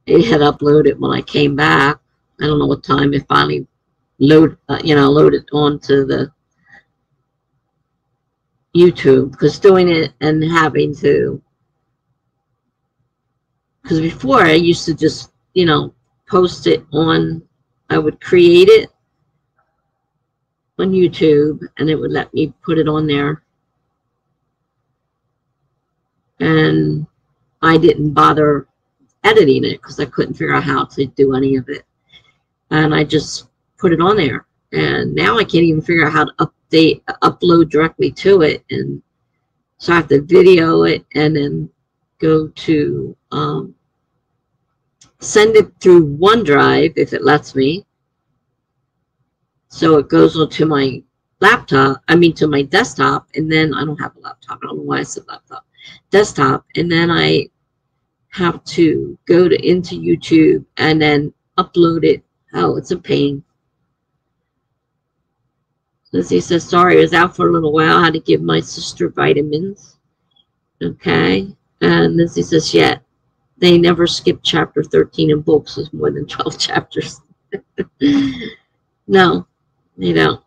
It had uploaded when I came back. I don't know what time it finally loaded onto the YouTube, because doing it and having to, because before I used to just, post it on, I would create it on YouTube, and it would let me put it on there. And I didn't bother editing it because I couldn't figure out how to do any of it. And I just put it on there. And now I can't even figure out how to upload directly to it. And so I have to video it and then go to send it through OneDrive if it lets me. So it goes onto my laptop, to my desktop, and then I don't have a laptop. I don't know why I said laptop. Desktop, and then I have to go into YouTube and then upload it. Oh, it's a pain. Lizzie says, sorry, I was out for a little while. I had to give my sister vitamins. Okay. And Lizzie says, yeah, they never skip chapter 13 in books. There's more than 12 chapters. No, they don't.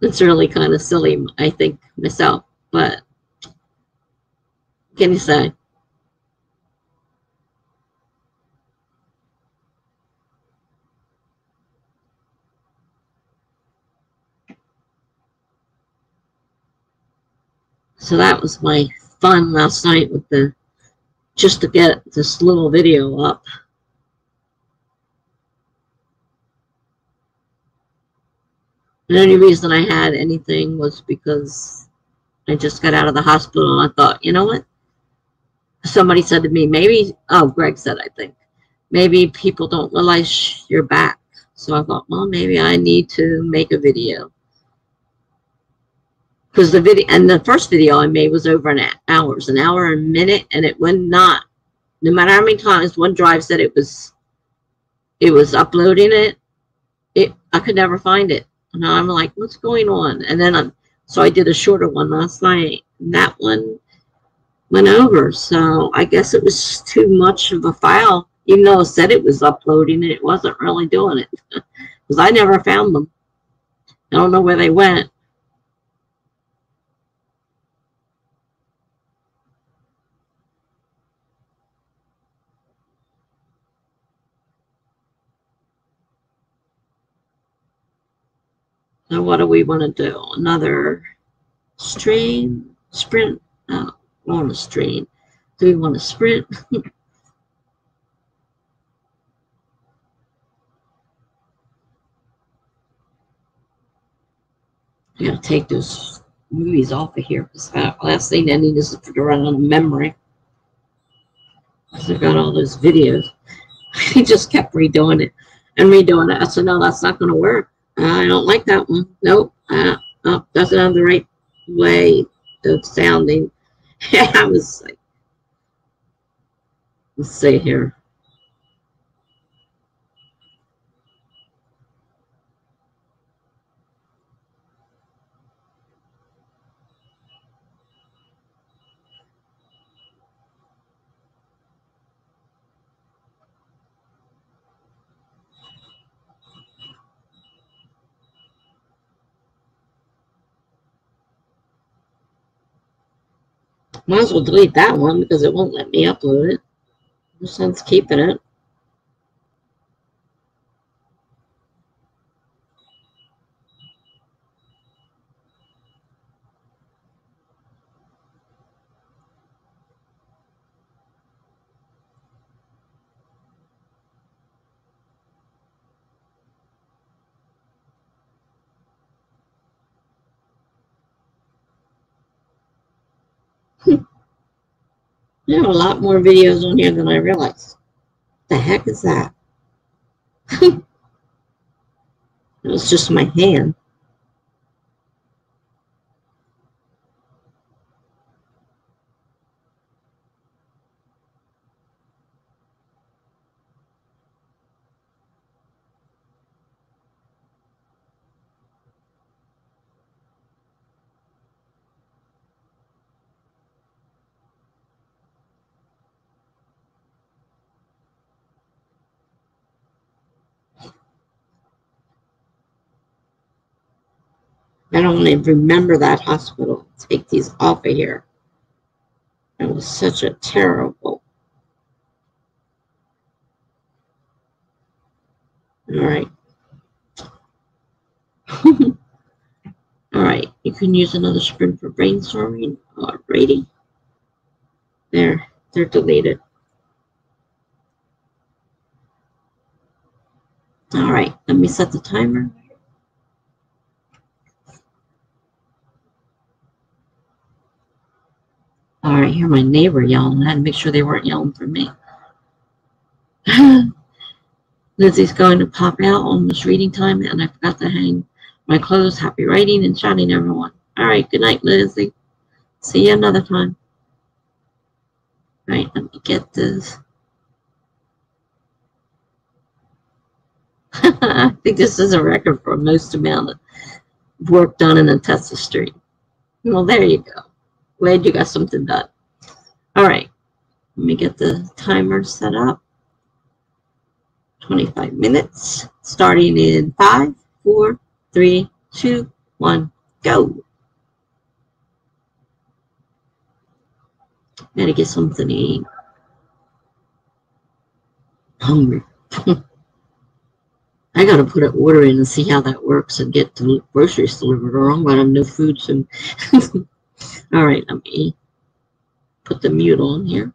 It's really kind of silly, I think, myself. But what can you say? So that was my fun last night with just to get this little video up. The only reason I had anything was because I just got out of the hospital, and I thought, you know what? Somebody said to me, maybe, oh, Greg said, I think, maybe people don't realize you're back. So I thought, well, maybe I need to make a video. Because the video, and the first video I made was over an hour, an hour and a minute, and it would not, no matter how many times OneDrive said it was uploading it, I could never find it. And I'm like, what's going on? And then so I did a shorter one last night, and that one went over. So I guess it was too much of a file, even though it said it was uploading, it wasn't really doing it. Because I never found them. I don't know where they went. So what do we want to do? Another sprint? Oh, we want to stream. Do we want to sprint? I gotta take those movies off of here because last thing I need is to run on memory. Because I've got all those videos. He just kept redoing it and redoing it. I said, no, that's not going to work. I don't like that one. Nope. Oh, doesn't have the right way of sounding. I was like, let's see here. Might as well delete that one because it won't let me upload it. No sense keeping it. There are a lot more videos on here than I realized. What the heck is that? It was just my hand. I don't even remember that hospital. Take these off of here. It was such a terrible. All right. All right. You can use another sprint for brainstorming or rating. There. They're deleted. All right. Let me set the timer. All right. Hear my neighbor yelling. I had to make sure they weren't yelling for me. Lizzie's going to pop out on this reading time, and I forgot to hang my clothes. Happy writing and chatting, everyone. All right, good night, Lizzie. See you another time. All right, let me get this. I think this is a record for most amount of work done in a Tessa street. Well, there you go. Glad you got something done. All right, let me get the timer set up. 25 minutes, starting in 5, 4, 3, 2, 1, go. Gotta get something to eat. Hungry. I gotta put an order in and see how that works and get the groceries delivered, or I'm gonna have no food soon. All right, let me put the mute on here.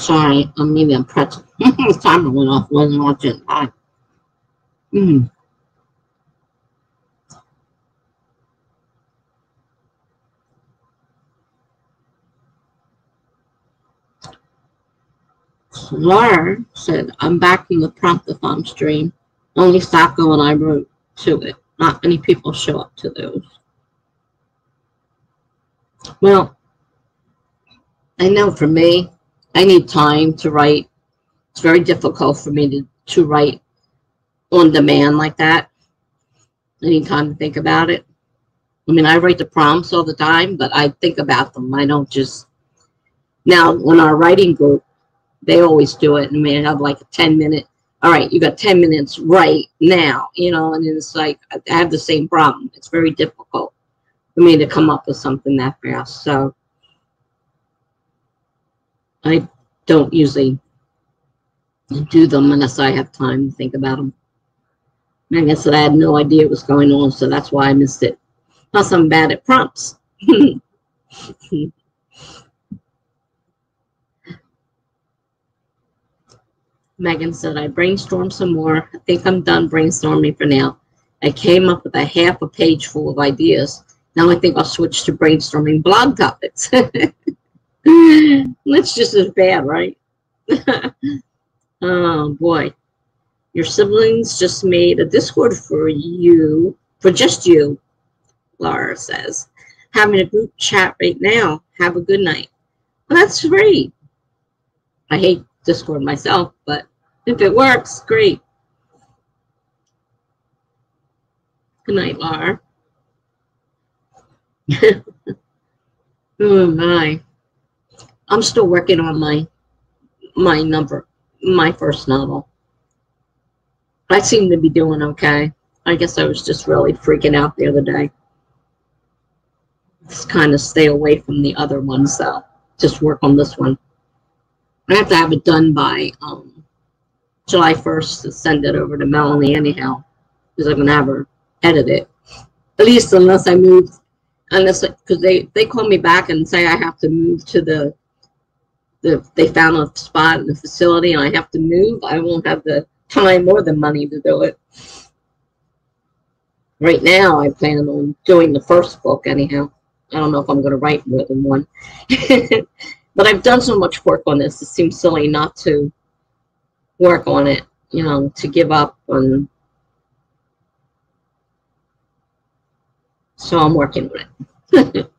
Sorry, I'm eating a pretzel. The timer went off. Wasn't watching. Laura said, I'm backing the prompt-a-thon stream. Only Sacco and I wrote to it. Not many people show up to those. Well, I know for me, I need time to write. It's very difficult for me to write on demand like that. I need time to think about it. I mean, I write the prompts all the time, but I think about them. I don't just... Now, when our writing group, they always do it, and we have like a 10-minute, all right, you got 10 minutes right now, you know, and it's like, I have the same problem. It's very difficult for me to come up with something that fast. So I don't usually do them unless I have time to think about them. Like I said, I had no idea what was going on, so that's why I missed it. Plus, I'm bad at prompts. Megan said, I brainstormed some more. I think I'm done brainstorming for now. I came up with a half a page full of ideas. Now I think I'll switch to brainstorming blog topics. That's just as bad, right? Oh, boy. Your siblings just made a Discord for you, for just you, Laura says. Having a group chat right now. Have a good night. Well, that's great. I hate Discord myself, but if it works, great. Good night, Laura. Oh my. I'm still working on my first novel. I seem to be doing okay. I guess I was just really freaking out the other day. Just kind of stay away from the other ones, though. Just work on this one. I have to have it done by July 1st to send it over to Melanie anyhow, because I'm going to have her edit it. At least unless I move, because they call me back and say I have to move to they found a spot in the facility and I have to move. I won't have the time or the money to do it. Right now, I plan on doing the first book anyhow. I don't know if I'm going to write more than one. But I've done so much work on this, it seems silly not to work on it, you know, to give up on. So I'm working with it.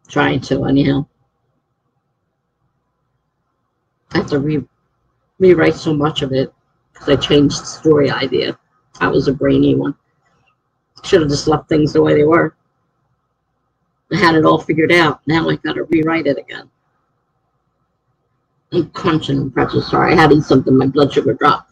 Trying to, anyhow. I have to rewrite so much of it because I changed the story idea. That was a brainy one. Should have just left things the way they were. I had it all figured out. Now I got to rewrite it again. I'm crunching on pretzels. Sorry, I had to eat something. My blood sugar dropped.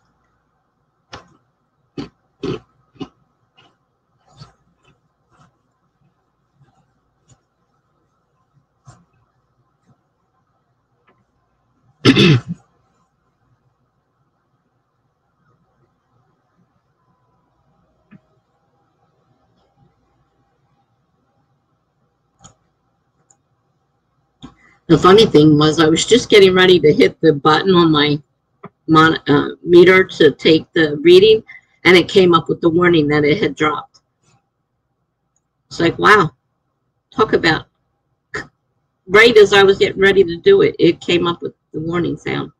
The funny thing was I was just getting ready to hit the button on my meter to take the reading, and it came up with the warning that it had dropped. It's like, wow, talk about right as I was getting ready to do it, it came up with the warning sound.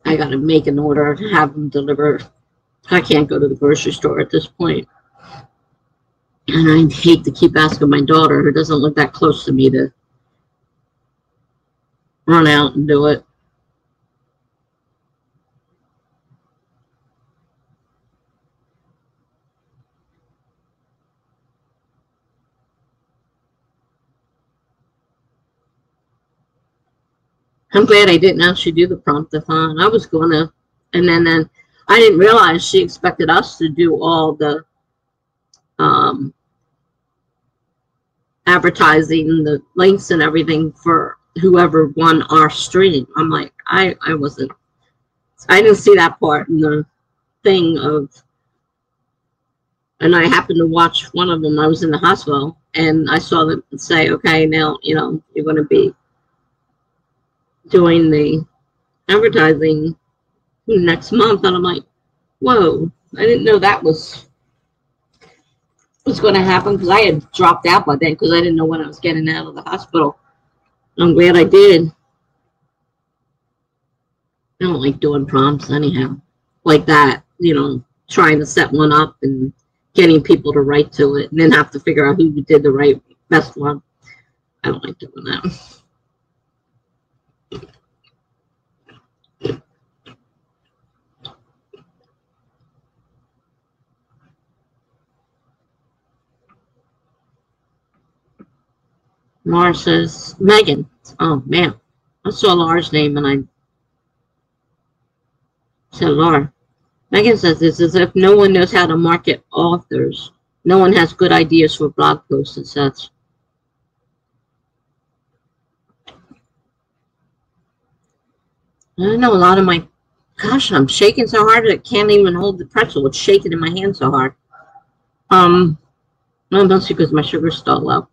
I got to make an order to have them deliver. I can't go to the grocery store at this point. And I hate to keep asking my daughter, who doesn't live that close to me, to run out and do it. I'm glad I didn't actually do the prompt-a-thon. I was going to, and then I didn't realize she expected us to do all the advertising the links and everything for whoever won our stream. I'm like, I didn't see that part in the thing of, and I happened to watch one of them. I was in the hospital and I saw them say, okay, now, you know, you're going to be doing the advertising next month. And I'm like, whoa, I didn't know that was going to happen, because I had dropped out by then because I didn't know when I was getting out of the hospital. I'm glad I did. I don't like doing prompts anyhow, like that, you know, trying to set one up and getting people to write to it and then have to figure out who did the best one. I don't like doing that. Laura says, Megan. Oh, man. I saw Laura's name and I said, Laura. Megan says, it's as if no one knows how to market authors. No one has good ideas for blog posts and such. I know a lot of my, gosh, I'm shaking so hard I can't even hold the pretzel. It's shaking in my hand so hard. Mostly because my sugar's still low.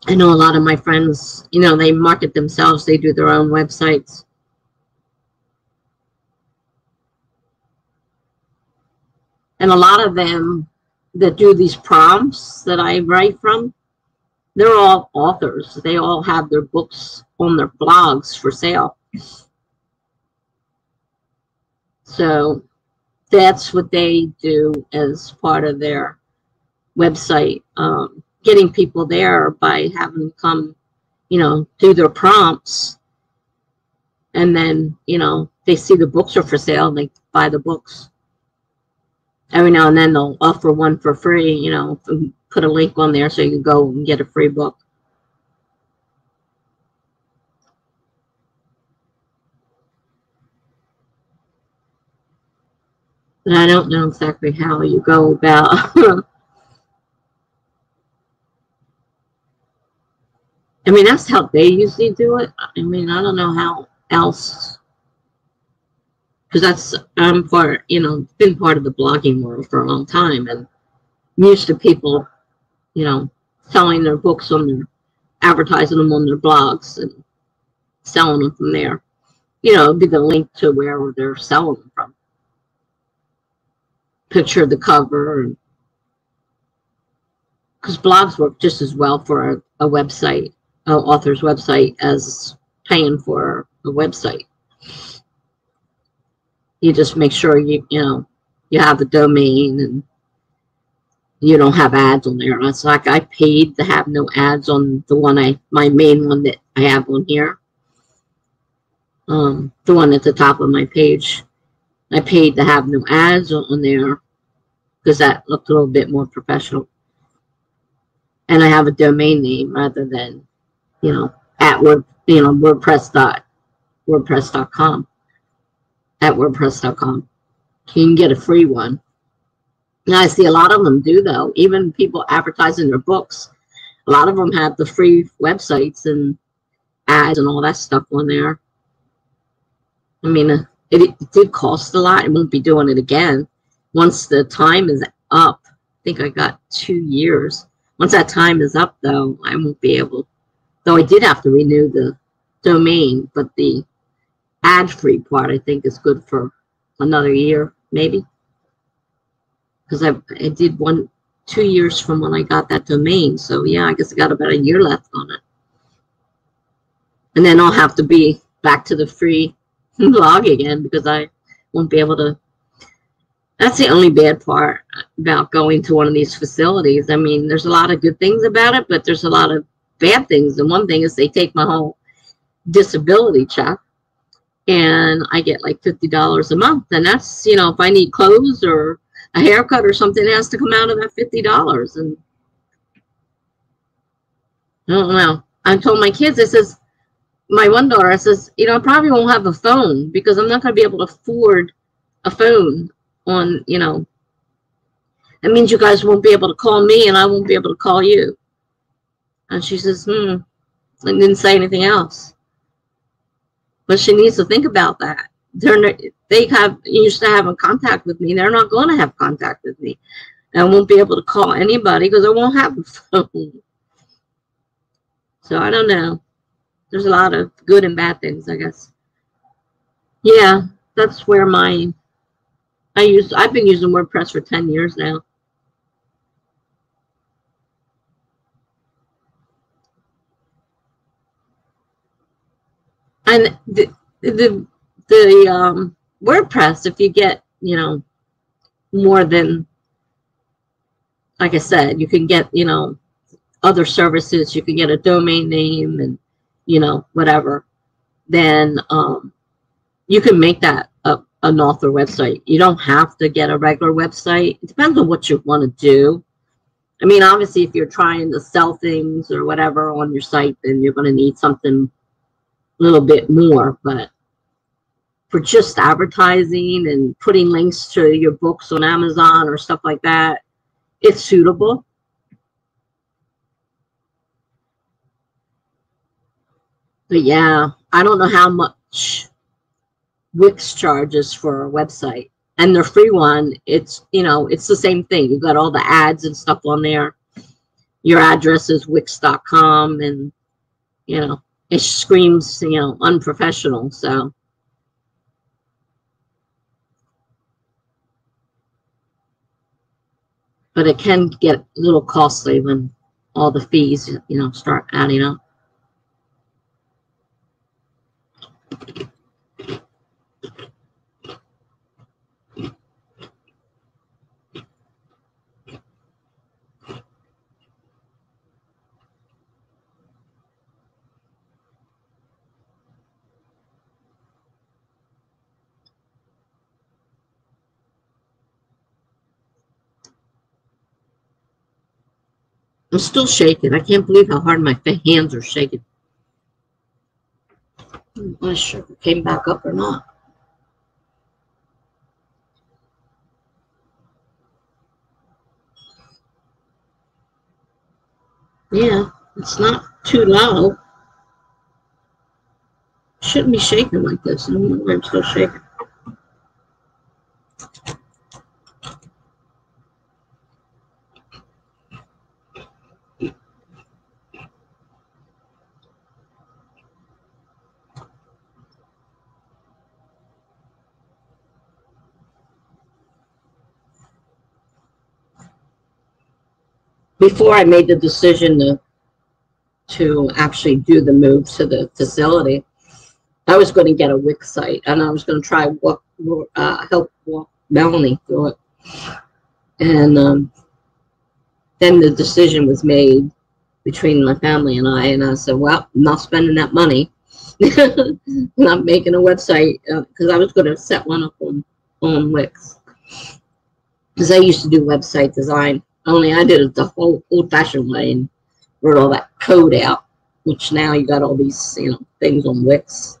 I know a lot of my friends, you know, they market themselves. They do their own websites. And a lot of them that do these prompts that I write from, they're all authors. They all have their books on their blogs for sale. So that's what they do as part of their website, getting people there by having them come, you know, do their prompts. And then, you know, they see the books are for sale and they buy the books. Every now and then they'll offer one for free, you know, put a link on there so you can go and get a free book. But I don't know exactly how you go about. I mean, that's how they usually do it. I mean, I don't know how else. Because that's, I'm part, you know, been part of the blogging world for a long time. And I'm used to people, you know, selling their books on their, advertising them on their blogs and selling them from there. You know, it'd be the link to where they're selling them from. Picture of the cover. Because blogs work just as well for a website, an author's website, as paying for a website. You just make sure you know, you have a domain and you don't have ads on there. It's like I paid to have no ads on the one my main one that I have on here. The one at the top of my page. I paid to have no ads on there because that looked a little bit more professional. And I have a domain name rather than, you know, at WordPress.com. At WordPress.com. You can get a free one. And I see a lot of them do, though. Even people advertising their books. A lot of them have the free websites and ads and all that stuff on there. I mean, it did cost a lot. I won't be doing it again. Once the time is up, I think I got 2 years. Once that time is up, though, I won't be able. Though I did have to renew the domain, but the ad-free part, I think, is good for another year, maybe. Because I did 2 years from when I got that domain. So, yeah, I guess I got about a year left on it. And then I'll have to be back to the free blog again because I won't be able to. That's the only bad part about going to one of these facilities. I mean, there's a lot of good things about it, but there's a lot of bad things. And one thing is they take my whole disability check. And I get like $50 a month. And that's, you know, if I need clothes or a haircut or something, it has to come out of that $50. And I don't know. I told my kids, I says, my one daughter, I says, you know, I probably won't have a phone because I'm not going to be able to afford a phone on, you know. That means you guys won't be able to call me and I won't be able to call you. And she says, and didn't say anything else. But she needs to think about that. They have used to having contact with me. They're not going to have contact with me. And I won't be able to call anybody because I won't have a phone. So I don't know. There's a lot of good and bad things, I guess. Yeah, that's where I've been using WordPress for 10 years now. And the WordPress, if you get, more than, like I said, you can get, other services, you can get a domain name and, whatever, then you can make that an author website. You don't have to get a regular website. It depends on what you want to do. I mean, obviously, if you're trying to sell things or whatever on your site, then you're going to need something a little bit more. But for just advertising and putting links to your books on Amazon or stuff like that, it's suitable. But yeah, I don't know how much Wix charges for a website. And their free one, it's, it's the same thing. You've got all the ads and stuff on there. Your address is wix.com and, it screams, unprofessional. So. But it can get a little costly when all the fees, start adding up. I'm still shaking. I can't believe how hard my hands are shaking. I'm not sure if it came back up or not. Yeah, it's not too low. Shouldn't be shaking like this. I don't know why I'm still shaking. Before I made the decision to actually do the move to the facility, I was going to get a Wix site, and I was going to try help walk Melanie through it. And then the decision was made between my family and I said, well, I'm not spending that money. I'm not making a website because I was going to set one up on Wix. Because I used to do website design, only I did it the whole old-fashioned way and wrote all that code out, which now you got all these things on Wix.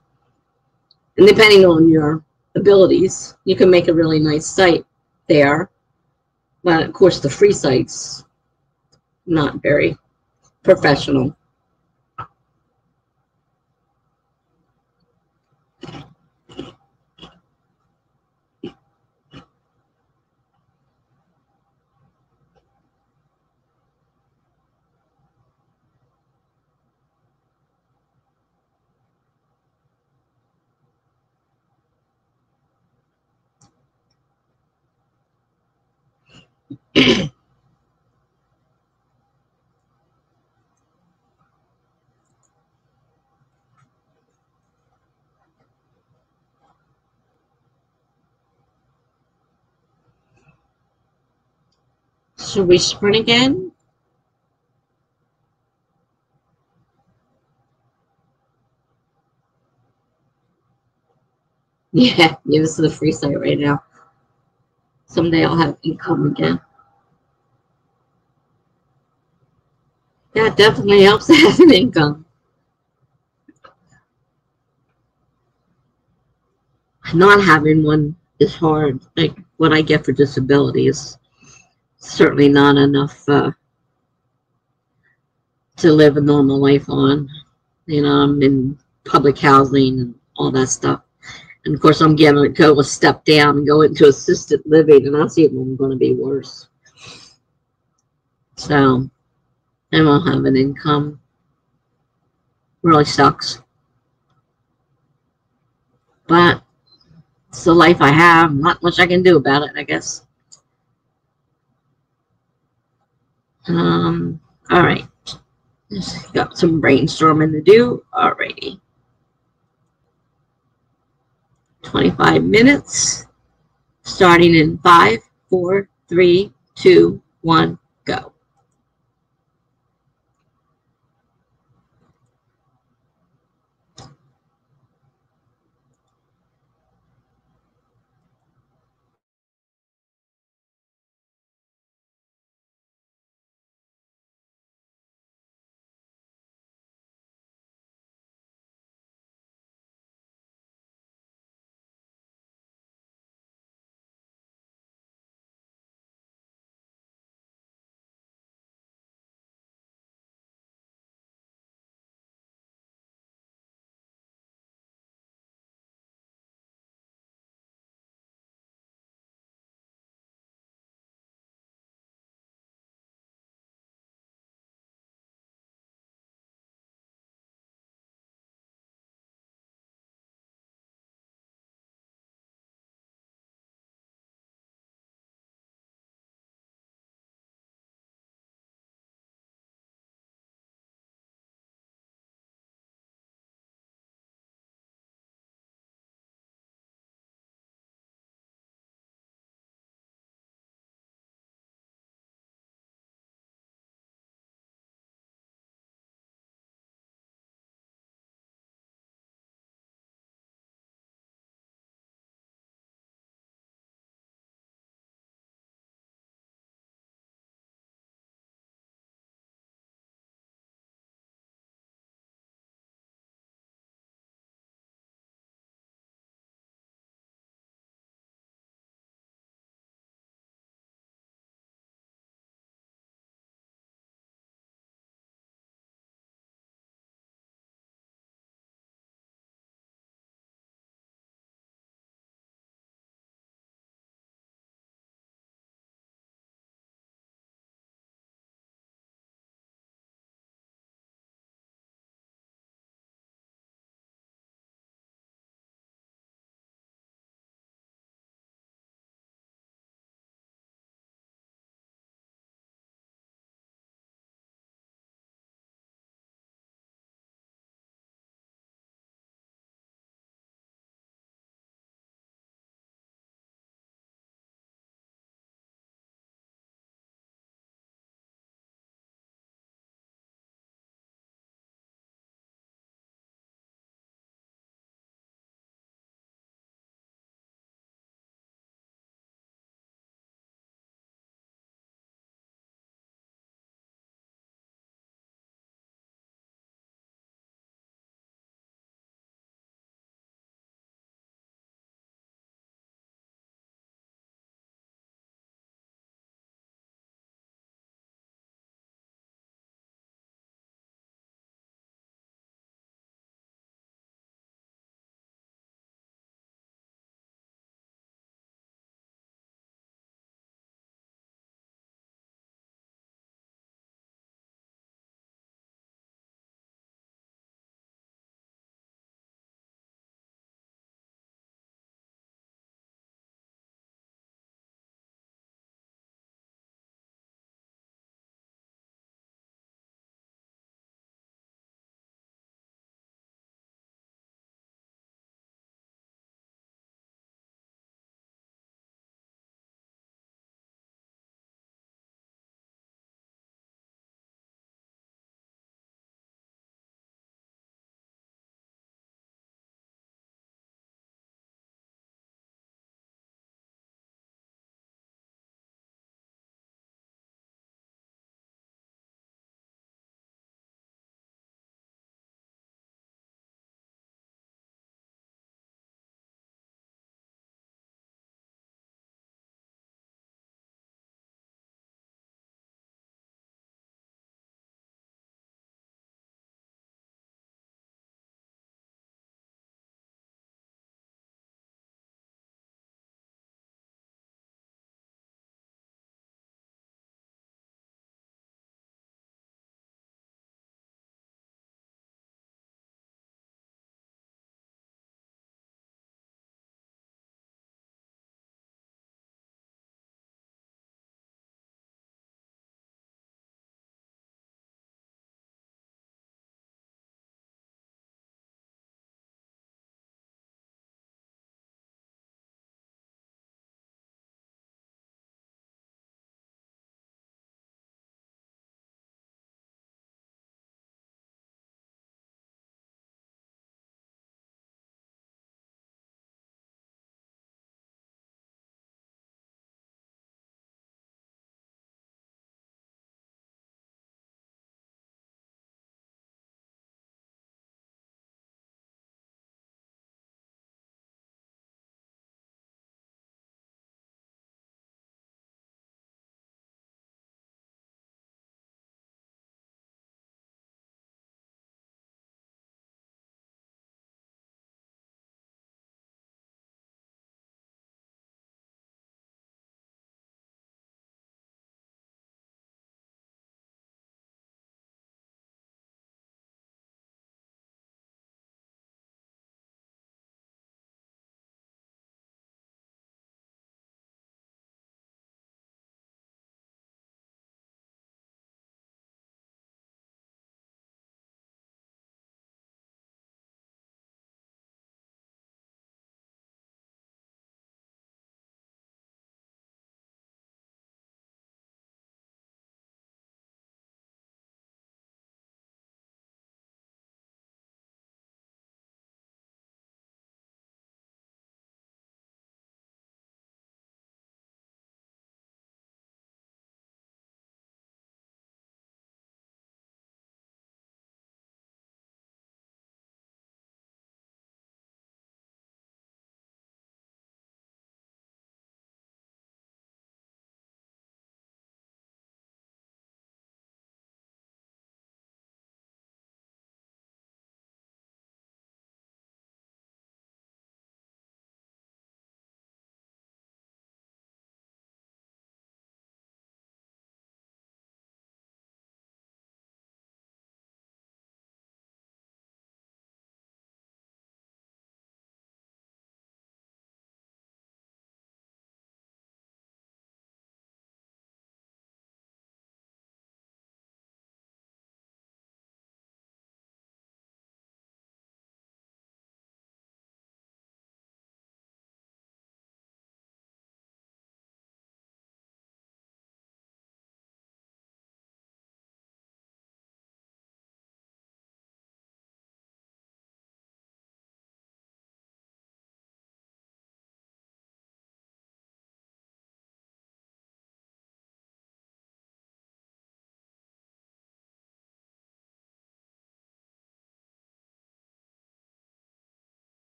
And depending on your abilities, you can make a really nice site there. But of course, the free sites, not very professional. Should we sprint again? Yeah, this is the free site right now. Someday I'll have income again. Yeah, it definitely helps to have an income. Not having one is hard. Like what I get for disability is certainly not enough to live a normal life on. I'm in public housing and all that stuff. And of course, I'm going to go a step down and go into assisted living, and that's even going to be worse. So I won't have an income. Really sucks. But it's the life I have. Not much I can do about it, I guess. All right. Just got some brainstorming to do. Alrighty. 25 minutes. Starting in 5, 4, 3, 2, 1, go.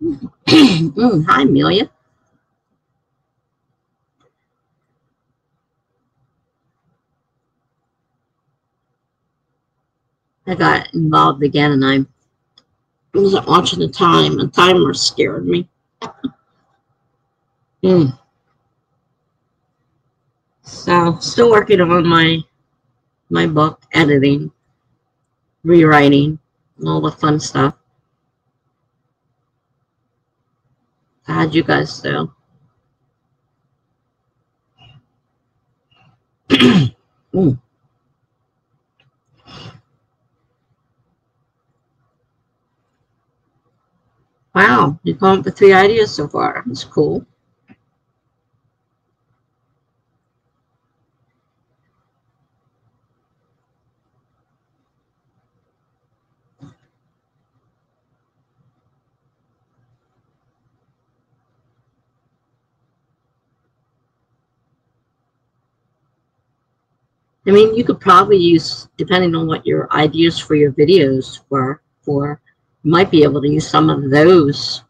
Hi, Amelia. I got involved again, and I wasn't watching the time. The timer scared me. So, still working on my book, editing, rewriting, all the fun stuff. How'd you guys do? Wow, you come up with 3 ideas so far. That's cool. I mean, you could probably use, depending on what your ideas for your videos were, you might be able to use some of those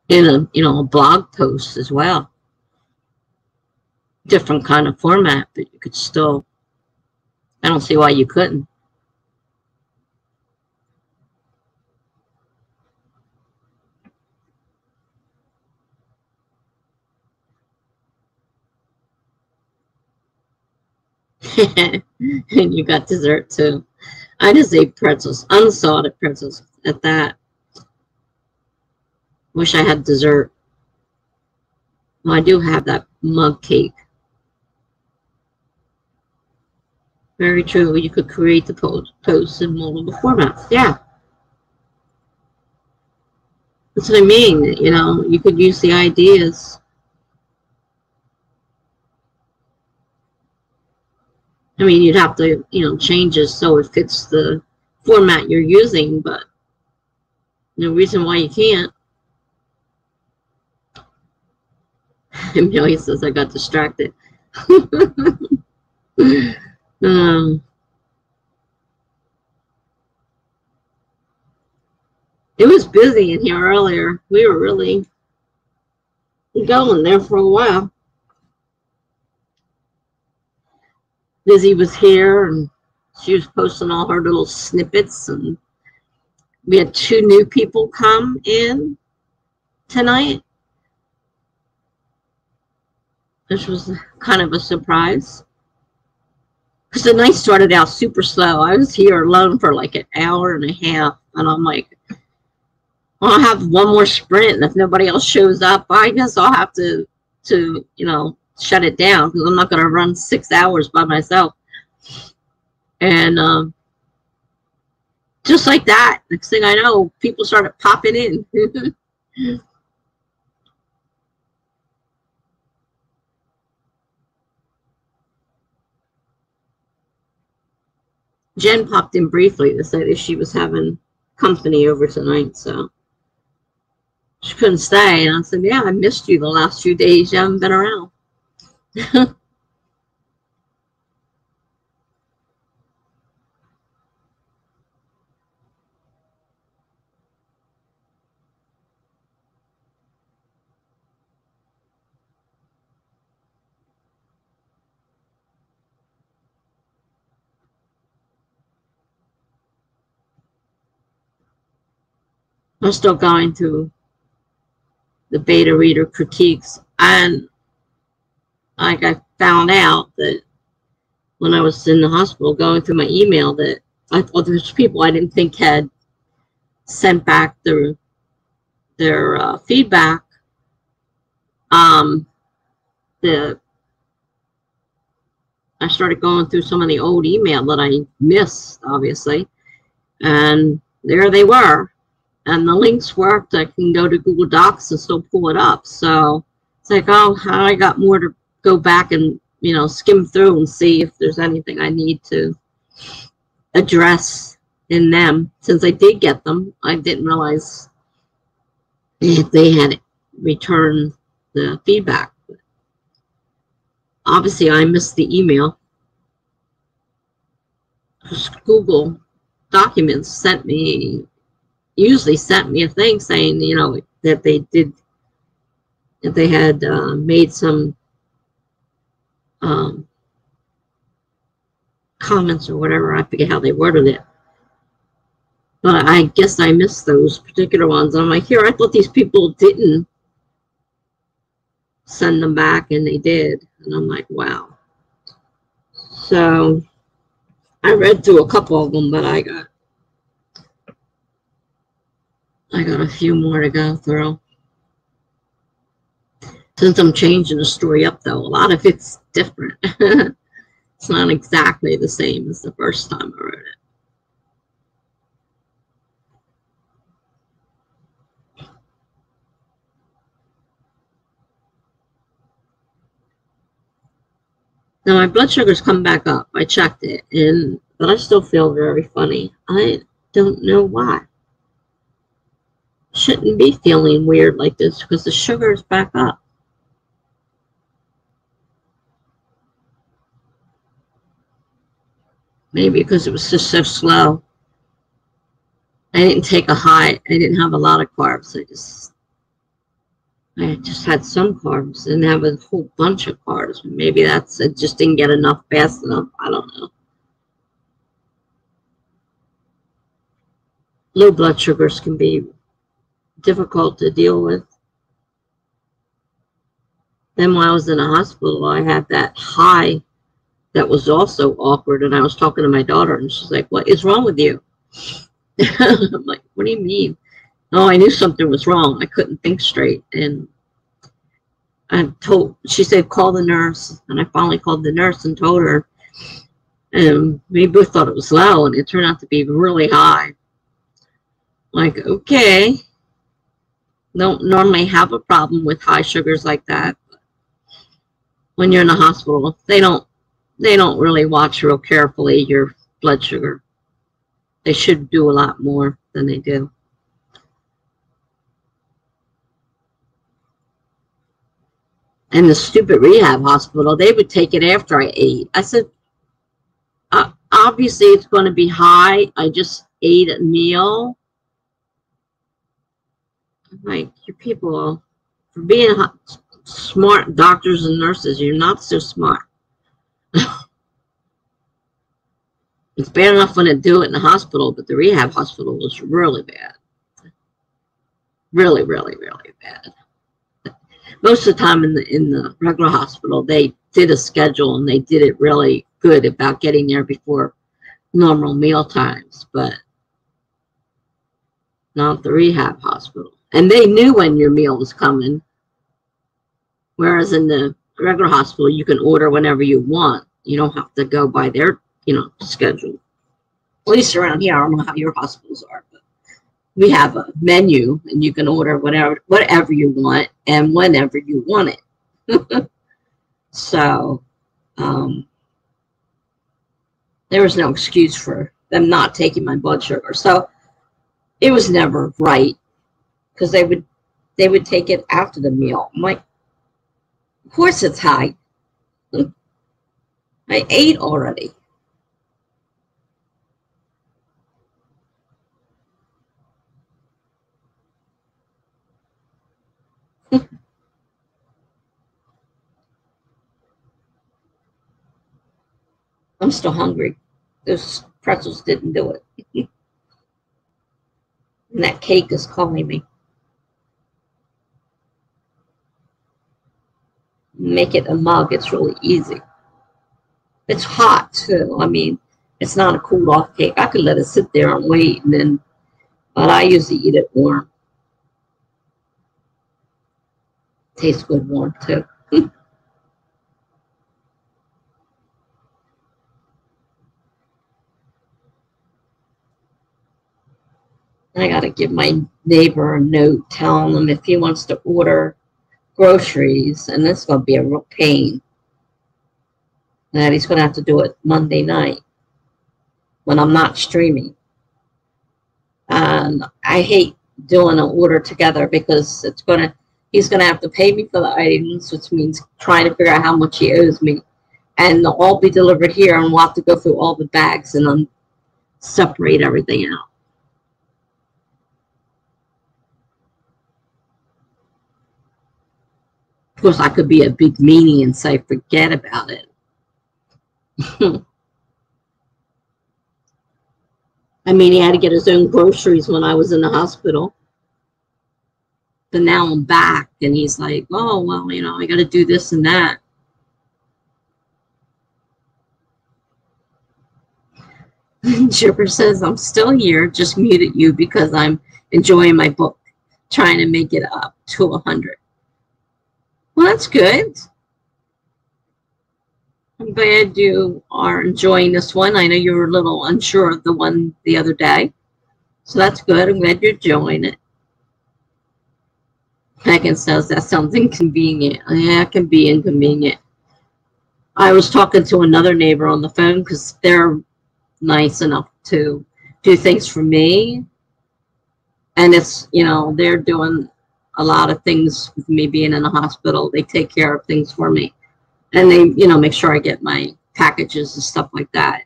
in a blog post as well. Different kind of format, but you could still, I don't see why you couldn't. And you got dessert too. I just ate pretzels, unsalted pretzels at that. Wish I had dessert. Well, I do have that mug cake. Very true. You could create the posts in multiple formats. Yeah. That's what I mean. You could use the ideas. I mean, you'd have to, change it so it fits the format you're using, but no reason why you can't. Amelia says I got distracted. It was busy in here earlier. We were really going there for a while. Lizzie was here, and she was posting all her little snippets, and we had 2 new people come in tonight, which was kind of a surprise. Because the night started out super slow. I was here alone for like an hour and a half, and I'm like, well, I'll have one more sprint, and if nobody else shows up, I guess I'll have to shut it down, because I'm not going to run 6 hours by myself. And just like that, next thing I know, people started popping in. Jen popped in briefly to say that she was having company over tonight, so she couldn't stay. And I said, yeah, I missed you the last few days. You haven't been around. I'm still going through the beta reader critiques, and like I found out that when I was in the hospital going through my email, that I thought there's people I didn't think had sent back their feedback. I started going through some of the old email that I missed, obviously, and there they were. And the links worked. I can go to Google Docs and still pull it up. So it's like, oh, I got more to go back and, skim through and see if there's anything I need to address in them. Since I did get them, I didn't realize if they had returned the feedback. But obviously, I missed the email. Google Documents usually sent me a thing saying, that they did, that they had made some um, comments or whatever. I forget how they worded it. But I guess I missed those particular ones. I'm like, here, I thought these people didn't send them back, and they did. And I'm like, wow. So I read through a couple of them, but I got a few more to go through. Since I'm changing the story up, though, a lot of it's different. It's not exactly the same as the first time I wrote it. Now my blood sugar's come back up. I checked it, but I still feel very funny. I don't know why. Shouldn't be feeling weird like this because the sugar is back up. Maybe because it was just so slow. I didn't take a high. I didn't have a lot of carbs. I just had some carbs. Didn't have a whole bunch of carbs. Maybe that's it. Just didn't get enough fast enough. I don't know. Low blood sugars can be difficult to deal with. Then when I was in the hospital, I had that high that was also awkward. And I was talking to my daughter, and she's like, "What is wrong with you?" I'm like, "What do you mean?" Oh, I knew something was wrong. I couldn't think straight. And she said, call the nurse. And I finally called the nurse and told her. And we both thought it was low, and it turned out to be really high. Like, okay. Don't normally have a problem with high sugars like that. When you're in the hospital, they don't really watch real carefully your blood sugar. They should do a lot more than they do. And the stupid rehab hospital, they would take it after I ate. I said, obviously it's going to be high. I just ate a meal. I'm like, you people, for being smart doctors and nurses, you're not so smart. It's bad enough when they do it in the hospital, but the rehab hospital was really bad. Really, really, really bad. Most of the time in the regular hospital, they did a schedule and they did it really good about getting there before normal meal times, but not the rehab hospital. And they knew when your meal was coming, whereas in the regular hospital, you can order whenever you want. You don't have to go by their, schedule. At least around here, I don't know how your hospitals are, but we have a menu, and you can order whatever you want and whenever you want it. So there was no excuse for them not taking my blood sugar. So it was never right, because they would take it after the meal. I'm like, of course it's high. I ate already. I'm still hungry. Those pretzels didn't do it. And that cake is calling me. Make it a mug. It's really easy. It's hot too. I mean, it's not a cooled off cake. I could let it sit there and wait, but I usually eat it warm. Tastes good warm too. I gotta give my neighbor a note telling him if he wants to order groceries, and this is gonna be a real pain, that he's gonna have to do it Monday night when I'm not streaming. And I hate doing an order together because he's gonna have to pay me for the items, which means trying to figure out how much he owes me, and they'll all be delivered here, and we'll have to go through all the bags and then separate everything out. Of course, I could be a big meanie and say, forget about it. I mean, he had to get his own groceries when I was in the hospital. But now I'm back, and he's like, oh, well, you know, I got to do this and that. Chipper says, I'm still here, just muted you because I'm enjoying my book, trying to make it up to 100. Well, that's good. I'm glad you are enjoying this one. I know you were a little unsure of the one the other day. So that's good. I'm glad you're enjoying it. Megan says that sounds inconvenient. Yeah, it can be inconvenient. I was talking to another neighbor on the phone because they're nice enough to do things for me. And it's, you know, they're doing a lot of things with me being in the hospital. They take care of things for me. And they, you know, make sure I get my packages and stuff like that.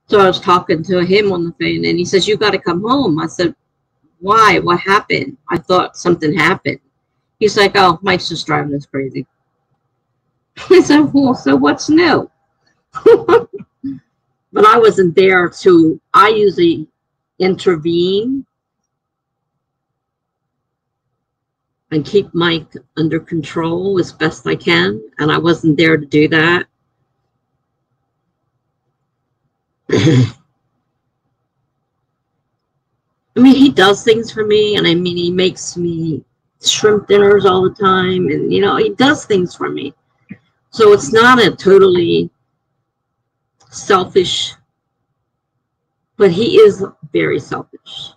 So I was talking to him on the phone, and he says, you got to come home. I said, why? What happened? I thought something happened. He's like, oh, Mike's just driving us crazy. I said, well, so what's new? But I wasn't there to, I usually intervene and keep Mike under control as best I can. And I wasn't there to do that. I mean, he does things for me. And I mean, he makes me shrimp dinners all the time. And, you know, he does things for me. So it's not a totally selfish, but he is very selfish.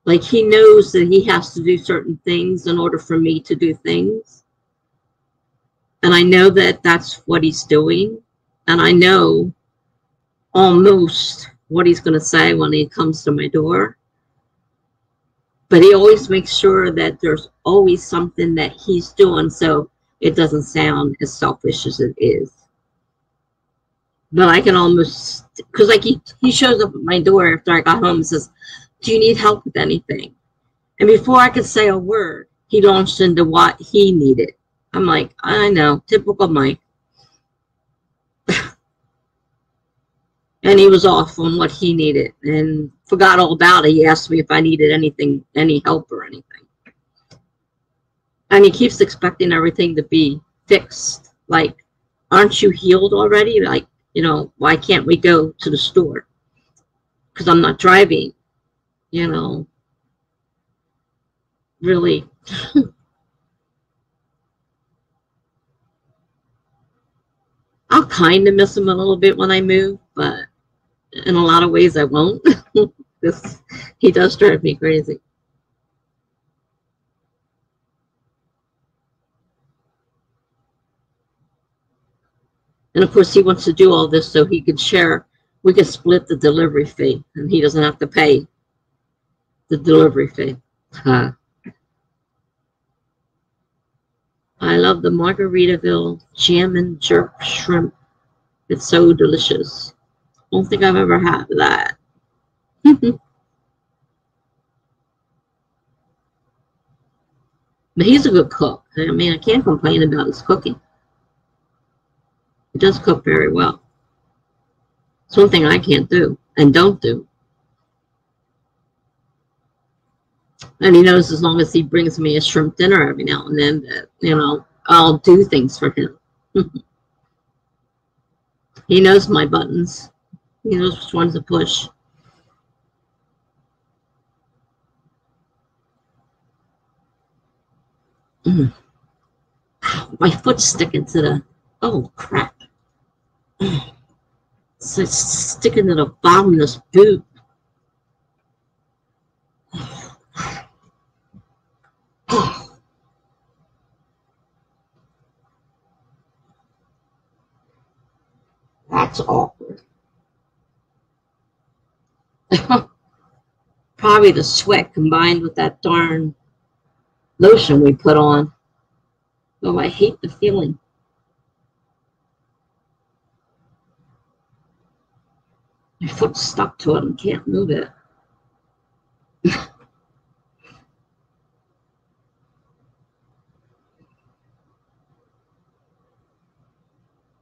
Like, he knows that he has to do certain things in order for me to do things. And I know that that's what he's doing. And I know almost what he's going to say when he comes to my door. But he always makes sure that there's always something that he's doing so it doesn't sound as selfish as it is. But I can almost, because like he shows up at my door after I got home and says, do you need help with anything? And before I could say a word, he launched into what he needed. I'm like, I know, typical Mike. And he was off on what he needed and forgot all about it. He asked me if I needed anything, any help or anything. And he keeps expecting everything to be fixed. Like, aren't you healed already? Like, you know, why can't we go to the store? Because I'm not driving, you know. Really. I'll kind of miss him a little bit when I move, but in a lot of ways I won't. Because he does drive me crazy. And of course, he wants to do all this so he can share. We can split the delivery fee, and he doesn't have to pay the delivery fee. I love the Margaritaville jam and jerk shrimp. It's so delicious. I don't think I've ever had that. But he's a good cook. I mean, I can't complain about his cooking. He does cook very well. It's one thing I can't do and don't do. And he knows as long as he brings me a shrimp dinner every now and then, that, you know, I'll do things for him. He knows my buttons. He knows which ones to push. My foot's sticking to the, oh crap. It's sticking to the bottom of this boot. That's awkward. Probably the sweat combined with that darn lotion we put on. Oh, I hate the feeling. My foot's stuck to it and can't move it.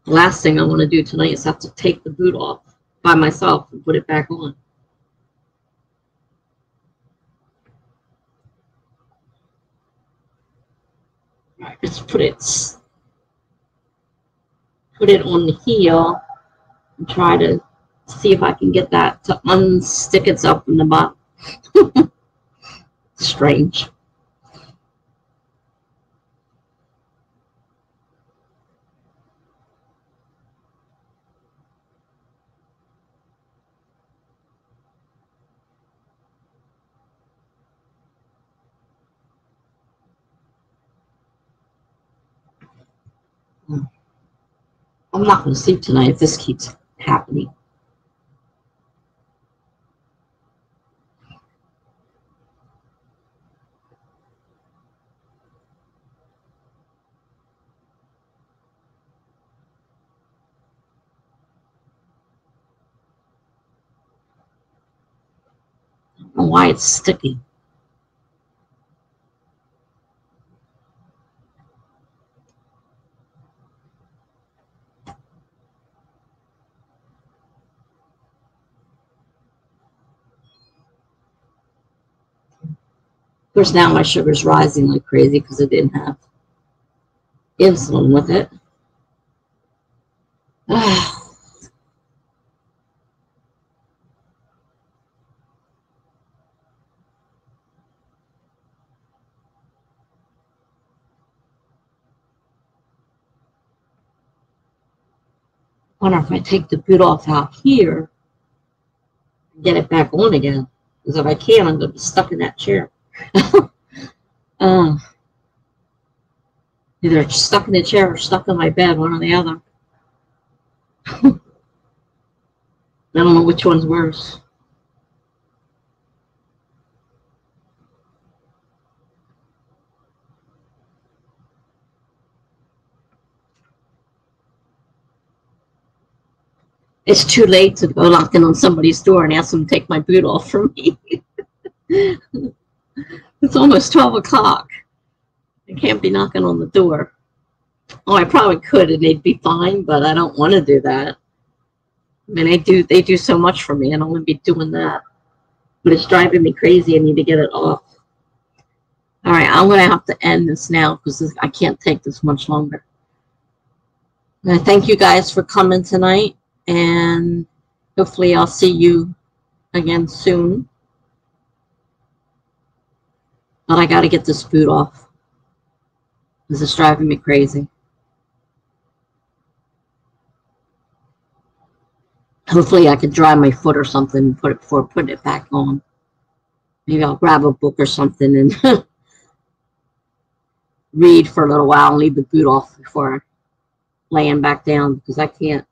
The last thing I want to do tonight is have to take the boot off by myself and put it back on. All right, let's put it on the heel and try to see if I can get that to unstick itself from the bottom. Strange. I'm not going to sleep tonight if this keeps happening. I don't know why it's sticky. Of course, now my sugar's rising like crazy because I didn't have insulin with it. Wonder if I take the boot off out here and get it back on again. Because if I can't, I'm going to be stuck in that chair. Either stuck in the chair or stuck in my bed, one or the other. I don't know which one's worse. It's too late to go knocking on somebody's door and ask them to take my boot off for me. It's almost 12 o'clock. I can't be knocking on the door. Oh, I probably could and they'd be fine, but I don't want to do that. I mean, they do so much for me. I don't want to be doing that. But it's driving me crazy. I need to get it off. All right, I'm going to have to end this now because I can't take this much longer. And I thank you guys for coming tonight, and hopefully I'll see you again soon. But I got to get this boot off because it's driving me crazy. Hopefully I could dry my foot or something and put it back on. Maybe I'll grab a book or something and read for a little while and leave the boot off before laying back down because I can't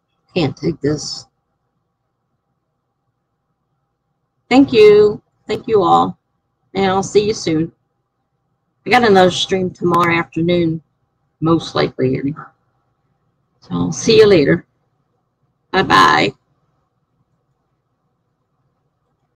take this. Thank you. Thank you all. And I'll see you soon. I got another stream tomorrow afternoon, most likely anyhow. So I'll see you later. Bye-bye.